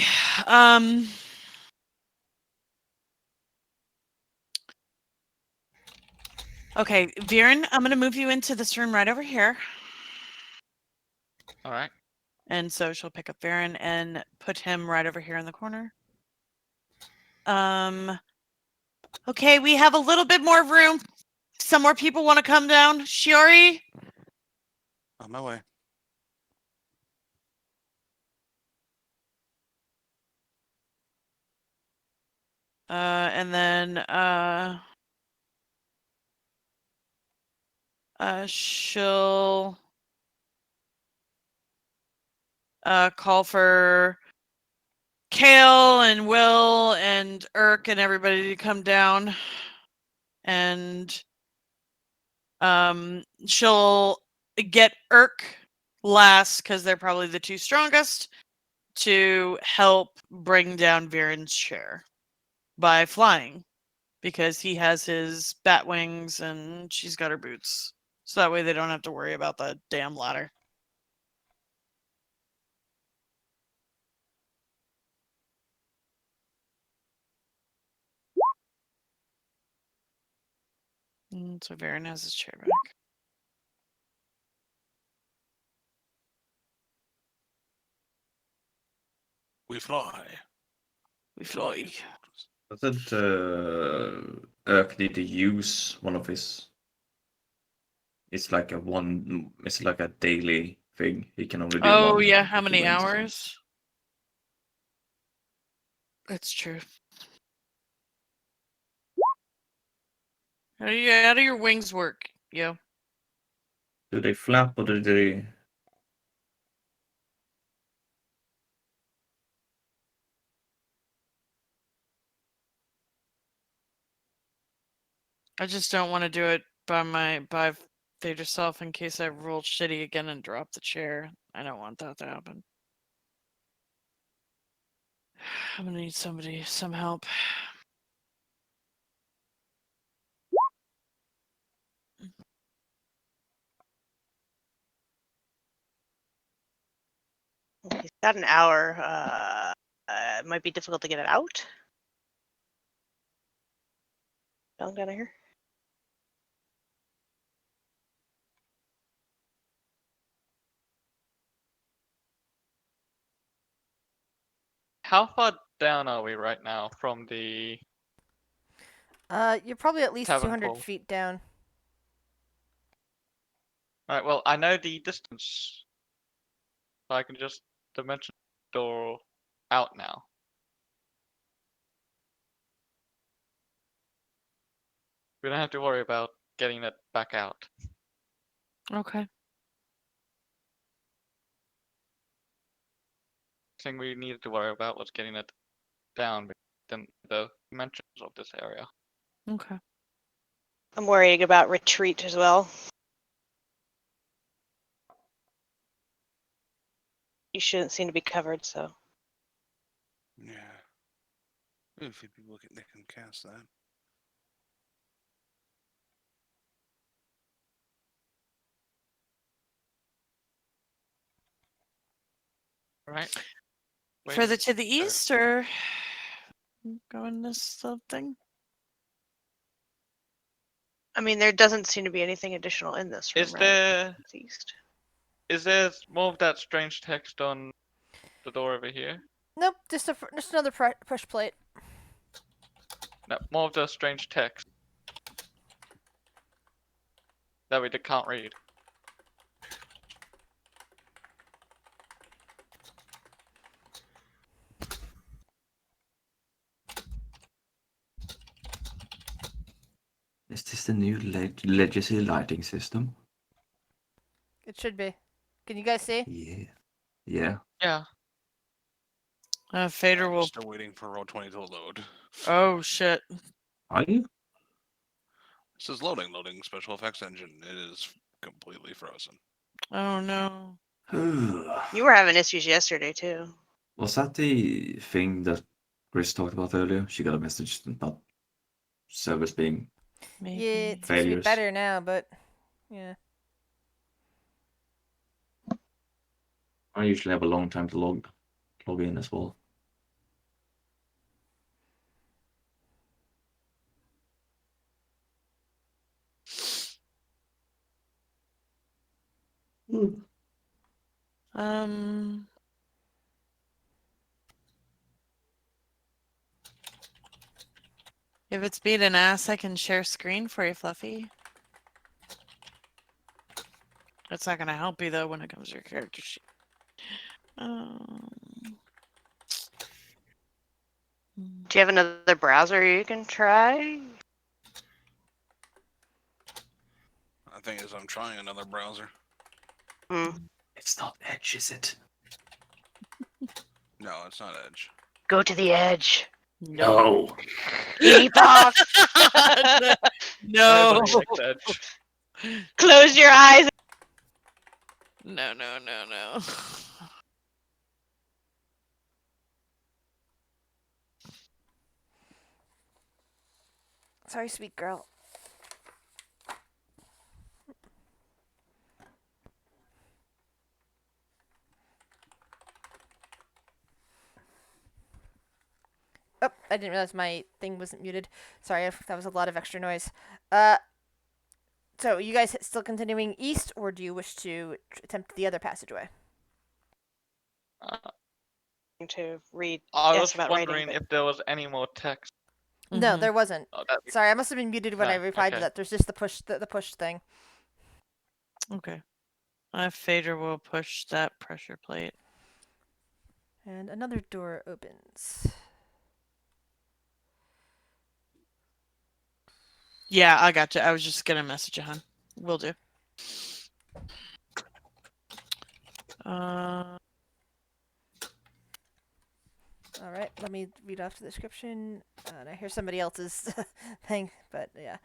Okay, Viren, I'm going to move you into this room right over here. All right. And so she'll pick up Viren and put him right over here in the corner. Okay, we have a little bit more room. Some more people want to come down. Shiori? On my way. And then she'll call for Kale and Will and Irk and everybody to come down. And she'll get Irk last, because they're probably the two strongest, to help bring down Viren's chair by flying, because he has his bat wings and she's got her boots. So that way they don't have to worry about the damn ladder. And so Viren has his chair back. We fly. We fly. Doesn't Urk need to use one of his it's like it's like a daily thing. He can only do Oh one. yeah, how if he many wins. hours? That's true. How do your wings work, yo? Do they flap or do they? I just don't want to do it by Theta Self in case I roll shitty again and drop the chair. I don't want that to happen. I'm gonna need some help. He's got an hour. It might be difficult to get it out. Down here. How far down are we right now from the You're probably at least Tavern 200 pool? feet down. Alright, well, I know the distance. So I can just dimension door out now. We don't have to worry about getting it back out. Okay. Thing we needed to worry about was getting it down within the dimensions of this area. Okay. I'm worrying about retreat as well. You shouldn't seem to be covered, so. Yeah. A few people that can cast that. Right? Further to the east, or going this thing? I mean, there doesn't seem to be anything additional in this room, Is right? there East. is there more of that strange text on the door over here? Nope, just another push plate. No, more of the strange text that we can't read. Is this the new legacy lighting system? It should be. Can you guys see? Yeah. Yeah. Yeah. Fader I'm will. still waiting for roll 20 to load. Oh shit. Are you? This is loading special effects engine. It is completely frozen. Oh no. You were having issues yesterday too. Was that the thing that Chris talked about earlier? She got a message about servers being Maybe. Yeah, it seems to be failures. better now, but yeah. I usually have a long time to log in as well. Um. If it's being an ass, I can share screen for you, Fluffy. That's not gonna help you though when it comes to your character sheet. Do you have another browser you can try? I think as I'm trying another browser. It's not Edge, is it? No, it's not Edge. Go to the edge. No. Keep off. No. Nobody likes Edge. Close your eyes. No. Sorry, sweet girl. Oh, I didn't realize my thing wasn't muted. Sorry, that was a lot of extra noise. So you guys still continuing east, or do you wish to attempt the other passageway? To read. I Yes, was about wondering writing, if there was any more text. No, Mhm. there wasn't. Oh, Sorry, I must have been muted when I No, replied to okay. that. There's just the push thing. Okay. Fader will push that pressure plate. And another door opens. Yeah, I got you. I was just gonna message you, hon. Will do. All right, let me read off the description. And I hear somebody else's thing, but yeah.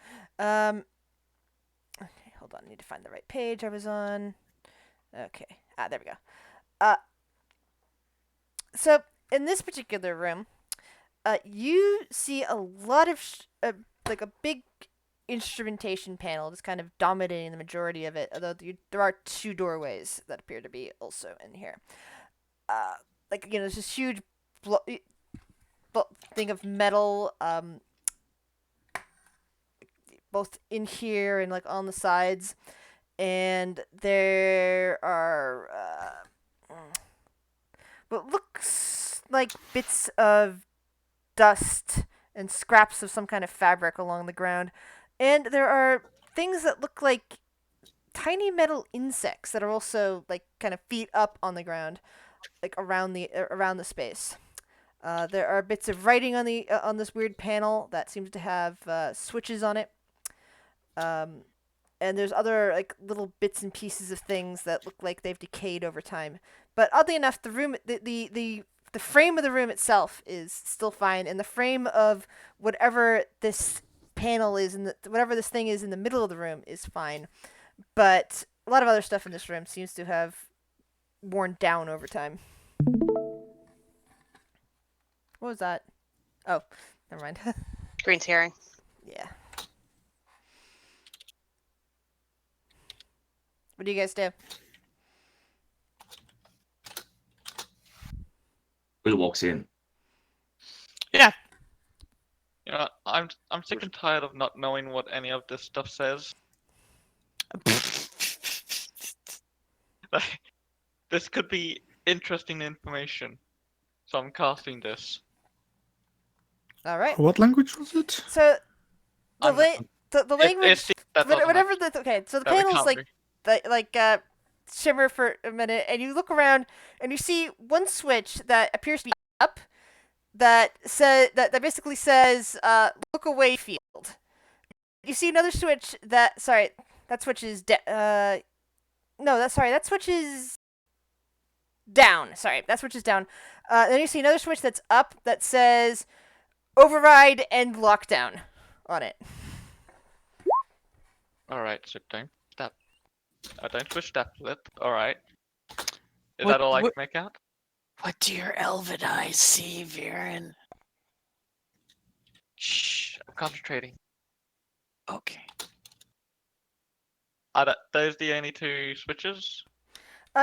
Okay, hold on. I need to find the right page I was on. Okay. There we go. So in this particular room, you see a lot of like a big instrumentation panel that's kind of dominating the majority of it. Although there are two doorways that appear to be also in here. Like there's this huge thing of metal, both in here and like on the sides, and there are what looks like bits of dust and scraps of some kind of fabric along the ground, and there are things that look like tiny metal insects that are also like kind of feet up on the ground, like around the space. There are bits of writing on this weird panel that seems to have switches on it. And there's other like little bits and pieces of things that look like they've decayed over time. But oddly enough, the frame of the room itself is still fine, and the frame of whatever this panel is and whatever this thing is in the middle of the room is fine. But a lot of other stuff in this room seems to have worn down over time. What was that? Oh, never mind. Green's hearing. Yeah. What do you guys do? Will walks in. Yeah. You know, I'm sick and tired of not knowing what any of this stuff says. Like, this could be interesting information, so I'm casting this. All right. What language was it? So the I'm- the language, that doesn't whatever matter. the okay. So the That we panel's can't read. shimmer for a minute, and you look around and you see one switch that appears to be up that basically says look away field. You see another switch that switch is that switch is down. Sorry, that switch is down. Then you see another switch that's up that says override and lockdown on it. Alright, so don't push that flip. Alright. Is What- that all I can what- make out? What do your elven eyes see, Viren? Shh, I'm concentrating. Okay. Are those the only two switches?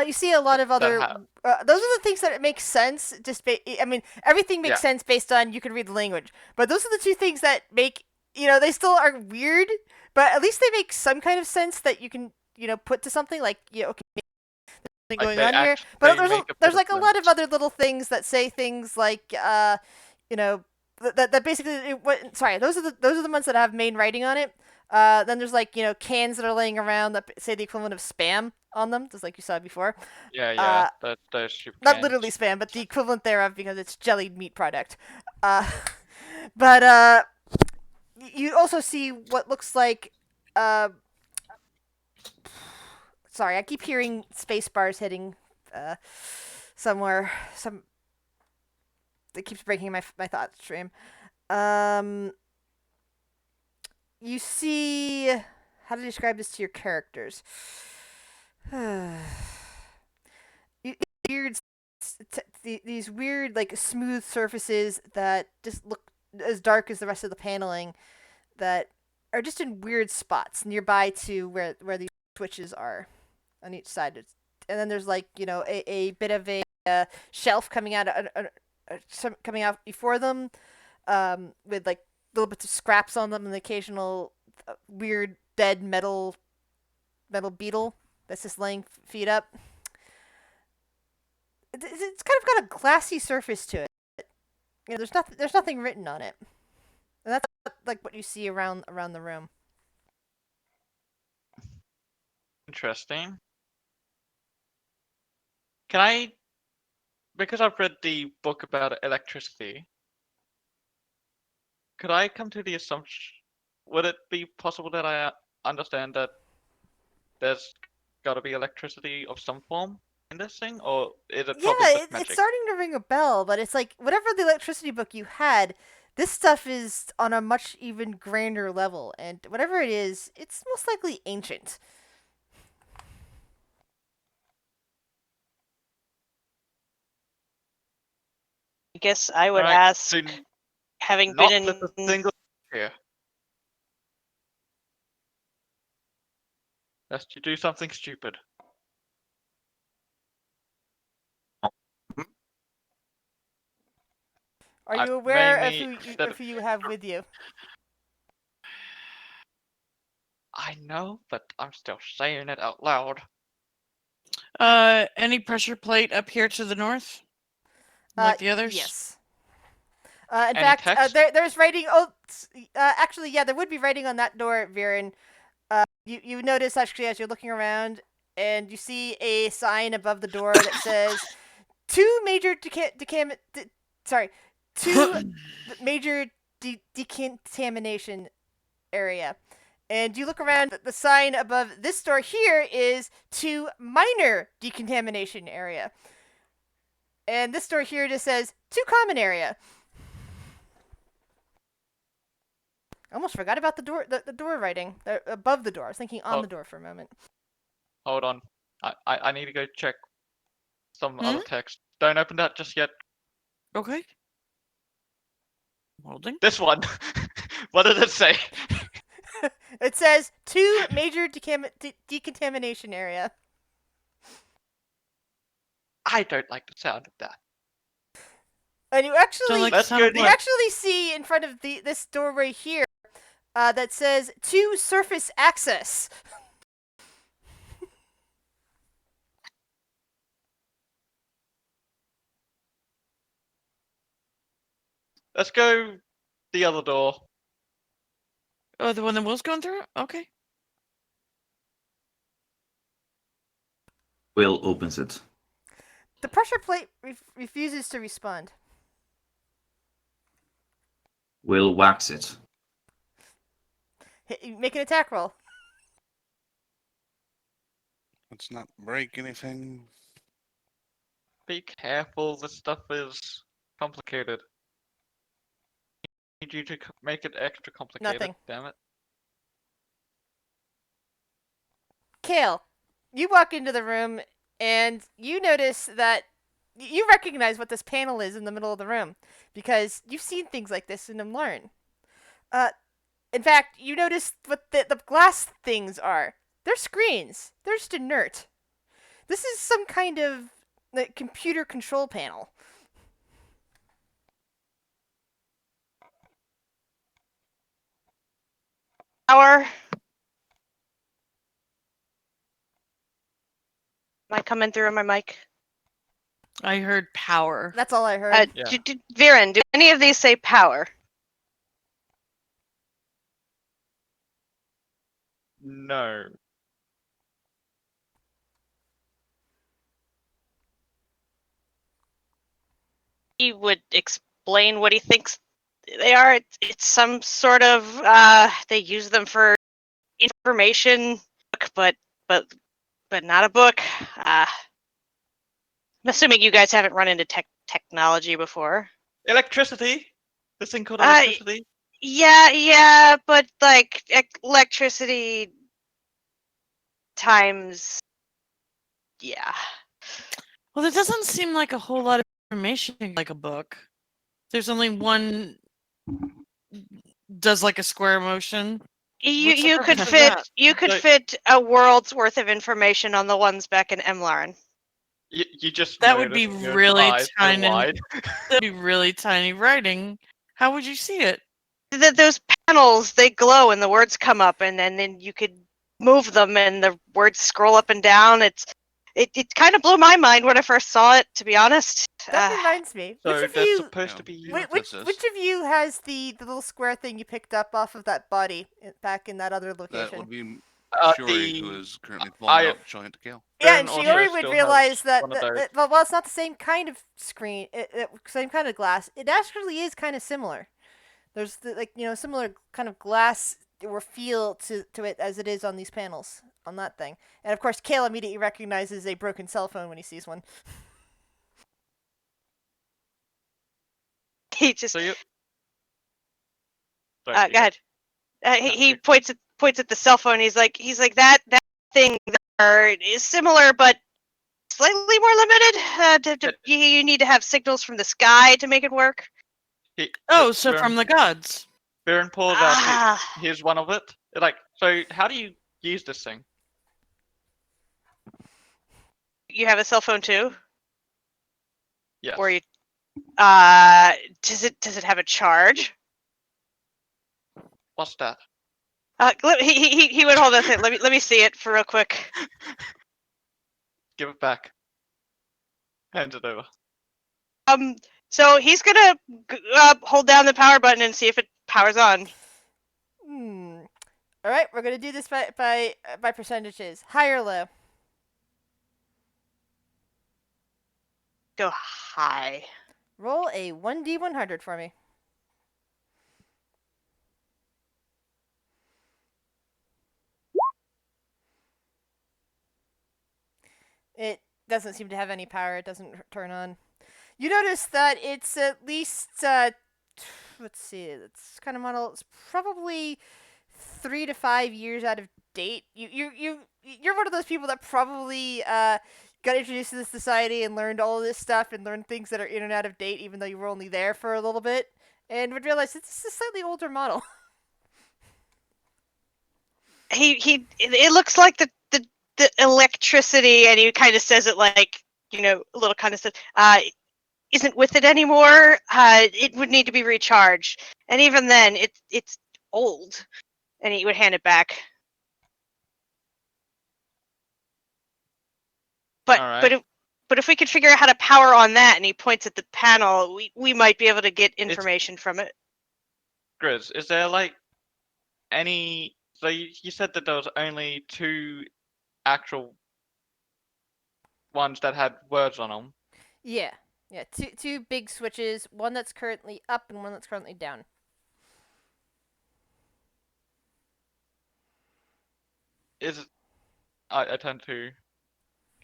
You see a lot of other. Those are the things that make sense. I mean, everything makes sense based on you can read the language. But those are the two things that make they still are weird, but at least they make some kind of sense that you can put to something like okay, there's something going on here. But there's like a lot of other little things that say things like that basically those are the ones that have main writing on it. Then there's like cans that are laying around that say the equivalent of spam on them, just like you saw before. Yeah, those stupid Not cans. literally spam, but the equivalent thereof because it's jellied meat product. But you also see what looks like sorry, I keep hearing space bars hitting somewhere. It keeps breaking my thought stream. You see, how to describe this to your characters? These weird, like smooth surfaces that just look as dark as the rest of the paneling, that are just in weird spots nearby to where these switches are on each side. And then there's like a bit of a shelf coming out before them, with like little bits of scraps on them and the occasional weird dead metal beetle that's just laying feet up. It's kind of got a glassy surface to it. There's nothing written on it, and that's like what you see around the room. Interesting. Can I, because I've read the book about electricity, could I come to the assumption, would it be possible that I understand that there's got to be electricity of some form in this thing, or is it probably just It's magic? starting to ring a bell, but it's like whatever the electricity book you had, this stuff is on a much even grander level, and whatever it is, it's most likely ancient. I guess I would Alright, ask, so having not been flip a in single here. Lest you do something stupid. Are I you aware of mainly that- who you have with you? I know, but I'm still saying it out loud. Any pressure plate up here to the north? Like the others? Yes. In Any fact, text? there's writing. Oh, actually, yeah, there would be writing on that door, Viren. You notice actually as you're looking around, and you see a sign above the door that says two major decontamination area. And you look around, the sign above this door here is to minor decontamination area. And this door here just says to common area. I almost forgot about the door, the door writing above the door. I was thinking on the door for a moment. Hold on. I need to go check some other text. Don't open that just yet. Okay. Holding. This one. What does it say? It says two major decontamination area. I don't like the sound of that. And you actually, like Let's go you actually see in front of this doorway here that says to surface access. Let's go the other door. Oh, the one that was going through? Okay. Will opens it. The pressure plate refuses to respond. Will whacks it. Make an attack roll. Let's not break anything. Be careful, this stuff is complicated. I need you to make it extra complicated. Nothing. Damn it. Kale, you walk into the room and you notice that you recognize what this panel is in the middle of the room because you've seen things like this in Learn. In fact, you notice what the glass things are. They're screens. They're just inert. This is some kind of computer control panel. power. Am I coming through on my mic? I heard power. That's all I heard. Yeah. Viren, do any of these say power? No. He would explain what he thinks they are. It's some sort of they use them for information, but not a book. I'm assuming you guys haven't run into technology before. Electricity? This thing called electricity? Yeah, but like electricity times. Yeah. Well, there doesn't seem like a whole lot of information like a book. There's only one does like a square motion. You could purpose of fit that? fit a world's worth of information on the ones back in Emlarn. You just That would be noticed your really eyes go tiny. wide. That'd be really tiny writing. How would you see it? Those panels, they glow and the words come up, and then you could move them and the words scroll up and down. It kind of blew my mind when I first saw it, to be honest. That reminds me. So Which of there's you? supposed to be. Which of you has the little square thing you picked up off of that body back in that other That location? would be Shiori, who is currently pulling I- out, showing it to Kale. Yeah, Baron and also Shiori would still realize has that, one of those. well, it's not the same kind of screen, same kind of glass. It actually is kind of similar. There's similar kind of glass or feel to it as it is on these panels on that thing. And of course, Kale immediately recognizes a broken cell phone when he sees one. He just So you. go ahead. He points at the cell phone. He's like that thing there is similar, but slightly more limited. You need to have signals from the sky to make it work. So from the gods. Baron pulls out. Here's one of it. So how do you use this thing? You have a cell phone too, Yes. or you? Does it have a charge? What's that? He would hold us. Let me see it for real quick. Give it back. Hand it over. So he's gonna hold down the power button and see if it powers on. All right, we're gonna do this by percentages. High or low? Go high. Roll a 1d100 for me. It doesn't seem to have any power. It doesn't turn on. You notice that it's at least, let's see, it's kind of model. It's probably 3 to 5 years out of date. You're one of those people that probably got introduced to this society and learned all of this stuff and learned things that are in and out of date, even though you were only there for a little bit, and would realize this is a slightly older model. It looks like the electricity, and he kind of says it like, a little kind of stuff, isn't with it anymore. It would need to be recharged, and even then, it's old. And he would hand it back. But if we could figure out how to power on that, and he points at the panel, we might be able to get information from it. Grizz, is there any? So you said that there was only 2 actual ones that had words on them. Yeah. Two big switches. One that's currently up and one that's currently down. I turn to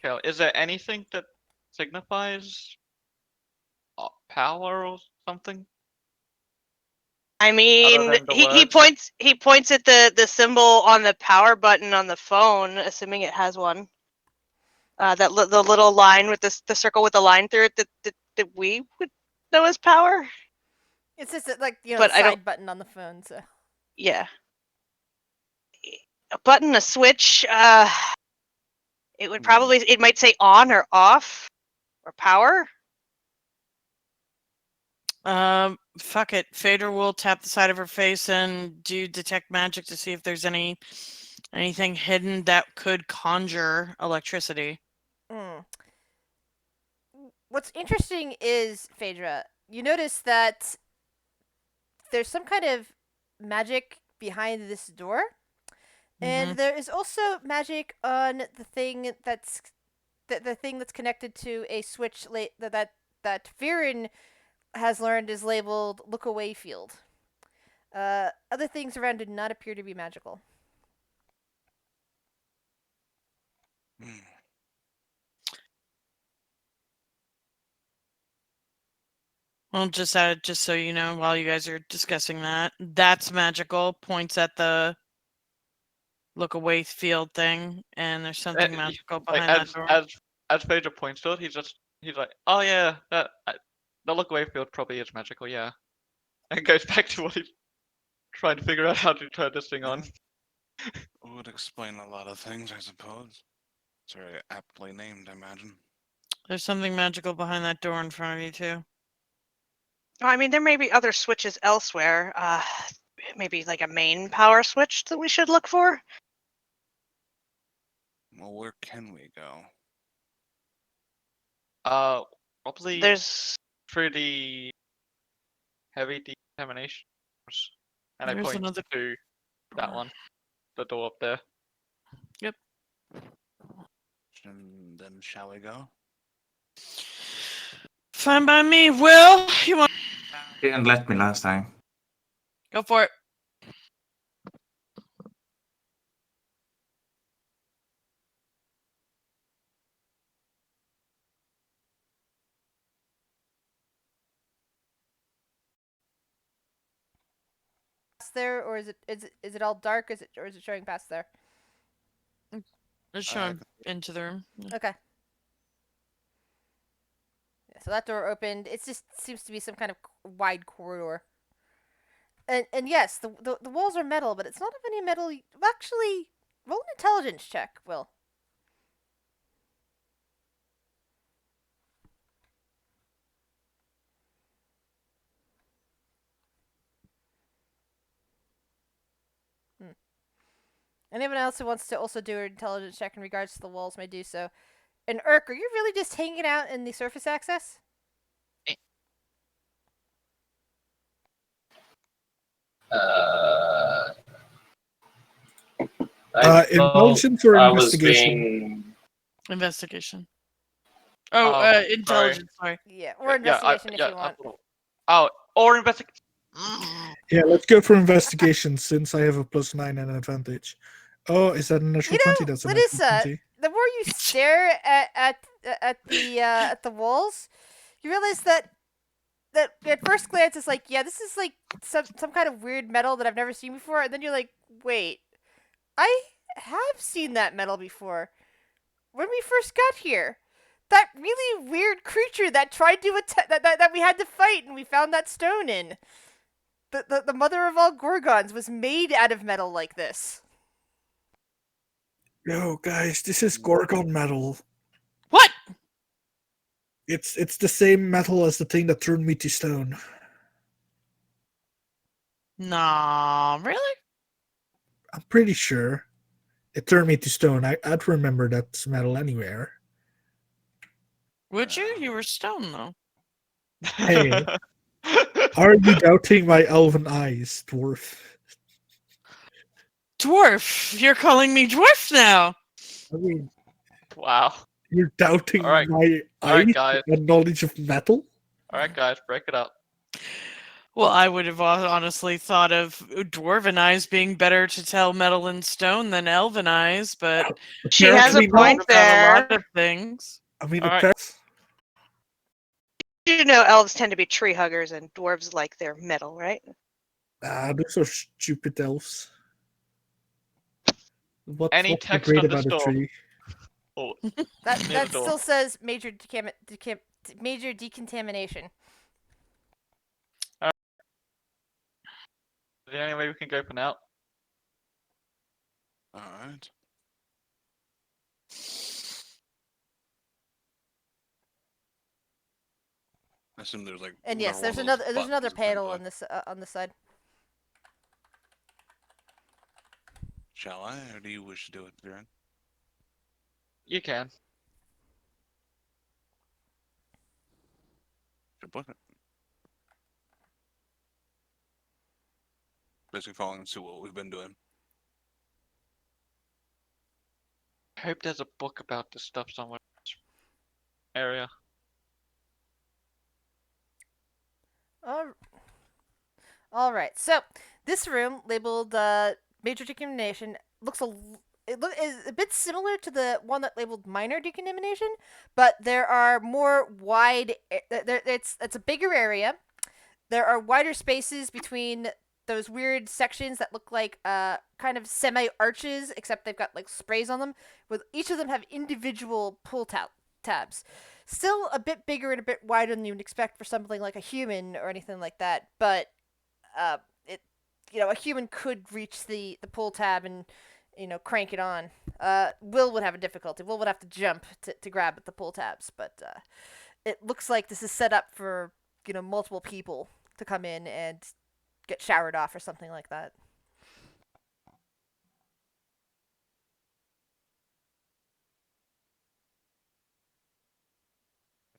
Kale. Is there anything that signifies power or something? I mean, he points at the symbol on the power button on the phone, assuming it has one. The little line with the circle with the line through it that we would know as power. It's just the side button on the phone. So yeah, a button, a switch. It would probably it might say on or off or power. Fuck it. Phaedra will tap the side of her face and do detect magic to see if there's anything hidden that could conjure electricity. What's interesting is, Phaedra, you notice that there's some kind of magic behind this door, and there is also magic on the thing that's the thing that's connected to a switch that Viren has learned is labeled "Look Away" field. Other things around do not appear to be magical. Well, just so you know, while you guys are discussing that's magical. Points at the look away field thing, and there's something magical behind that door. As Phaedra points to it, he's like, oh yeah, the look away field probably is magical, yeah. And goes back to what he's trying to figure out how to turn this thing on. Would explain a lot of things, I suppose. It's very aptly named, I imagine. There's something magical behind that door in front of you too. I mean, there may be other switches elsewhere. Maybe like a main power switch that we should look for. Well, where can we go? Probably there's pretty heavy decontamination. And I point to that one, the door up there. And then shall we go? Fine by me. Will, you want Didn't let me last time. go for it? There, or is it all dark? Is it showing past there? Let's show him into the room. Yeah. Okay. Yeah, so that door opened. It just seems to be some kind of wide corridor. And yes, the walls are metal, but it's not of any metal. Actually, roll an intelligence check, Will. Anyone else who wants to also do an intelligence check in regards to the walls may do so. And Urk, are you really just hanging out in the surface access? I thought Intelligence or I was investigation? being. Investigation. Oh, intelligence. Sorry. Yeah, or investigation if you want. Oh, or investigation. Yeah, let's go for investigation since I have a +9 and an advantage. Oh, is that an natural 20? That's a natural Larissa, 20. the more you stare at the walls, you realize that at first glance it's like, yeah, this is like some kind of weird metal that I've never seen before, and then you're like, wait, I have seen that metal before. When we first got here, that really weird creature that tried to that we had to fight, and we found that stone in. The mother of all Gorgons was made out of metal like this. Yo, guys, this is Gorgon metal. What? It's the same metal as the thing that turned me to stone. Nah, really? I'm pretty sure it turned me to stone. I'd remember that metal anywhere. Would you? You were stoned though. Hey, are you doubting my elven eyes, dwarf? Dwarf, you're calling me dwarf now. I mean, Wow. you're doubting All right. my All right, eyes guys. and knowledge of metal? All right, guys, break it up. Well, I would have honestly thought of dwarven eyes being better to tell metal and stone than elven eyes, but She has a Apparently point not. about a there. lot of things. I mean, All right. You know, elves tend to be tree huggers, and dwarves like their metal, right? Those are stupid elves. What's Any so text great on the about a store? tree? Oh, That near that the door. still says major major decontamination. Is there any way we can go for now? Alright. I assume there's like. And yes, another there's one of those another buttons that panel click. on this side. Shall I, or do you wish to do it, Viren? You can. Good point. Basically following suit what we've been doing. I hope there's a book about this stuff somewhere in this area. All right. So this room labeled major decontamination is a bit similar to the one that labeled minor decontamination, but there are more wide. It's a bigger area. There are wider spaces between those weird sections that look like kind of semi arches, except they've got like sprays on them. With each of them have individual pull tabs. Still a bit bigger and a bit wider than you would expect for something like a human or anything like that, but it a human could reach the pull tab and crank it on. Will would have a difficulty. Will would have to jump to grab at the pull tabs, but it looks like this is set up for multiple people to come in and get showered off or something like that.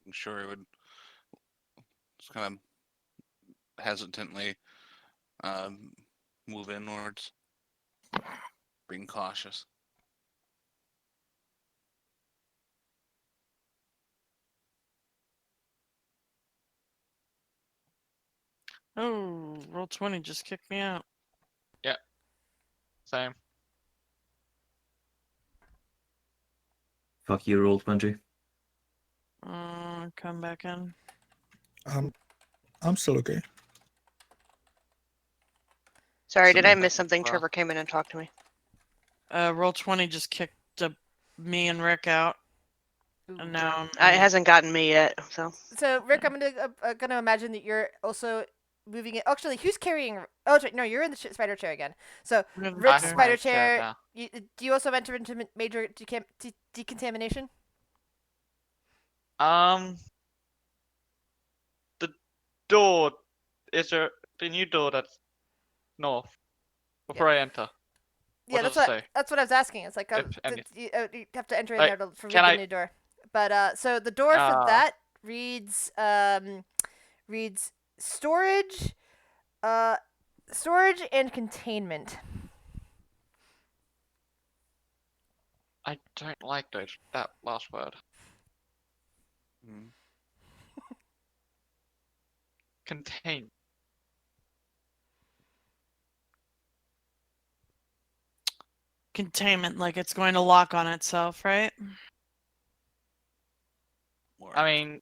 I'm sure he would just kind of hesitantly move inwards, being cautious. Oh, roll 20 just kicked me out. Same. Fuck you, Roll20. Come back in. I'm still okay. Sorry, did I Something. miss something? Well. Trevor came in and talked to me. Roll 20 just kicked me and Rick out. Ooh. And now It I'm hasn't gotten me yet, so. So Rick, I'm gonna imagine that you're also moving it. Actually, who's carrying? Oh, no, you're in the spider chair again. So in the Rick's I have chair. my spider chair chair. now. Do you also enter into major decontamination? The door is there the new door that's north before I enter. Yeah, What does it say? that's what I was asking. It's like If any- you have to enter in Like, there for can the I- new door. But so the door for Ah. that reads storage, storage and containment. I don't like that last word. Hmm. Contain. Containment, like it's going to lock on itself, right? Or I mean,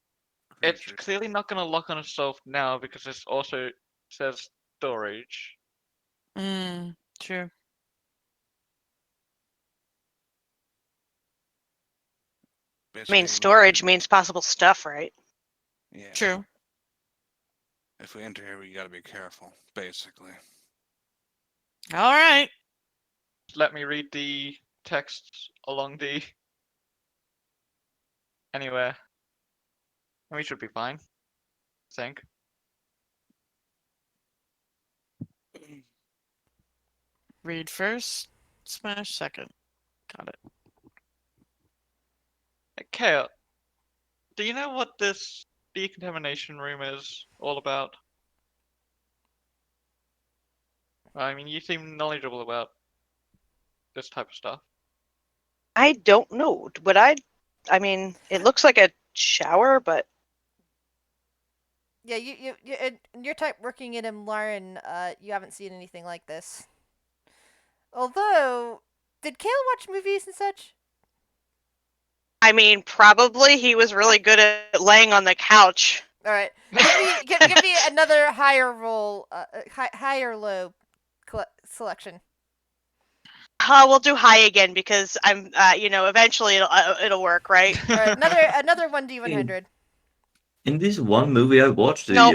it's creature. clearly not gonna lock on itself now because it also says storage. True. I Basically, mean, storage means possible stuff, right? Yeah. True. If we enter here, we gotta be careful. Basically. All right. Let me read the text along the anywhere. And we should be fine. I think. Read first, smash second. Got it. Kale, do you know what this decontamination room is all about? I mean, you seem knowledgeable about this type of stuff. I don't know. I mean, it looks like a shower, but Yeah, you in your type working in Mlaren, you haven't seen anything like this. Although, did Kale watch movies and such? I mean, probably he was really good at laying on the couch. All right, give me another higher roll, higher low selection. We'll do high again because I'm, eventually it'll work, right? All right, another 1d100. In this one movie I watched, the Nope.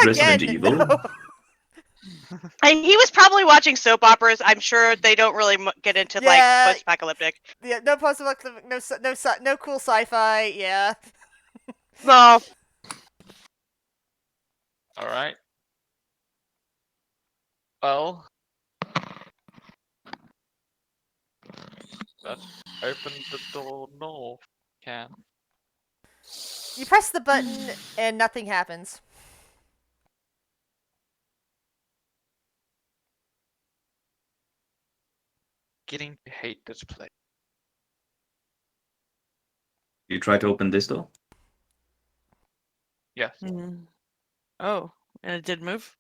Resident Again, Evil. no. And he was probably watching soap operas. I'm sure they don't really get into Yeah. like post-apocalyptic. Yeah, no post-apocalyptic, no cool sci-fi. Yeah. No. All right. Well, let's open the door north. Can. You press the button and nothing happens. Getting to hate this place. You try to open this door? Yes. Oh, and it did move?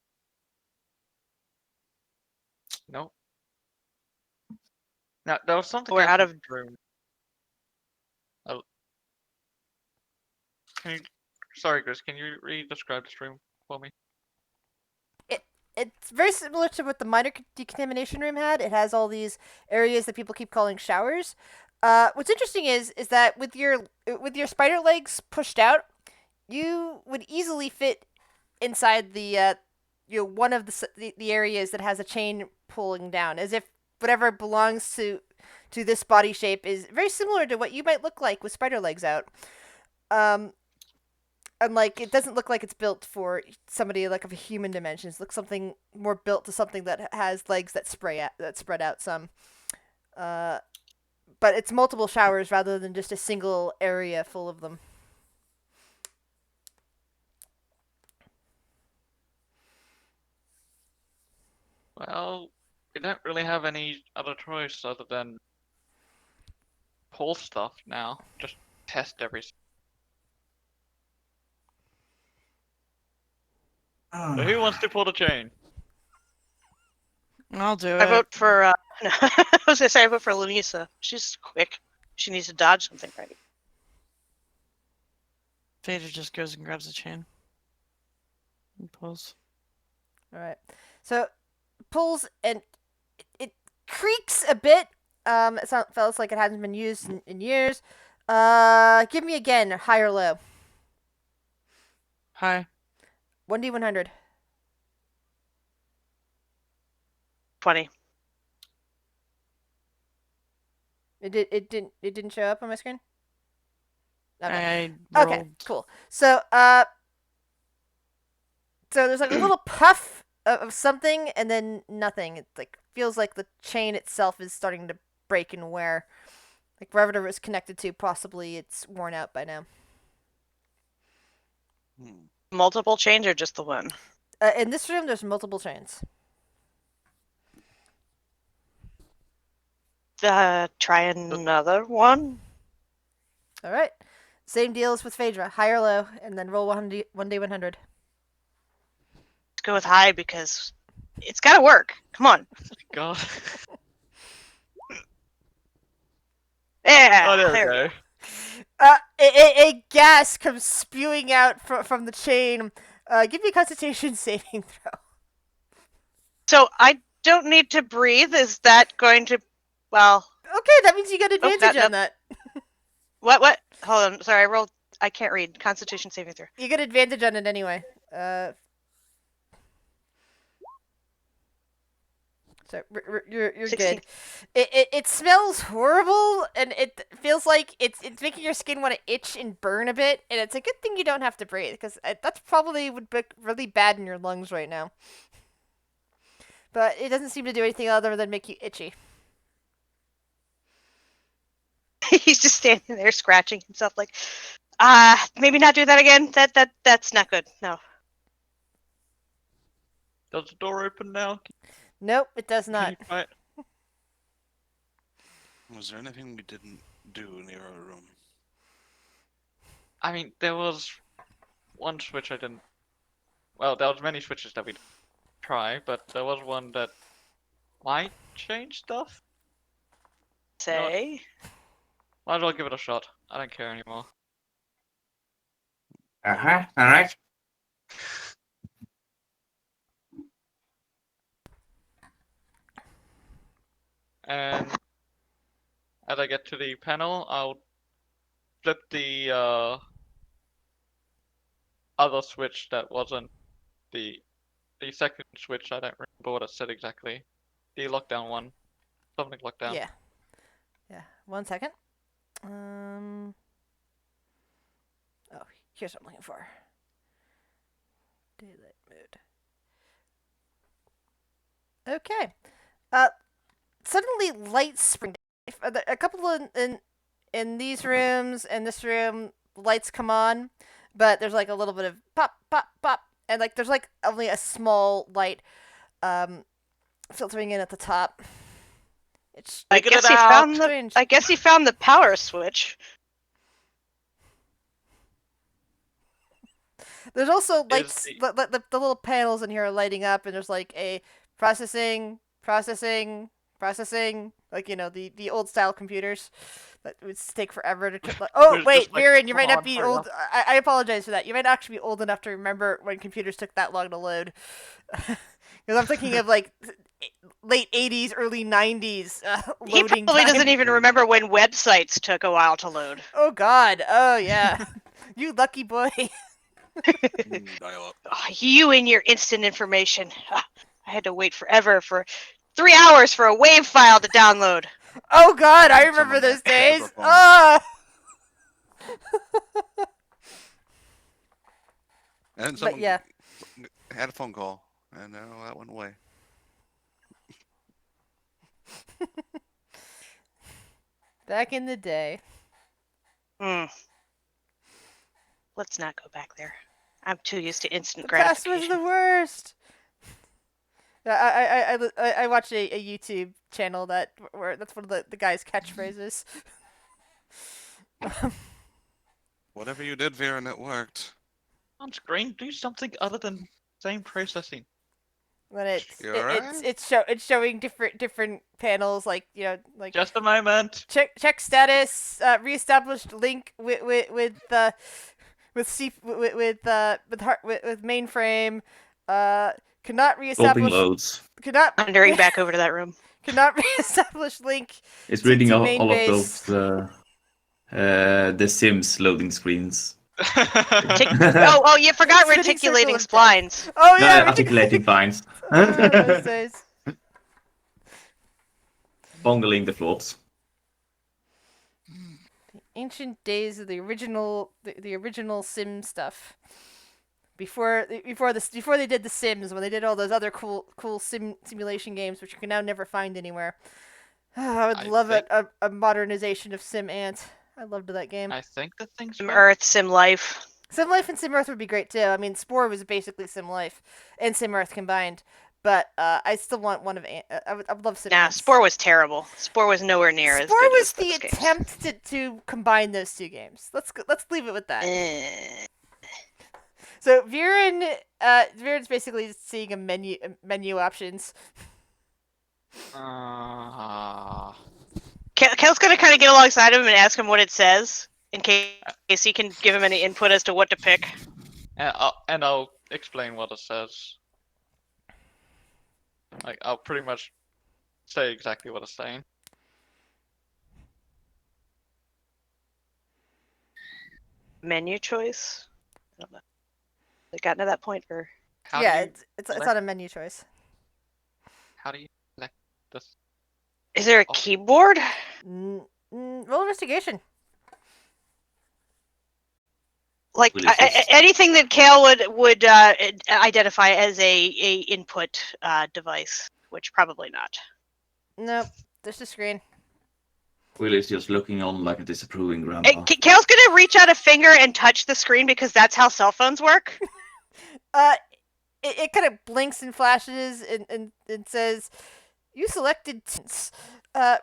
No. Now there was something We're else out in of- the room. Oh. Sorry, Chris. Can you re-describe this room for me? It's very similar to what the minor decontamination room had. It has all these areas that people keep calling showers. What's interesting is that with your spider legs pushed out, you would easily fit inside the one of the areas that has a chain pulling down, as if whatever belongs to this body shape is very similar to what you might look like with spider legs out. And like it doesn't look like it's built for somebody like of a human dimensions. It looks something more built to something that has legs that spread out some. But it's multiple showers rather than just a single area full of them. Well, we don't really have any other choice other than pull stuff now. Just test everything. So who wants to pull the chain? I'll do I it. vote for. No, I was gonna say I vote for Lunisa. She's quick. She needs to dodge something, right? Vader just goes and grabs the chain. And pulls. All right. So pulls and it creaks a bit. It feels like it hasn't been used in years. Give me again, high or low. Hi. 1d100. 20. It didn't show up on my screen. Okay. I rolled. Okay. Cool. So so there's like a little puff of something, and then nothing. It like feels like the chain itself is starting to break and wear. Like wherever it was connected to, possibly it's worn out by now. Multiple chains or just the one? In this room, there's multiple chains. Try another one. All right. Same deal as with Phaedra. High or low, and then roll 1d100. Let's go with high because it's gotta work. Come on. God. Yeah. Oh, there we there go. A gas comes spewing out from the chain. Give me a Constitution saving throw. So I don't need to breathe. Is that going to? Well. Okay, that means you get advantage on that. What? Hold on. Sorry, I rolled. I can't read. Constitution saving throw. You get advantage on it anyway. So you're 16. good. It smells horrible, and it feels like it's making your skin want to itch and burn a bit. And it's a good thing you don't have to breathe, because that's probably would be really bad in your lungs right now. But it doesn't seem to do anything other than make you itchy. He's just standing there scratching himself, like, maybe not do that again. That's not good. No. Does the door open now? Nope, it does Can not. you try it? Was there anything we didn't do near our room? I mean, there was one switch I didn't. Well, there was many switches that we didn't try, but there was one that might change stuff. Say. Might as well give it a shot. I don't care anymore. Alright. And as I get to the panel, I'll flip the other switch that wasn't the second switch. I don't remember what it said exactly. The lockdown one. Something lockdown. Yeah. Yeah. 1 second. Oh, here's what I'm looking for. Daylight mode. Okay. Suddenly lights spring. A couple in these rooms and this room, lights come on, but there's like a little bit of pop, pop, pop, and like there's like only a small light, filtering in at the top. It's I guess he found strange. I guess he found the power switch. There's also lights. the- The little panels in here are lighting up, and there's like a processing. Like, you know, the old style computers that would take forever to. Oh There's wait, just like, Viren, you come might not on, be hurry old. up. I apologize for that. You might actually be old enough to remember when computers took that long to load. Because I'm thinking of like late 80s, early 90s He loading probably time. doesn't even remember when websites took a while to load. Oh God. Oh yeah. You lucky boy. Dial up. Oh, you and your instant information. I had to wait forever for 3 hours for a WAV file to download. Oh God, I Someone remember those might pick up days. the phone. Ah. And someone But yeah. had a phone call, and now that went away. Back in the day. Let's not go back there. I'm too used to instant The past was gratification. the worst. I watched a YouTube channel where that's one of the guy's catchphrases. Whatever you did, Viren, it worked. On screen, do something other than same processing. When You alright? it's showing different panels, like like Just a moment. check status, reestablished link with mainframe, cannot Loading reestablish loads. cannot Wandering back over to that room. cannot reestablish link. It's reading to all main of base. those The Sims loading screens. Oh, you forgot Spinning circle reticulating of death. splines. Oh No, yeah, articulating vines. those days. Bongling the floats. Ancient days of the original Sim stuff. Before they did the Sims, when they did all those other cool simulation games, which you can now never find anywhere. I would love a modernization of Sim Ant. I loved that game. I think the thing's Sim Earth, Sim Life. Sim Life and Sim Earth would be great too. I mean, Spore was basically Sim Life and Sim Earth combined. But I still want one of I would love Sim. Nah, Ants. Spore was terrible. Spore was nowhere near as Spore good was as the those games. attempt to combine those two games. Let's leave it with that. Eh. So Viren's basically seeing a menu options. Kel's gonna kind of get alongside him and ask him what it says, in case he can give him any input as to what to pick. And I'll explain what it says. Like, I'll pretty much say exactly what it's saying. Menu choice? I don't know. Has it gotten to that point, or? It's not a menu choice. How do you select this? Is there a keyboard? Roll investigation. Like anything that Kale would identify as a input device, which probably not. Nope, just a screen. Will is just looking on like a disapproving grandpa. Kale's gonna reach out a finger and touch the screen because that's how cell phones work. It kind of blinks and flashes and says, "You selected.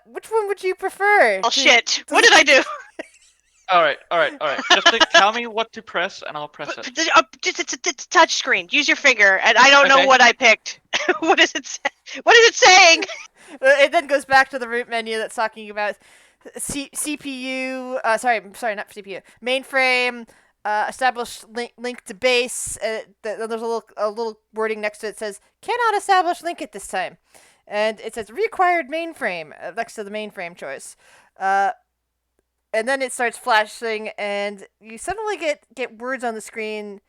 Which one would you prefer?" Oh shit! What did I do? All right. Just tell me what to press, and I'll press it. It's touch screen. Use your finger, and I don't know what I picked. What does it say? What is it saying? It then goes back to the root menu that's talking about CPU. Sorry, not CPU. Mainframe. Establish link to base. There's a little wording next to it that says cannot establish link at this time, and it says required mainframe next to the mainframe choice. And then it starts flashing, and you suddenly get words on the screen.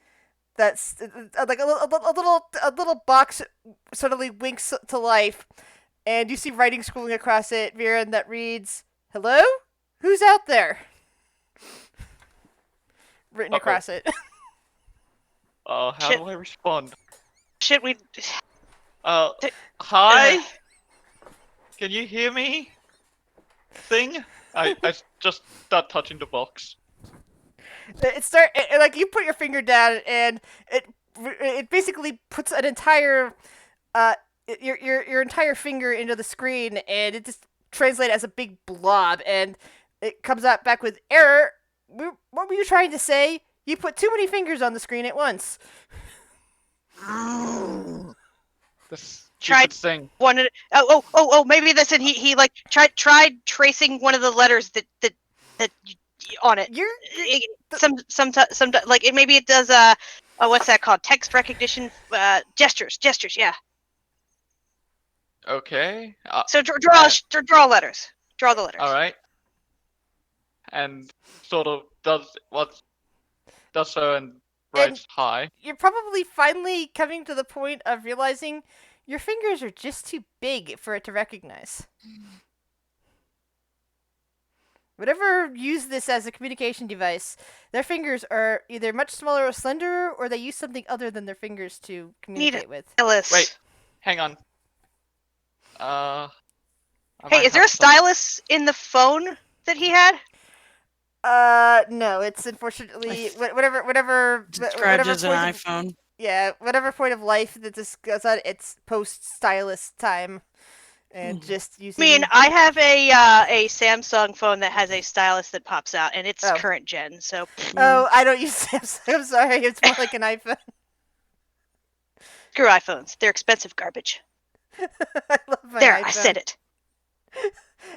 That's like a little box suddenly winks to life, and you see writing scrolling across it, Viren, that reads, "Hello? Who's out there?" Written across it. How do I respond? Shit, we. Hi? Can you hear me? Thing? I just start touching the box. Like you put your finger down, and it basically puts an entire your entire finger into the screen, and it just translates as a big blob, and it comes out back with error. What were you trying to say? You put too many fingers on the screen at once. This Tried thing. Maybe this, and he like tried tracing one of the letters that on it. Some like it, maybe it does what's that called? Text recognition, gestures, yeah. Okay. So draw letters. Draw the letters. All right. And sort of does so and writes hi. You're probably finally coming to the point of realizing your fingers are just too big for it to recognize. Whatever used this as a communication device, their fingers are either much smaller or slender, or they use something other than their fingers to communicate with. Stylus. Wait, hang on. Hey, is there a stylus in the phone that he had? No, it's unfortunately whatever Described as an iPhone. Yeah, whatever point of life that this goes on, it's post-stylus time, and just using. I mean, I have a Samsung phone that has a stylus that pops out, and it's current gen. So. Oh, I don't use Samsung. I'm sorry, it's more like an iPhone. Screw iPhones. They're expensive garbage. I love my There, iPhone. I said it.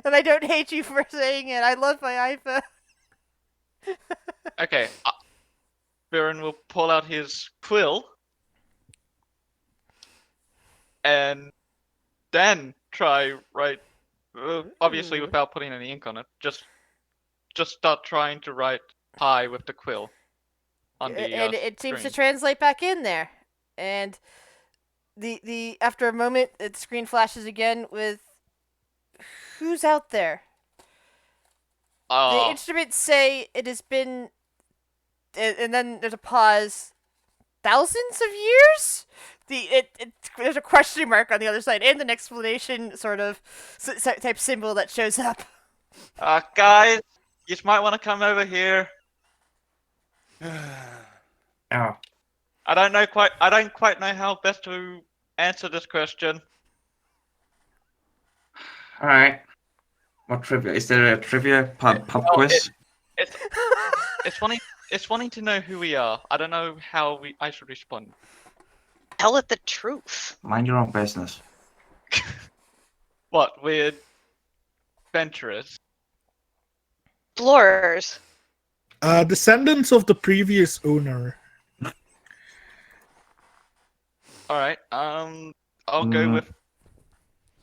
And I don't hate you for saying it. I love my iPhone. Okay. Baron will pull out his quill. And then try write. Obviously, Ooh. without putting any ink on it. Just start trying to write hi with the quill. On the And it seems to screen. translate back in there. And the after a moment, the screen flashes again with who's out there. The instruments say it has been, and then there's a pause. Thousands of years? There's a question mark on the other side, and an explanation sort of type symbol that shows up. Guys, you might want to come over here. Oh. I don't quite know how best to answer this question. All right. What trivia? Is there a trivia pub quiz? It's funny. It's wanting to know who we are. I don't know how I should respond. Tell it the truth. Mind your own business. What? We're adventurers. Explorers. Descendants of the previous owner. Alright, I'll go with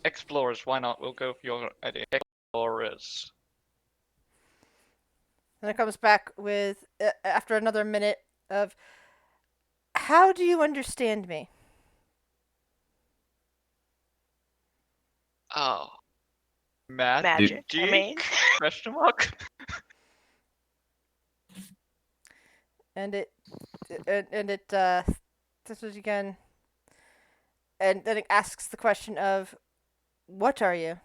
explorers. Why not? We'll go with your idea. Explorers. And it comes back with, after another minute of, how do you understand me? Oh. Magic. I mean. Question mark? And it this is again, and then it asks the question of, what are you?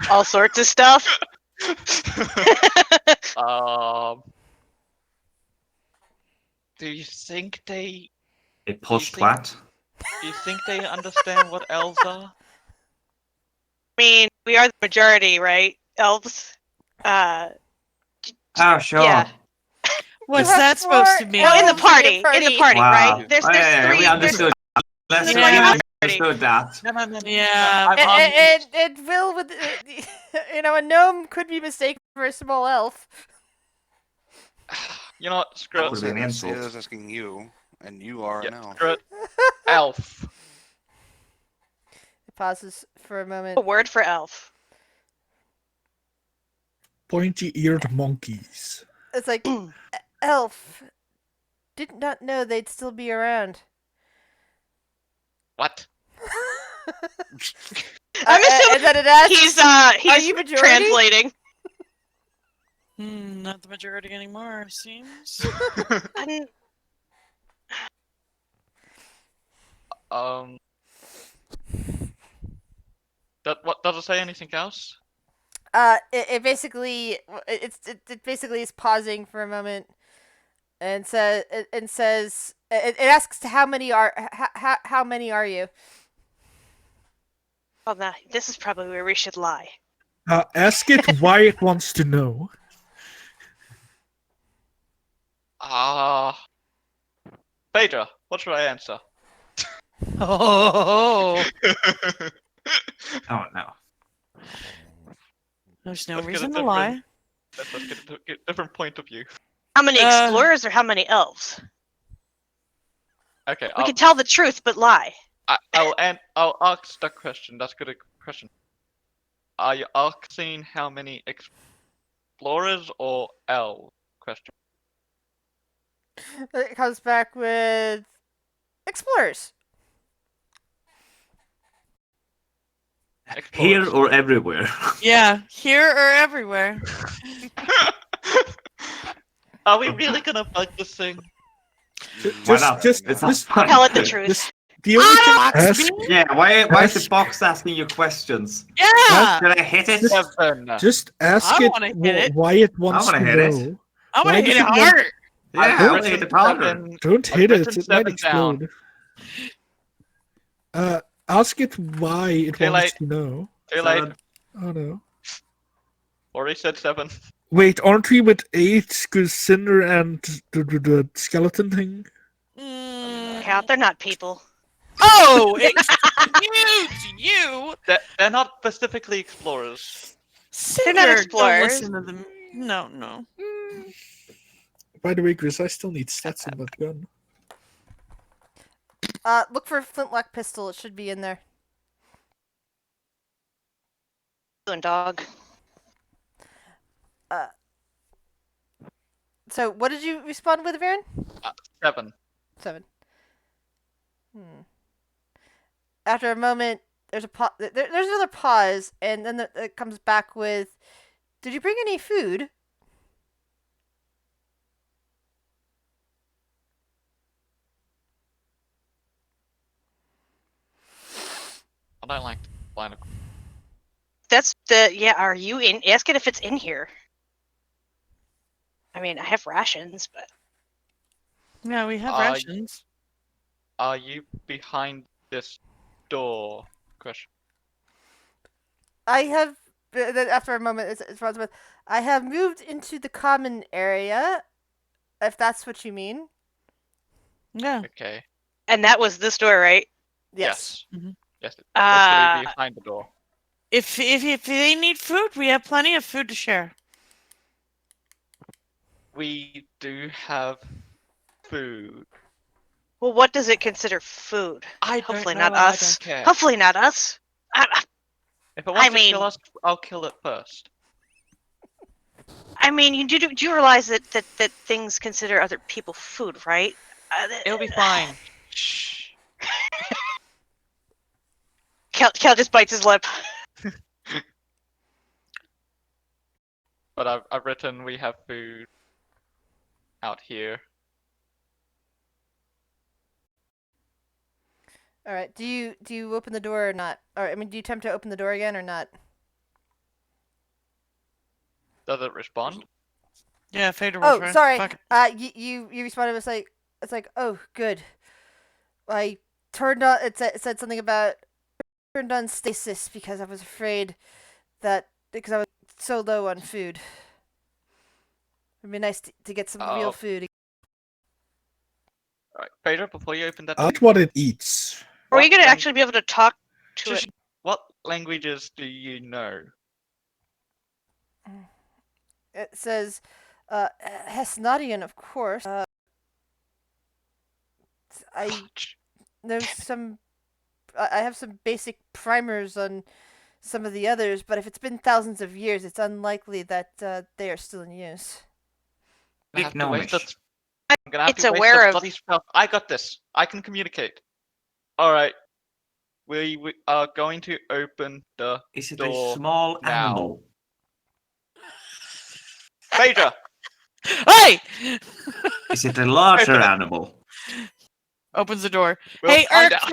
All sorts of stuff. Do you think they? A post-twat? Do you think they understand what elves are? I mean, we are the majority, right? Elves. Oh, sure. Yeah. What's You have that supposed to more mean? No, in the elves party. In the party, Wow. right? There's Oh, yeah, three. we understood. Let's Yeah. we understood that. No. Yeah. And Will, with a gnome could be mistaken for a small elf. You know what? Screw Would it. be an Yes, insult. I was asking you, and you are Yeah, now. screw it. Elf. It pauses for a moment. A word for elf. Pointy-eared monkeys. It's like, elf. Did not know they'd still be around. What? I'm assuming and then it asks, he's you majority? translating. Not the majority anymore, seems. What does it say? Anything else? it basically it basically is pausing for a moment, and says it asks how many are you? Well, now this is probably where we should lie. Ask it why it wants to know. Phaedra, what should I answer? Oh, Oh, no. there's no Let's get a reason to different- lie. Let's get a different point of view. How many explorers or how many elves? Okay, We can tell the truth, but lie. I'll ask that question. That's a good question. Are you asking how many explorers or elves? Question. It comes back with explorers. Here Explorers. or everywhere? Yeah, here or everywhere. Are we really gonna bug this thing? Why not? Just It's not fun. Tell it the truth. the only thing Box ask, me? Yeah, why is the box asking you questions? Yeah, Should I hit it? Seven. just ask I it, wanna hit it. why it wants wanna to hit it. know. I want Why to hit does it it want- hard. Yeah, I've I want to written hit it harder. seven. Don't I've hit it, written it might 7 down. explode. Ask it why it Too wants late. to know. Too late. Seven. Oh no. Already said 7. Wait, aren't we with 8? Because Cinder and the skeleton thing? Count, they're not people. Oh, you. They're not specifically explorers. They're not Cinder, explorers. don't listen to them. No. By the way, Chris, I still need stats on that gun. Look for a flintlock pistol. It should be in there. Dog. So, what did you respond with, Varen? 7. 7. After a moment, there's a there's another pause, and then it comes back with, "Did you bring any food?" I don't like line of. That's the Are you in? Ask it if it's in here. I mean, I have rations, but Yeah, we have Uh, rations. Are you behind this door? Question. I have. Then after a moment, it responds with, "I have moved into the common area, if that's what you mean." Yeah. Okay. and that was this door, right? Yes. Mhm. Yes. It's Uh, literally behind the door. If they need food, we have plenty of food to share. We do have food. Well, what does it consider food? I don't Hopefully know not and I us. don't care. Hopefully not us. If it wants to mean- kill us, I'll kill it first. I mean, you do you realize that things consider other people food, right? It'll be fine. Shh. Cal just bites his lip. But I've written we have food out here. All right. Do you open the door or not? Or I mean, do you attempt to open the door again or not? Does it respond? Yeah, Fader will Oh, try. sorry. Fuck it. You responded with it's like, "Oh, good." I turned on. It said something about turned on stasis because I was afraid that because I was so low on food. It'd be nice to get some real Oh. food. Alright, Phaedra, before you open that I door, like what it eats. Are you what gonna lang- actually be able to talk to Just- it? what languages do you know? It says, Hesnadian, of course. I know some. I have some basic primers on some of the others, but if it's been thousands of years, it's unlikely that they are still in use. I have to waste Gnomish. that- I'm gonna have It's to waste aware that of- bloody spell. I got this. I can communicate. Alright. We are going to open the Is it door a small now. animal? Phaedra! Hey! Is it a larger Open it. animal? Opens the door. We'll Hey, find Eric, out.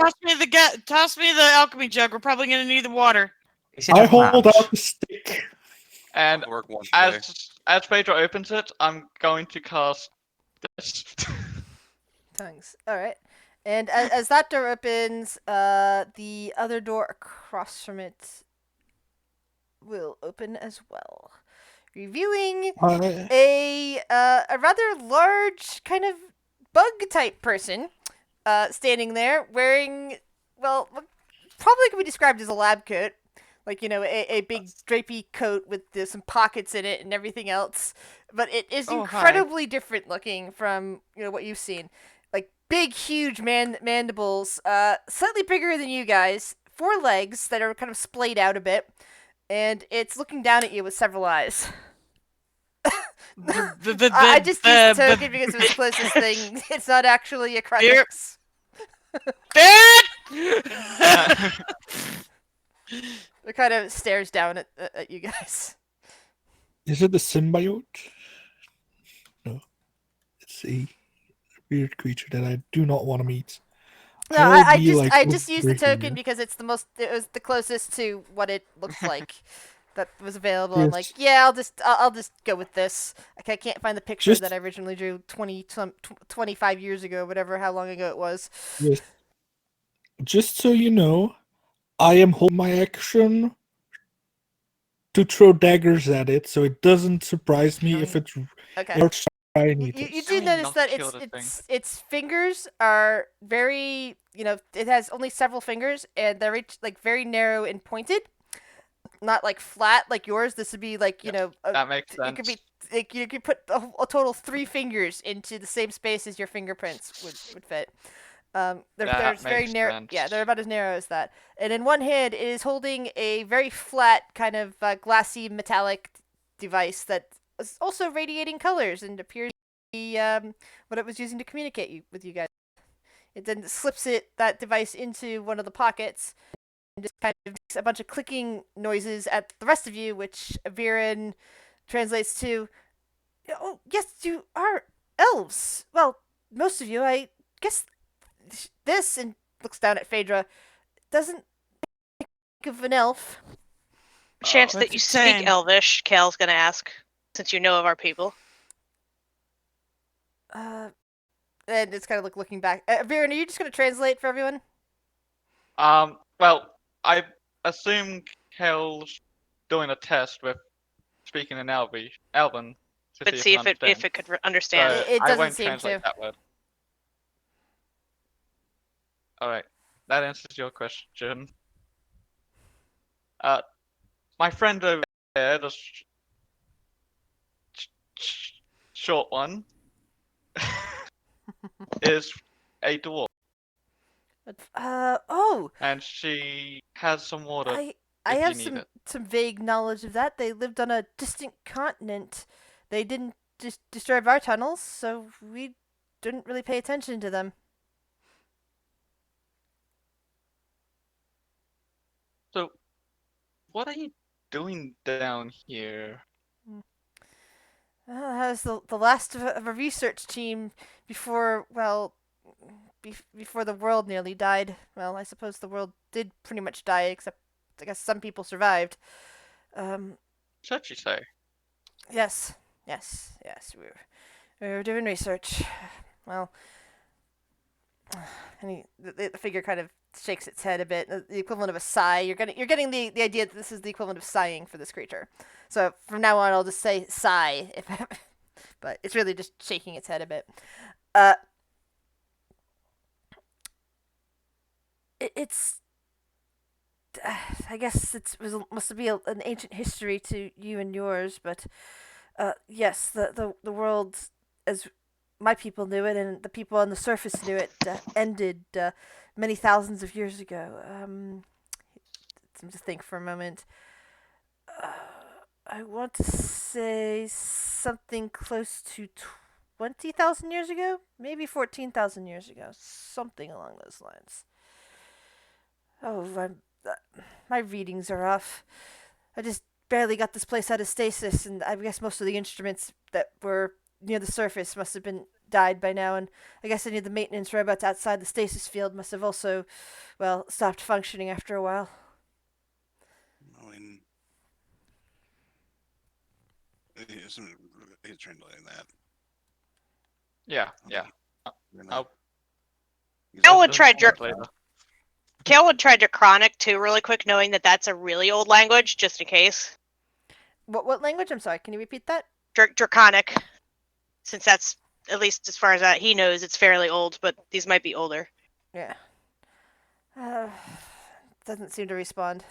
toss me the alchemy jug. We're probably gonna need the water. Is it I a hold mouse? out the stick. And Work one day. as Phaedra opens it, I'm going to cast this. Tongues. All right. And as that door opens, the other door across from it will open as well, revealing I a rather large kind of bug type person standing there wearing, well, what probably could be described as a lab coat, like, you know, a big drapey coat with some pockets in it and everything else, but it is Oh, hi. incredibly different looking from, you know, what you've seen. Like big huge mandibles, slightly bigger than you guys, 4 legs that are kind of splayed out a bit, and it's looking down at you with several eyes. I just used the token because it was the closest thing. It's not actually a Krynox. It kind of stares down at you guys. Is it a symbiote? No. It's a weird creature that I do not want to meet. No, I'll I be, just like, I just used the breaking token it. because it was the closest to what it looks like that was available. I'm Yes. like, yeah, I'll just go with this. Like, I can't find the picture Just- that I originally drew 25 years ago, whatever, how long ago it was. Yes. Just so you know, I am holding my action to throw daggers at it, so it doesn't surprise me if it's Okay. or try You anything. do notice that kill the thing? its fingers are very, it has only several fingers and they're like very narrow and pointed, not like flat like yours. This would be like That makes sense. it could be like you could put a total 3 fingers into the same space as your fingerprints would fit. They're That very makes narrow. sense. Yeah, they're about as narrow as that. And in one hand, it is holding a very flat, kind of glassy metallic device that is also radiating colors and appears to be what it was using to communicate with you guys. It then slips that device into one of the pockets and just kind of makes a bunch of clicking noises at the rest of you, which Viren translates to, "Oh, yes, you are elves. Well, most of you, I guess." This, and looks down at Phaedra, doesn't think of an elf. Chance What's that you it speak saying? Elvish, Cal's gonna ask, since you know of our people. And it's kind of looking back. Viren, are you just going to translate for everyone? Well, I assume Kel's doing a test with speaking in Alvin to But see if it understands. understand. So It I doesn't won't seem translate to. that word. Alright, that answers your question. My friend over there, the short one, is a dwarf, Oh, and she has some water I if have you need it. some vague knowledge of that. They lived on a distant continent. They didn't disturb our tunnels, so we didn't really pay attention to them. So, what are you doing down here? I was the last of a research team before, well, before the world nearly died. Well, I suppose the world did pretty much die, except I guess some people survived. Should you say? Yes, we were doing research. Well, and the figure kind of shakes its head a bit, the equivalent of a sigh. You're getting the idea that this is the equivalent of sighing for this creature. So from now on, I'll just say sigh, but it's really just shaking its head a bit. It's I guess must be an ancient history to you and yours, but yes, the world as my people knew it and the people on the surface knew it ended many thousands of years ago. Let me think for a moment. I want to say something close to 20,000 years ago, maybe 14,000 years ago, something along those lines. Oh, my readings are off. I just barely got this place out of stasis, and I guess most of the instruments that were near the surface must have been died by now, and I guess any of the maintenance robots outside the stasis field must have also, well, stopped functioning after a while. I mean, he's translating that. Yeah. You're I'll- not- he's Cal like, would try later. Cal would try Draconic too, really quick, knowing that that's a really old language, just in case. What language? I'm sorry. Can you repeat that? Draconic, since that's at least as far as he knows, it's fairly old, but these might be older. Yeah. Doesn't seem to respond.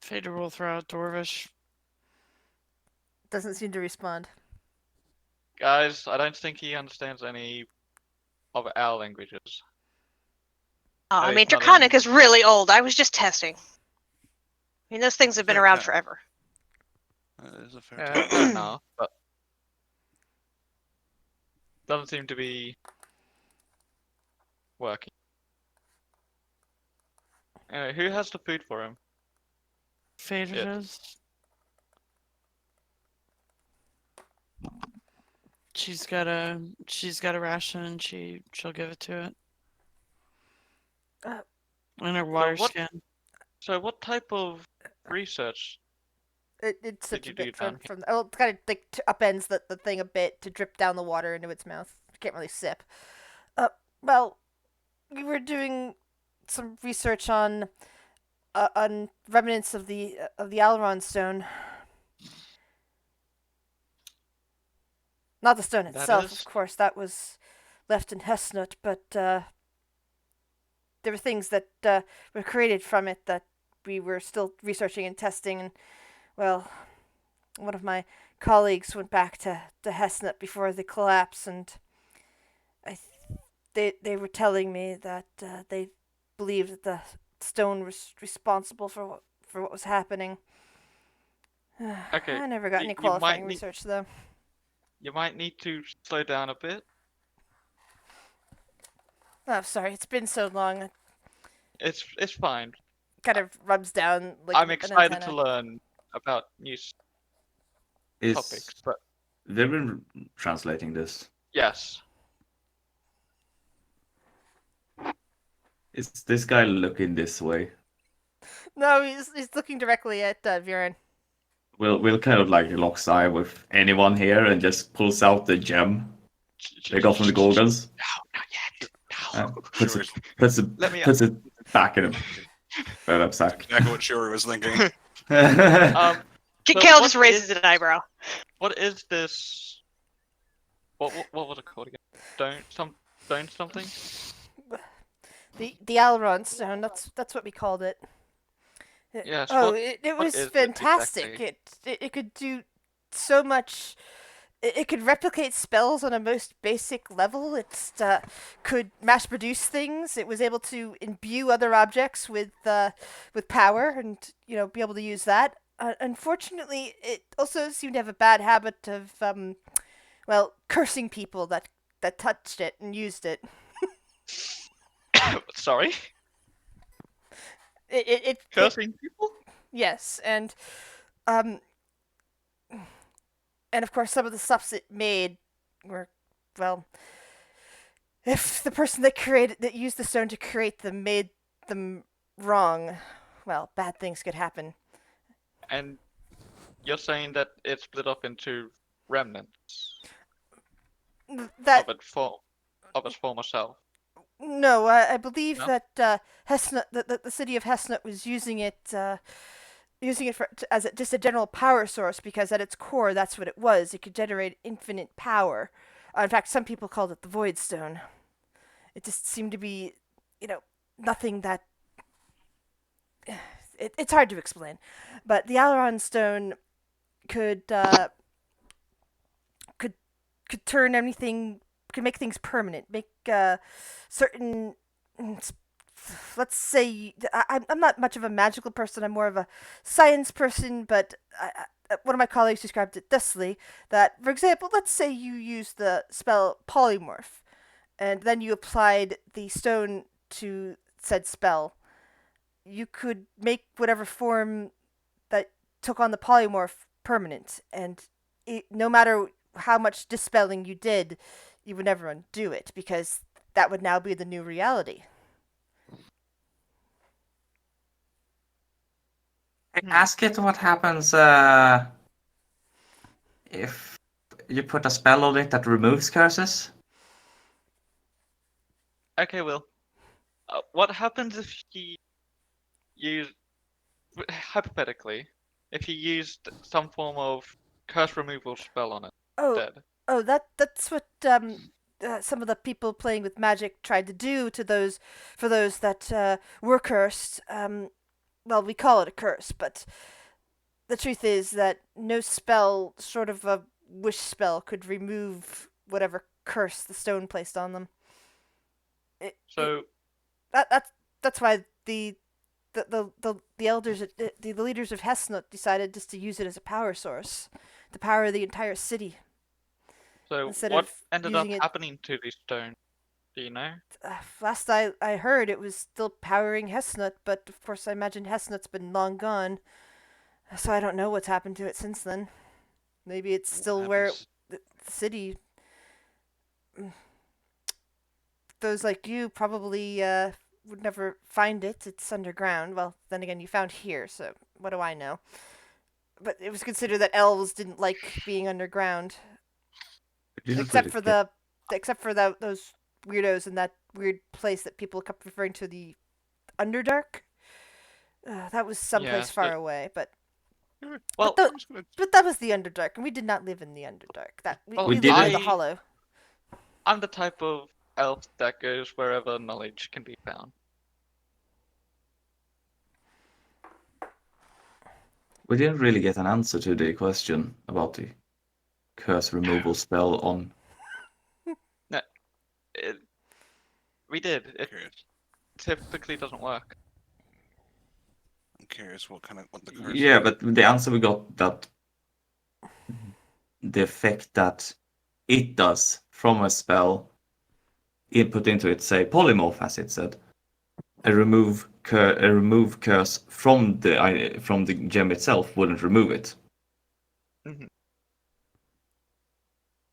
Phaedra will throw out Dwarvish. Doesn't seem to respond. Guys, I don't think he understands any of our languages. I At mean, least not Draconic in- is really old. I was just testing. I mean, those things have been Fair around enough. forever. That is a fair Yeah, take. fair enough, but doesn't seem to be working. Anyway, who has the food for him? Phaedra It. does. She's got a ration and she'll give it to it. Uh, In her water what- scan. So what type of research? It sips you a do bit down from oh, it kind of like upends the thing a bit to drip down the water into its mouth. Can't really sip. Well, we were doing some research on on remnants of the Aileron stone. Not the stone That itself, is? of course. That was left in Hesnut, but there were things that were created from it that we were still researching and testing. And well, one of my colleagues went back to Hesnut before the collapse, and they were telling me that they believed that the stone was responsible for what was happening. Okay, I never got any you might qualifying need- research though. You might need to slow down a bit. Oh, sorry, it's been so long. It It's fine. kind of rubs down like I'm an excited antenna. to learn about new topics, but They've been translating this. yes. Is this guy looking this way? No, he's looking directly at Viren. Will kind of like locks eye with anyone here and just pulls out the gem they got from the Gorgons. No, not yet. Puts No. Let me- it back in him. Right up sack. Exactly what Shiori was thinking. So Kale what just raises is- an eyebrow. What is this? What was it called again? Stone something? The Aileron stone. That's what we called it. Yes, Oh, what- it what was is it fantastic. exactly? It could do so much. It could replicate spells on a most basic level. It could mass produce things. It was able to imbue other objects with power, and be able to use that. Unfortunately, it also seemed to have a bad habit of cursing people that touched it and used it. Sorry? It Cursing people? yes, and of course some of the stuffs it made were, well, if the person that used the stone to create them made them wrong, well, bad things could happen. And you're saying that it's split up into remnants That of its former self. no, I believe No? that Hesnut, the city of Hesnut was using it as just a general power source, because at its core that's what it was. It could generate infinite power. In fact, some people called it the Void Stone. It just seemed to be, nothing that. It's hard to explain, but the Aileron Stone could turn anything, could make things permanent, make certain. Let's say I'm not much of a magical person. I'm more of a science person, but one of my colleagues described it thusly: that, for example, let's say you use the spell polymorph, and then you applied the stone to said spell. You could make whatever form that took on the polymorph permanent, and no matter how much dispelling you did, you would never undo it, because that would now be the new reality. Ask it what happens if you put a spell on it that removes curses. Okay, Will. What happens if you use, hypothetically, if you used some form of curse removal spell on it instead? Oh, that's what some of the people playing with magic tried to do to those that were cursed. Well, we call it a curse, but the truth is that no spell, short of a wish spell, could remove whatever curse the stone placed on them. That's why the elders, the leaders of Hesnut decided just to use it as a power source, to power the entire city. So Instead what of ended up using it- happening to the stone? Do you know? Last I heard, it was still powering Hesnut, but of course I imagine Hesnut's been long gone, so I don't know what's happened to it since then. Maybe it's still where the city. Those like you probably would never find it. It's underground. Well, then again, you found here, so what do I know? But it was considered that elves didn't like being underground, except for those weirdos in that weird place that people kept referring to, the Underdark. That was someplace Yeah, far away, but Well, the- I'm just gonna but that was the Underdark, and we did not live in the Underdark. That we, Well, we We lived in the didn't. Hollow. I'm the type of elf that goes wherever knowledge can be found. We didn't really get an answer to the question about the curse removal spell on. It, we did. It curious. typically doesn't work. I'm curious what the curse. Yeah, but the answer we got that the effect that it does from a spell input into it, say polymorph, as it said, a remove curse from the gem itself wouldn't remove it.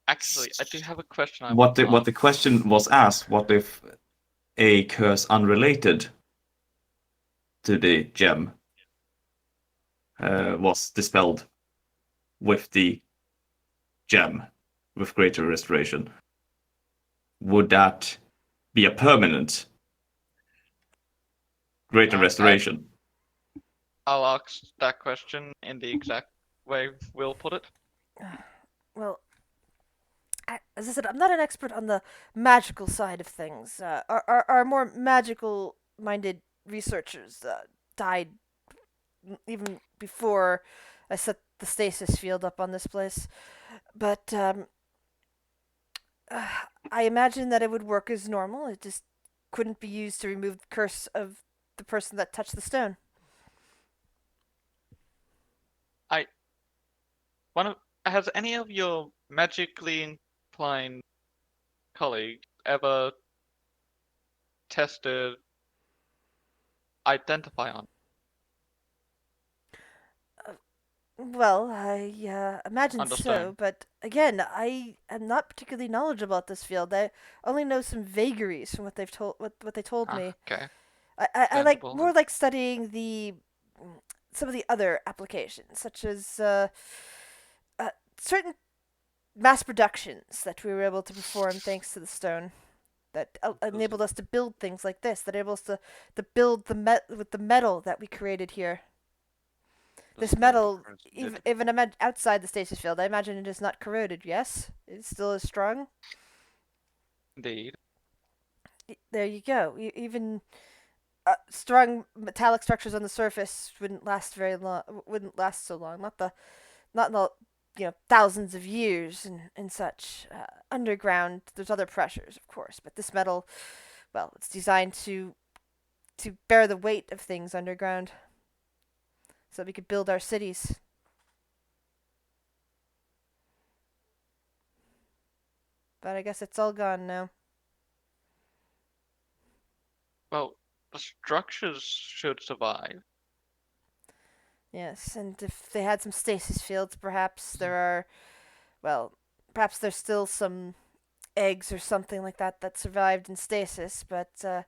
Actually, I do have a question. What the question was asked: what if a curse unrelated to the gem was dispelled with the gem with greater restoration? Would that be a permanent greater restoration? I'll ask that question in the exact way Will put it. Well, as I said, I'm not an expert on the magical side of things. Our more magical-minded researchers died even before I set the stasis field up on this place. But I imagine that it would work as normal. It just couldn't be used to remove the curse of the person that touched the stone. Has any of your magically inclined colleagues ever tested identify on? Well, I imagine so, Understand. but again, I am not particularly knowledgeable about this field. I only know some vagaries from what they told me. Okay. I like Understandable. more like studying some of the other applications, such as certain mass productions that we were able to perform thanks to the stone that enabled us to build things like this, that enabled us to build with the metal that we created here. This metal, even outside the stasis field, I imagine it is not corroded, yes? It still is strong? Indeed. There you go. Even strong metallic structures on the surface wouldn't last very long. Wouldn't last so long. Not in the thousands of years and such. Underground, there's other pressures, of course, but this metal, well, it's designed to bear the weight of things underground, so that we could build our cities. But I guess it's all gone now. Well, the structures should survive. Yes, and if they had some stasis fields, perhaps perhaps there's still some eggs or something like that that survived in stasis, but,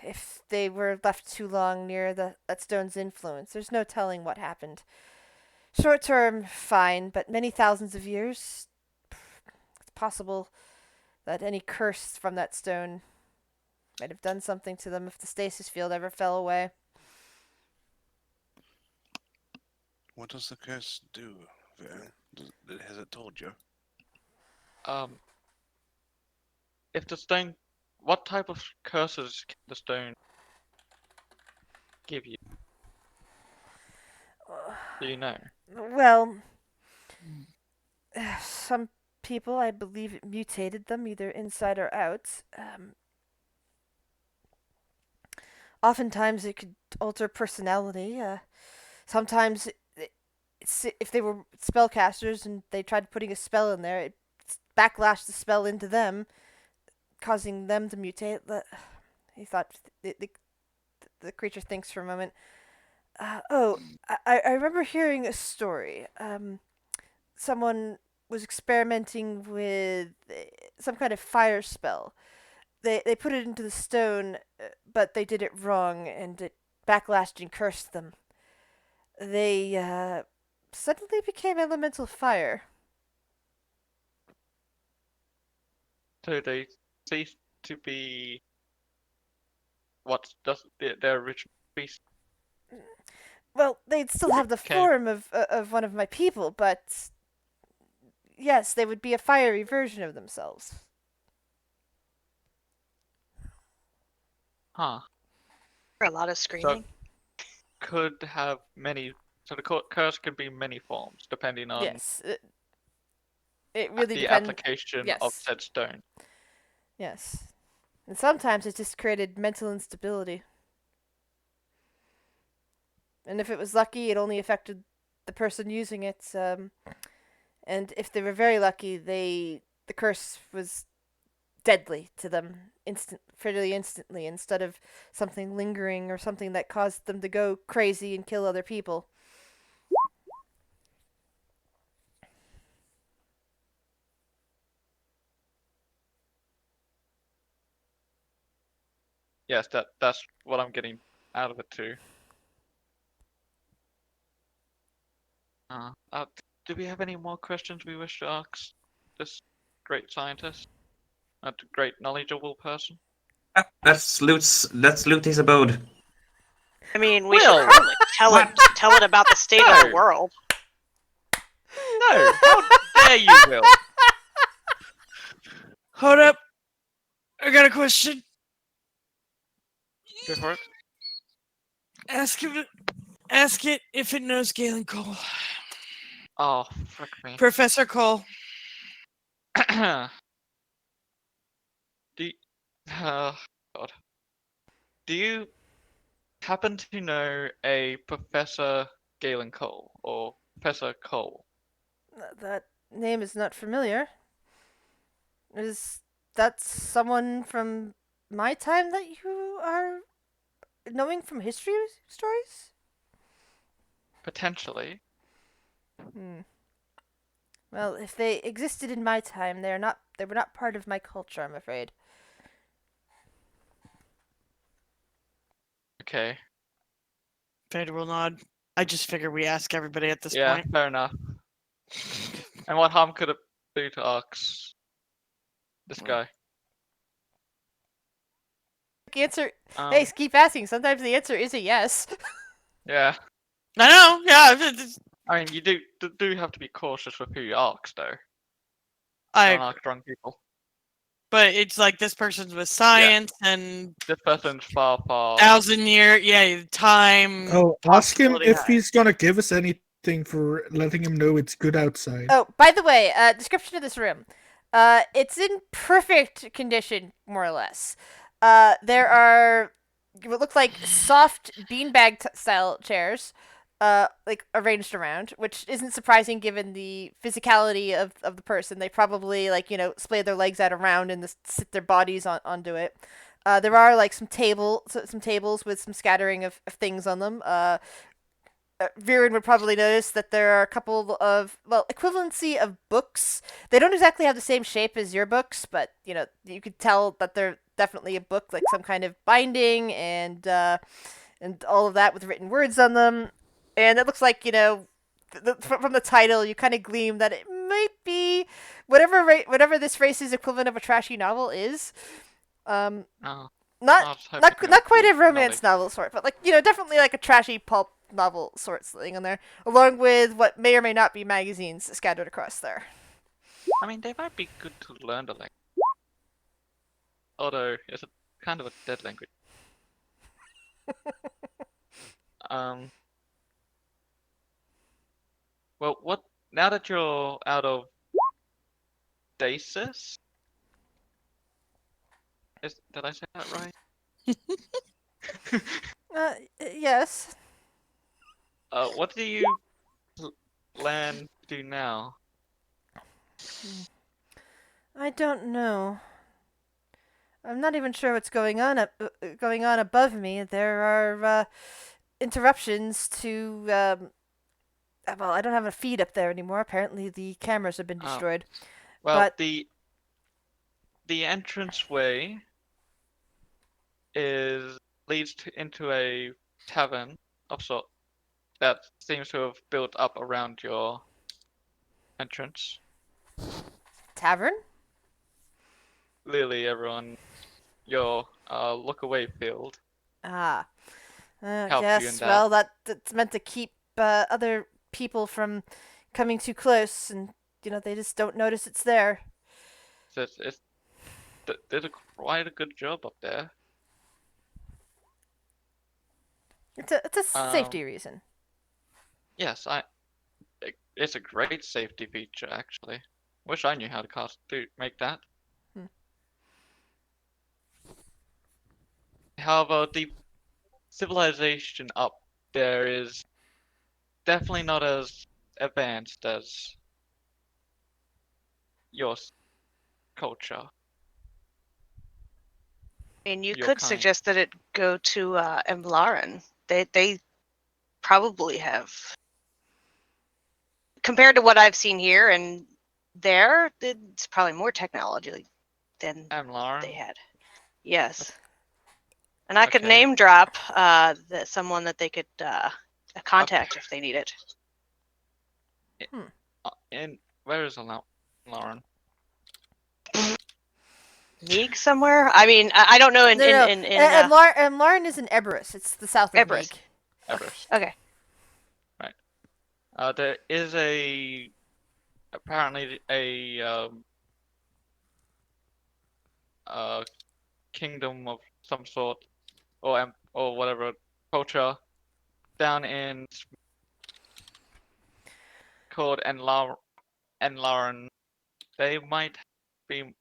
if they were left too long near that stone's influence, there's no telling what happened. Short term, fine, but many thousands of years, it's possible that any curse from that stone might have done something to them if the stasis field ever fell away. What does the curse do? Has it told you? If the stone, what type of curses can the stone give you? Do you know? Well, some people, I believe it mutated them, either inside or out. Oftentimes it could alter personality. Sometimes if they were spellcasters and they tried putting a spell in there, it backlashed the spell into them, causing them to mutate. He thought the creature thinks for a moment. I remember hearing a story. Someone was experimenting with some kind of fire spell. They put it into the stone, but they did it wrong, and it backlashed and cursed them. They suddenly became elemental fire. So they cease to be what's just their original species. Well, they'd still have the Okay. form of one of my people, but yes, they would be a fiery version of themselves. Huh. A lot of screaming. Could have many. So the curse could be many forms depending on Yes, it really the depends. application of Yes. said stone. Yes, and sometimes it just created mental instability. And if it was lucky, it only affected the person using it. And if they were very lucky, the curse was deadly to them fairly instantly, instead of something lingering or something that caused them to go crazy and kill other people. Yes, that's what I'm getting out of it too. Do we have any more questions we wish to ask this great scientist? That great knowledgeable person? Let's loot his abode. I mean, we Will! should probably tell it about the state of the No. world. No! How dare you, Will? Hold up. I got a question. Go for it. Ask it if it knows Galen Cole. Oh, frick me. Professor Cole. Do you, God. Do you happen to know a Professor Galen Cole or Professor Cole? That name is not familiar. Is that someone from my time that you are knowing from history stories? Potentially. Well, if they existed in my time, they were not part of my culture, I'm afraid. Okay. Vader will nod. I just figure we ask everybody at this Yeah, point. fair enough. And what harm could it do to ask this guy? Answer. Hey, keep asking. Sometimes the answer is a yes. Yeah. I know, yeah. I mean, you do have to be cautious with who you ask, though. I Don't ask drunk people. But it's like this person's with science and This person's far. 1,000-year, time. Oh, ask him possibility if high. he's gonna give us anything for letting him know it's good outside. Oh, by the way, description of this room. It's in perfect condition, more or less. There are what look like soft beanbag style chairs, like arranged around, which isn't surprising given the physicality of the person. They probably splay their legs out around and sit their bodies onto it. There are like some tables with some scattering of things on them. Viren would probably notice that there are a couple of, equivalency of books. They don't exactly have the same shape as your books, but, you could tell that they're definitely a book, like some kind of binding and all of that with written words on them. And it looks like, from the title, you kind of gleam that it might be whatever this race's equivalent of a trashy novel is. Not quite a romance novel sort, but definitely like a trashy pulp novel sort thing on there, along with what may or may not be magazines scattered across there. I mean, they might be good to learn the language. Although it's kind of a dead language. Well, what? Now that you're out of stasis, did I say that right? Yes. What do you plan to do now? I don't know. I'm not even sure what's going on above me. There are interruptions to. Well, I don't have a feed up there anymore. Apparently, the cameras have been destroyed. Well, but the entranceway leads into a tavern of sort that seems to have built up around your entrance. Tavern? Clearly, everyone, your look away field Ah. help you in Yes, that. well, that's meant to keep other people from coming too close, and, they just don't notice it's there. So did quite a good job up there. It's a Um, safety reason. yes, it's a great safety feature actually. Wish I knew how to make that. Hmm. However, the civilization up there is definitely not as advanced as your culture, And you your could kind. suggest that it go to Emlaran. They probably have, compared to what I've seen here and there, it's probably more technology than Amlar. they had. Yes. And I could Okay. name drop someone that they could contact if they need it. And where is Lauren? Meek somewhere? I mean, I don't know in No. And Lauren is in Eberus. It's the south of Eberus. Meek. Everest. Okay. Right. There is apparently a kingdom of some sort, or whatever culture down in called Enlaren. They might be.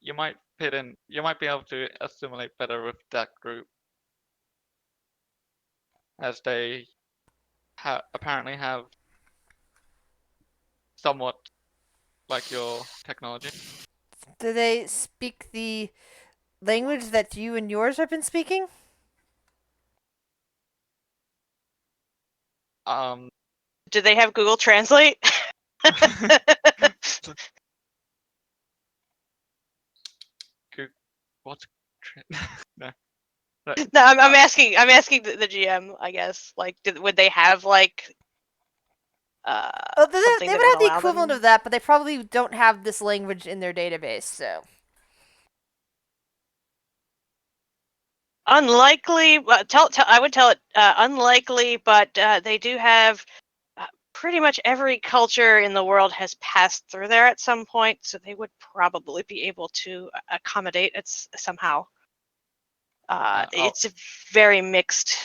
You might fit in. You might be able to assimilate better with that group, as they apparently have somewhat like your technology. Do they speak the language that you and yours have been speaking? Do they have Google Translate? What's no? No, I'm asking. I'm asking the GM. I guess. Like, would they have like Oh, they something would that would have the allow equivalent them? of that, but they probably don't have this language in their database. So Unlikely. I would tell it unlikely, but they do have pretty much every culture in the world has passed through there at some point, so they would probably be able to accommodate it somehow. It's very mixed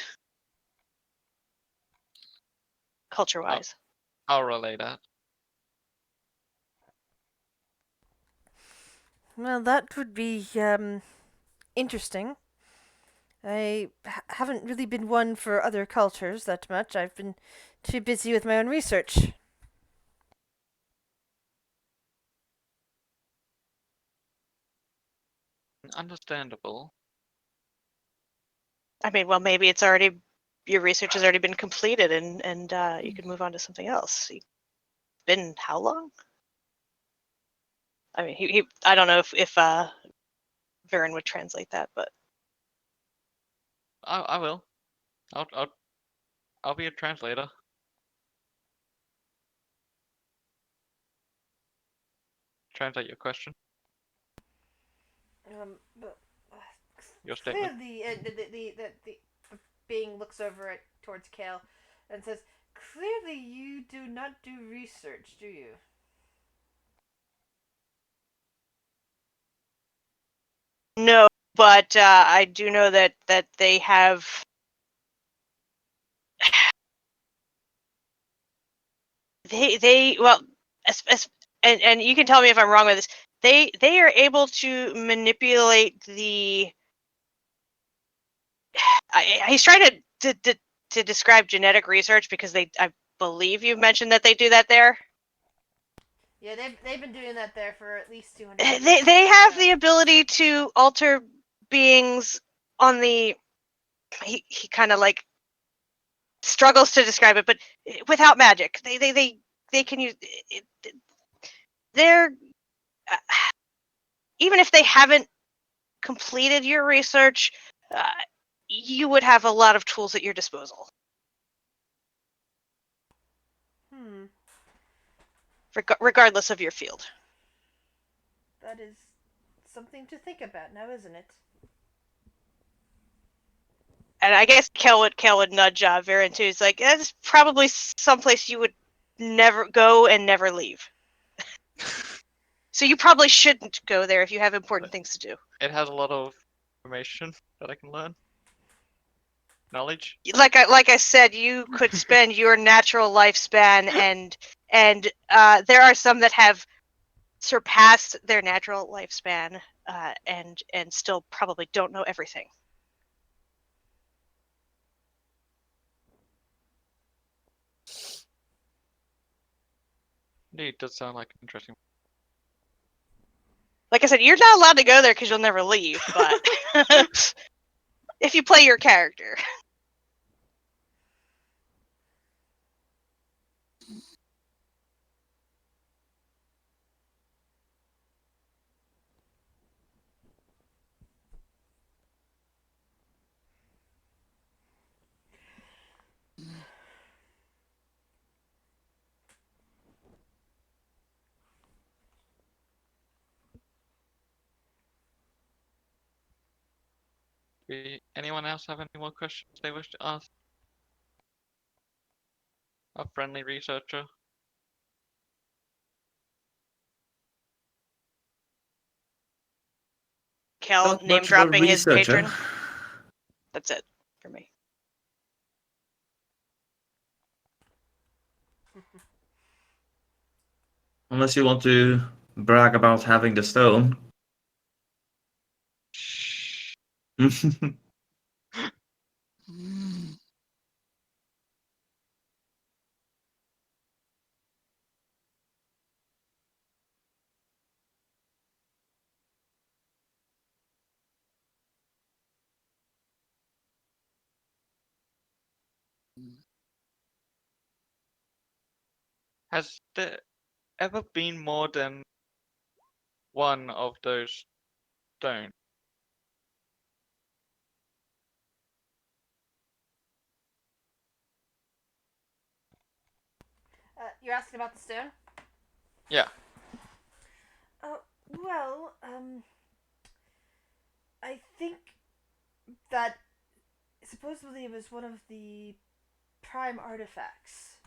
culture-wise. I'll relay that. well, that would be interesting. I haven't really been one for other cultures that much. I've been too busy with my own research. Understandable. I mean, well, maybe it's already your research has already been completed, and you could move on to something else. Been how long? I mean, he I don't know if Varen would translate that, but I will. I'll be a translator. Translate your question. But Your statement. clearly, the being looks over it towards Kale and says, "Clearly, you do not do research, do you?" no. But I do know that they have. They well, and you can tell me if I'm wrong with this. They are able to manipulate the. He's trying to describe genetic research because I believe you mentioned that they do that there. Yeah, they've been doing that there for at least 200 years. They have the ability to alter beings on the. He kind of like struggles to describe it, but without magic. They can use. They're even if they haven't completed your research, you would have a lot of tools at your disposal. Regardless of your field. That is something to think about now, isn't it? And I guess Kel would nudge Viren too. It's like, that's probably someplace you would never go and never leave. So you probably shouldn't go there if you have important things to do. It has a lot of information that I can learn. Knowledge. Like I said, you could spend your natural lifespan and there are some that have surpassed their natural lifespan and still probably don't know everything. Indeed, does sound like interesting. Like I said, you're not allowed to go there because you'll never leave, but if you play your character. Anyone else have any more questions they wish to ask? A friendly researcher. Kel Not name much of a dropping his researcher. patron. That's it for me. Unless you want to brag about having the stone. Has there ever been more than one of those stones? You're asking about the stone? Yeah. Well, I think that supposedly it was one of the prime artifacts.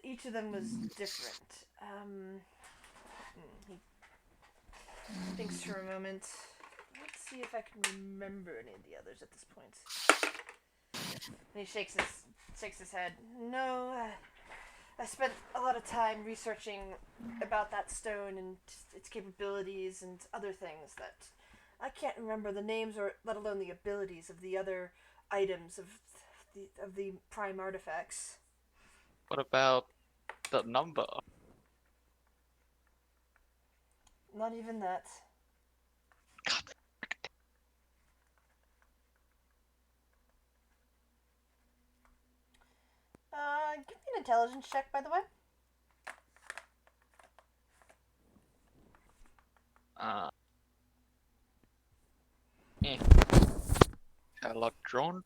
Each of them was different. He thinks for a moment. Let's see if I can remember any of the others at this point. And he shakes his head. No, I spent a lot of time researching about that stone and its capabilities and other things that I can't remember the names or let alone the abilities of the other items of the prime artifacts. What about the number? Not even that. God. Give me an intelligence check, by the way. A lot drawn.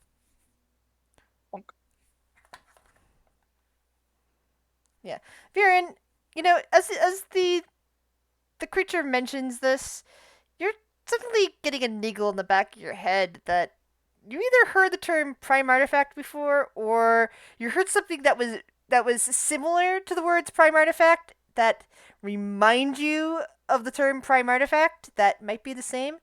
Yeah, Viren, you know, as the creature mentions this, you're suddenly getting a niggle in the back of your head that you either heard the term prime artifact before, or you heard something that was similar to the words prime artifact that remind you of the term prime artifact that might be the same.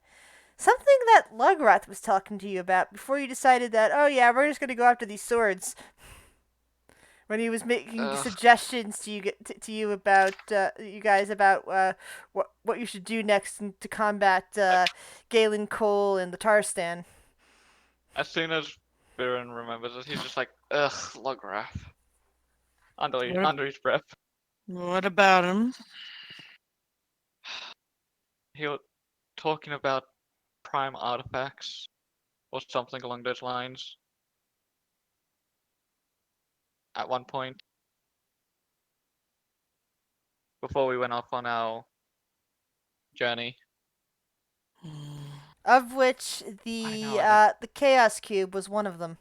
Something that Lugrath was talking to you about before you decided that, oh yeah, we're just gonna go after these swords. When he was making suggestions to you about you guys about what you should do next to combat Galen Cole and the Tarstan. As soon as Viren remembers it, he's just like, ugh, Lograth. Under his breath. What about him? He was talking about prime artifacts or something along those lines at one point before we went off on our journey. Of which the Chaos Cube was one of them.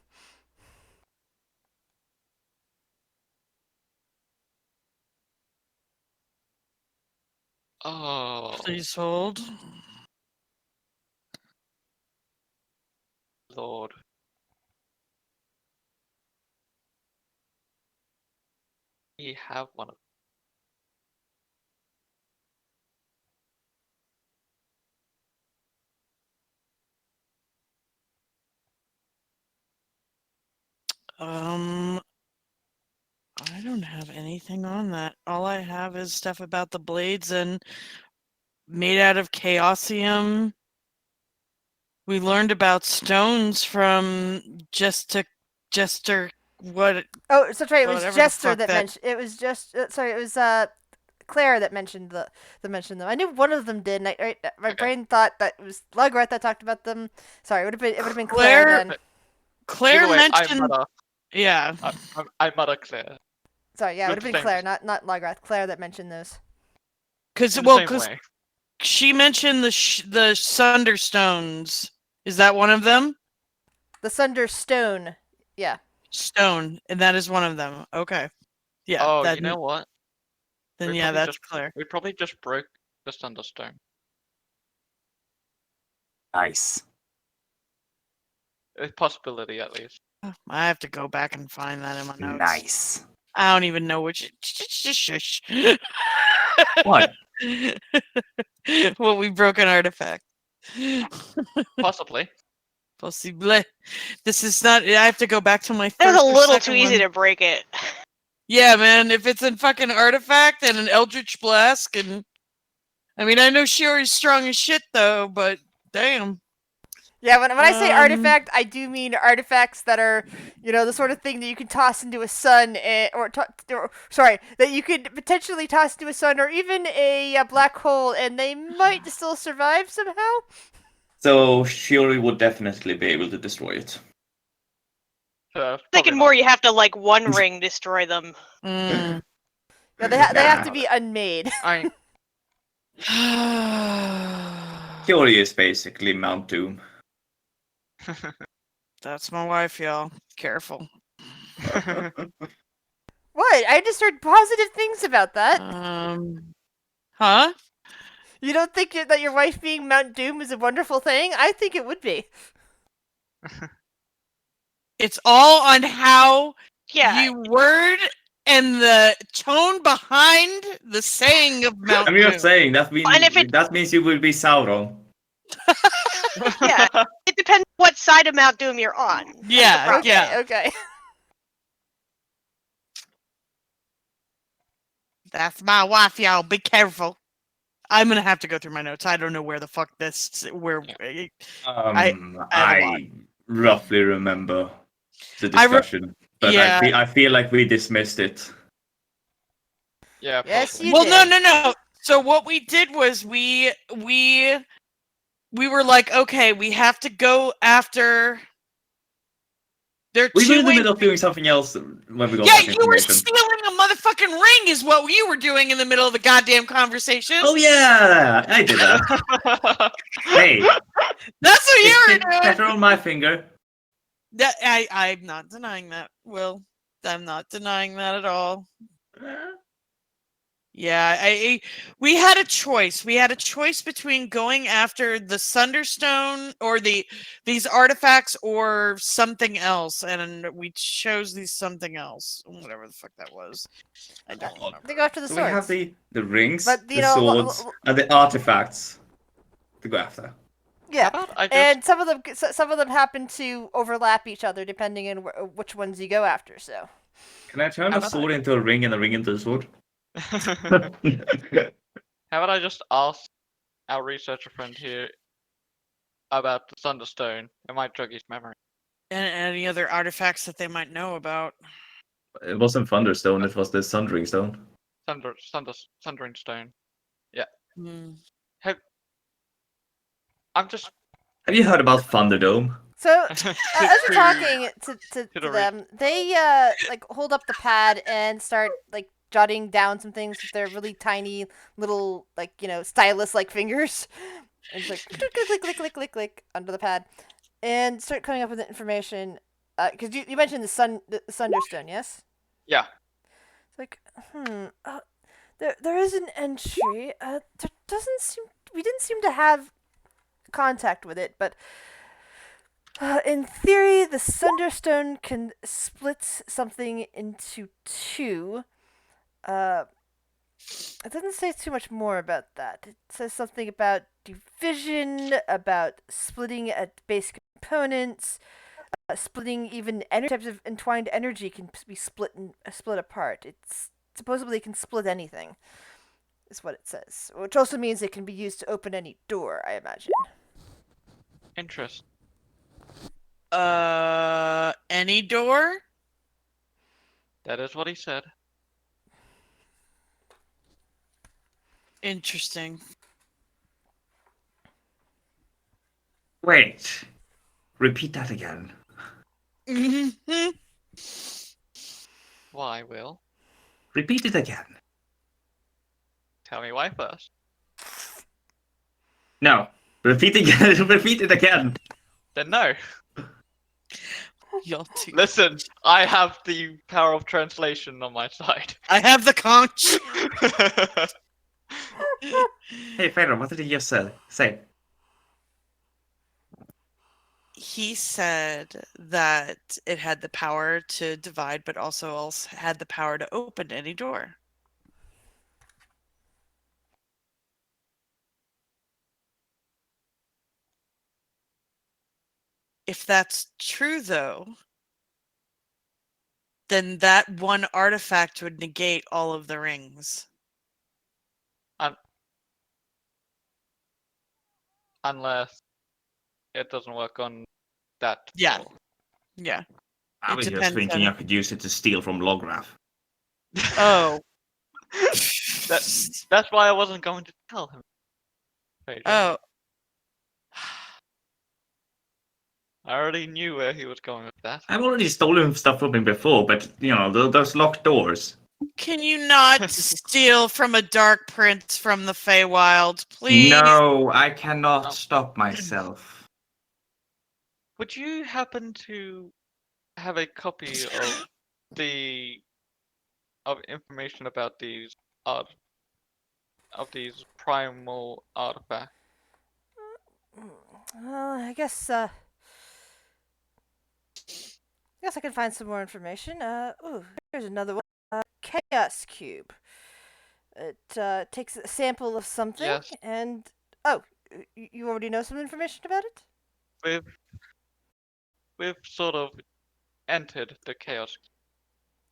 Oh. Please hold. Lord. We have one of I don't have anything on that. All I have is stuff about the blades and made out of chaosium. We learned about stones from Jester. What? Oh, so sorry. It was Whatever the Jester fuck that that- mentioned. It was just. Sorry, it was Claire that mentioned mentioned them. I knew one of them did. And my Okay. brain thought that it was Lugrat that talked about them. Sorry, it would have been Claire Claire- then. Claire Either way, mentioned. I mutter. Yeah. I mutter Claire. Sorry, yeah, it would have With been the Claire, same- not Lugrat. Claire that mentioned those. Because In the same because way. she mentioned the Sunderstones. Is that one of them? The Sunder Stone. Yeah. Stone, and that is one of them. Okay. Yeah. Oh, that, you know what? Then we yeah, probably that's Claire. We probably just broke the Thunderstone. Nice. A possibility, at least. I have to go back and find that in my notes. Nice. I don't even know which. Shush. What? Well, we broke an artifact. Possibly. Possible. This is not. I have to go back to my first. It was a or little second too easy one. to break it. Yeah, man. If it's in fucking artifact and an Eldritch Blast, and I mean, I know Shiori's strong as shit though, but damn. Yeah, when I say Um, artifact, I do mean artifacts that are, the sort of thing that you can toss into a sun, that you could potentially toss into a sun or even a black hole, and they might still survive somehow. So Shiori would definitely be able to destroy it. Thinking more, you have to like One Ring destroy them. mm. Yeah, they have to be unmade. I Shiori is basically Mount Doom. That's my wife, y'all. Careful. What? I just heard positive things about that. Huh? You don't think that your wife being Mount Doom is a wonderful thing? I think it would be. It's all on how Yeah. you word and the tone behind the saying of Mount I'm just Doom. saying that means And if it- that means you will be Sauron. Yeah. It depends what side of Mount Doom you're on. Yeah, Okay, yeah. okay. That's my wife, y'all. Be careful. I'm gonna have to go through my notes. I don't know where the fuck this. Where I roughly remember the I re- discussion, but yeah. I feel like we dismissed it. Yeah. Yes, possibly. you Well, did. no. So what we did was we were like, okay, we have to go after. There are We were two in the ways. middle of doing something else when we got Yeah, that you were information. stealing a motherfucking ring, is what you were doing in the middle of the goddamn conversation. Oh yeah, I did that. Hey, That's what you were it's doing. better on my finger. That I'm not denying that. Will, I'm not denying that at all. Yeah, we had a choice. We had a choice between going after the Sunderstone or these artifacts or something else, and we chose these something else, whatever the fuck that was. I don't remember. They go after the So swords. we have the rings, But, the swords, and the artifacts to go after. Yeah, How about I just and some of them happen to overlap each other depending on which ones you go after. So Can I turn How a about sword into a ring and a ring into a sword? How about I just ask our researcher friend here about the Thunderstone? It might jog his memory. And any other artifacts that they might know about. It wasn't Thunderstone, it was the Sundering Stone. Sundering Stone. Hmm. I'm just. Have you heard about Thunderdome? So as you're talking to the them, they like hold up the pad and start like jotting down some things with their really tiny little stylus like fingers. And it's like click click click click click click under the pad, and start coming up with the information. Because you mentioned the Sunderstone, yes? Yeah. It's like there is an entry. There doesn't seem we didn't seem to have contact with it, but In theory, the Sunderstone can split something into two. It doesn't say too much more about that. It says something about division, about splitting at base components, splitting even types of entwined energy can be split apart. It's supposedly can split anything, is what it says. Which also means it can be used to open any door, I imagine. Interesting. Any door? That is what he said. Interesting. Wait. Repeat that again. Why, Will? Repeat it again. Tell me why first. No. Repeat again. Repeat it again. Then no. Y'all too. Listen, I have the power of translation on my side. I have the conch. Hey, Pharaoh, what did he just say? He said that it had the power to divide, but also had the power to open any door. If that's true, though, then that one artifact would negate all of the rings. Unless it doesn't work on that. Yeah. level. Yeah. I It was just depends thinking on- I could use it to steal from Lograph. Oh. That's why I wasn't going to tell him. Oh. I already knew where he was going with that. I've already stolen stuff from him before, but, you know, those locked doors. Can you not steal from a dark prince from the Feywild, please? No, I cannot Oh. stop myself. Would you happen to have a copy of information about these primal artifacts? Well, I guess I can find some more information. Ooh, here's another one. Chaos Cube. It takes a sample of something, Yes. and you already know some information about it. We've sort of entered the chaos.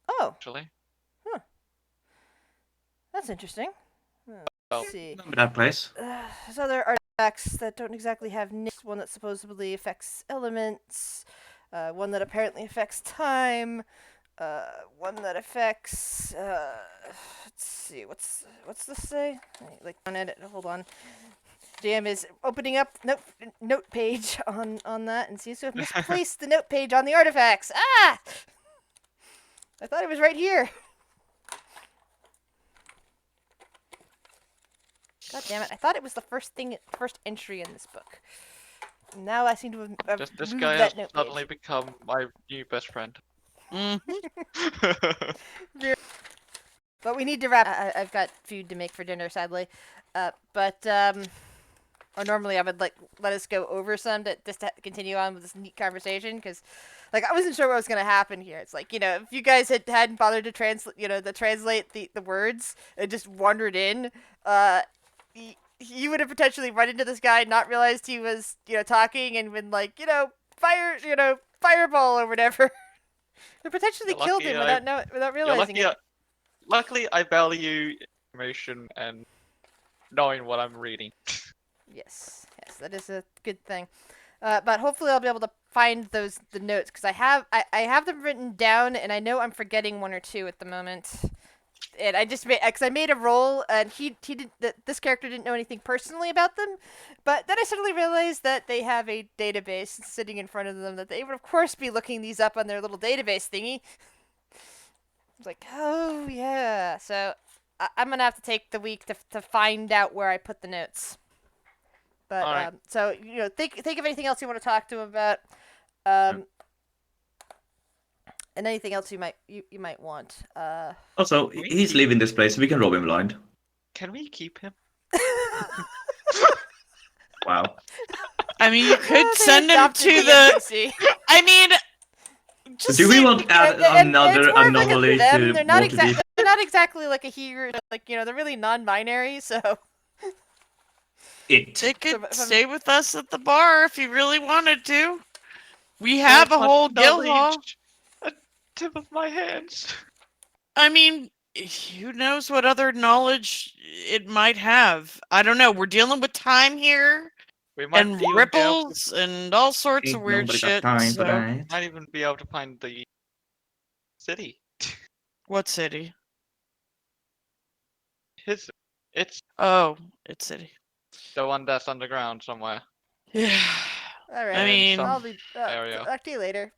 Oh, Actually, that's interesting. Oh. Let's see. Remember that place? There's other artifacts that don't exactly have names. One that supposedly affects elements. One that apparently affects time. One that affects. Let's see. What's this say? Like on edit. Hold on. DM is opening up note page on that and seems to have misplaced the note page on the artifacts. Ah! I thought it was right here. God damn it! I thought it was the first entry in this book. Now I seem to have this moved guy that has note suddenly page. become my new best friend. But we need to wrap. I've got food to make for dinner, sadly. Or normally I would let us go over some to continue on with this neat conversation because, I wasn't sure what was gonna happen here. It's like, if you guys hadn't bothered to translate, to translate the words and just wandered in, you would have potentially run into this guy, not realized he was, talking, and been like, fireball or whatever. And potentially You're killed lucky him without realizing it. Luckily, I value information and knowing what I'm reading. Yes, that is a good thing. But hopefully I'll be able to find the notes because I have them written down and I know I'm forgetting one or two at the moment. And I just because I made a roll and this character didn't know anything personally about them, but then I suddenly realized that they have a database sitting in front of them that they would of course be looking these up on their little database thingy. It's like, oh yeah, so I'm gonna have to take the week to find out where I put the notes. But Alright. so think of anything else you want to talk to him about, and anything else you might want. Also, he's leaving this place, so we can rob him blind. Can we keep him? Wow. I mean, you could They send him adopted to the the. NPC. I mean, just Do we say- want to add And another it's more of like anomaly them. to They're not Waterdeep? They're not exactly like a hero. Like they're really non-binary. So It. They could if I'm- stay with us at the bar if you really wanted to. We So have a much whole guild hall. knowledge at the tip of my hands. I mean, who knows what other knowledge it might have? I don't know. We're dealing with time here We might and even be able to, ripples and all sorts of Ain't weird nobody got shit. time for So, that. might even be able to find the city. what city? It's Oh, it's city. the one that's underground somewhere. Yeah. all right, I mean, some I'll be area. talk to you later.